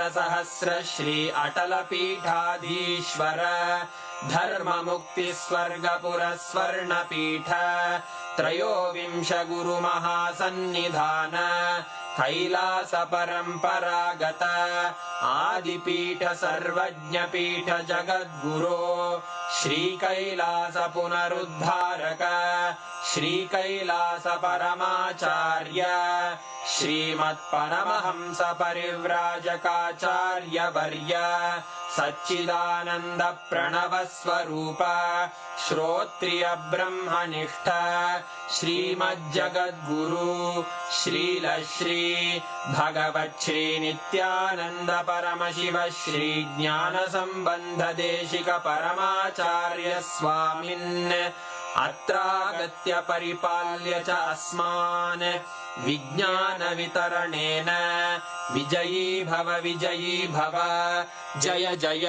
सहस्र श्री अटल पीठाधीश्वर धर्म मुक्ति स्वर्गपुर स्वर्ण पीठ त्रयोविंश गुरु महासन्निधान कैलास परंपरागत आदिपीठ सर्वज्ञ पीठ जगद्गुरो श्री कैलास पुनरुद्धारक श्री कैलास परमाचार्य श्रीमत्परमहंस परिव्राजकाचार्य वर्य सच्चिदानंद प्रणव स्वरूप श्रोत्रिय ब्रह्मनिष्ठ श्रीमज्जगद्गुरु श्रील श्री भगवत् श्री नित्यानंद परमशिव श्री ज्ञान संबंध देशिक परमाचार्य स्वामिन् अत्रागत्य परिपाल्य च अस्मान् विज्ञान वितरणेन विजयी भव जय जय।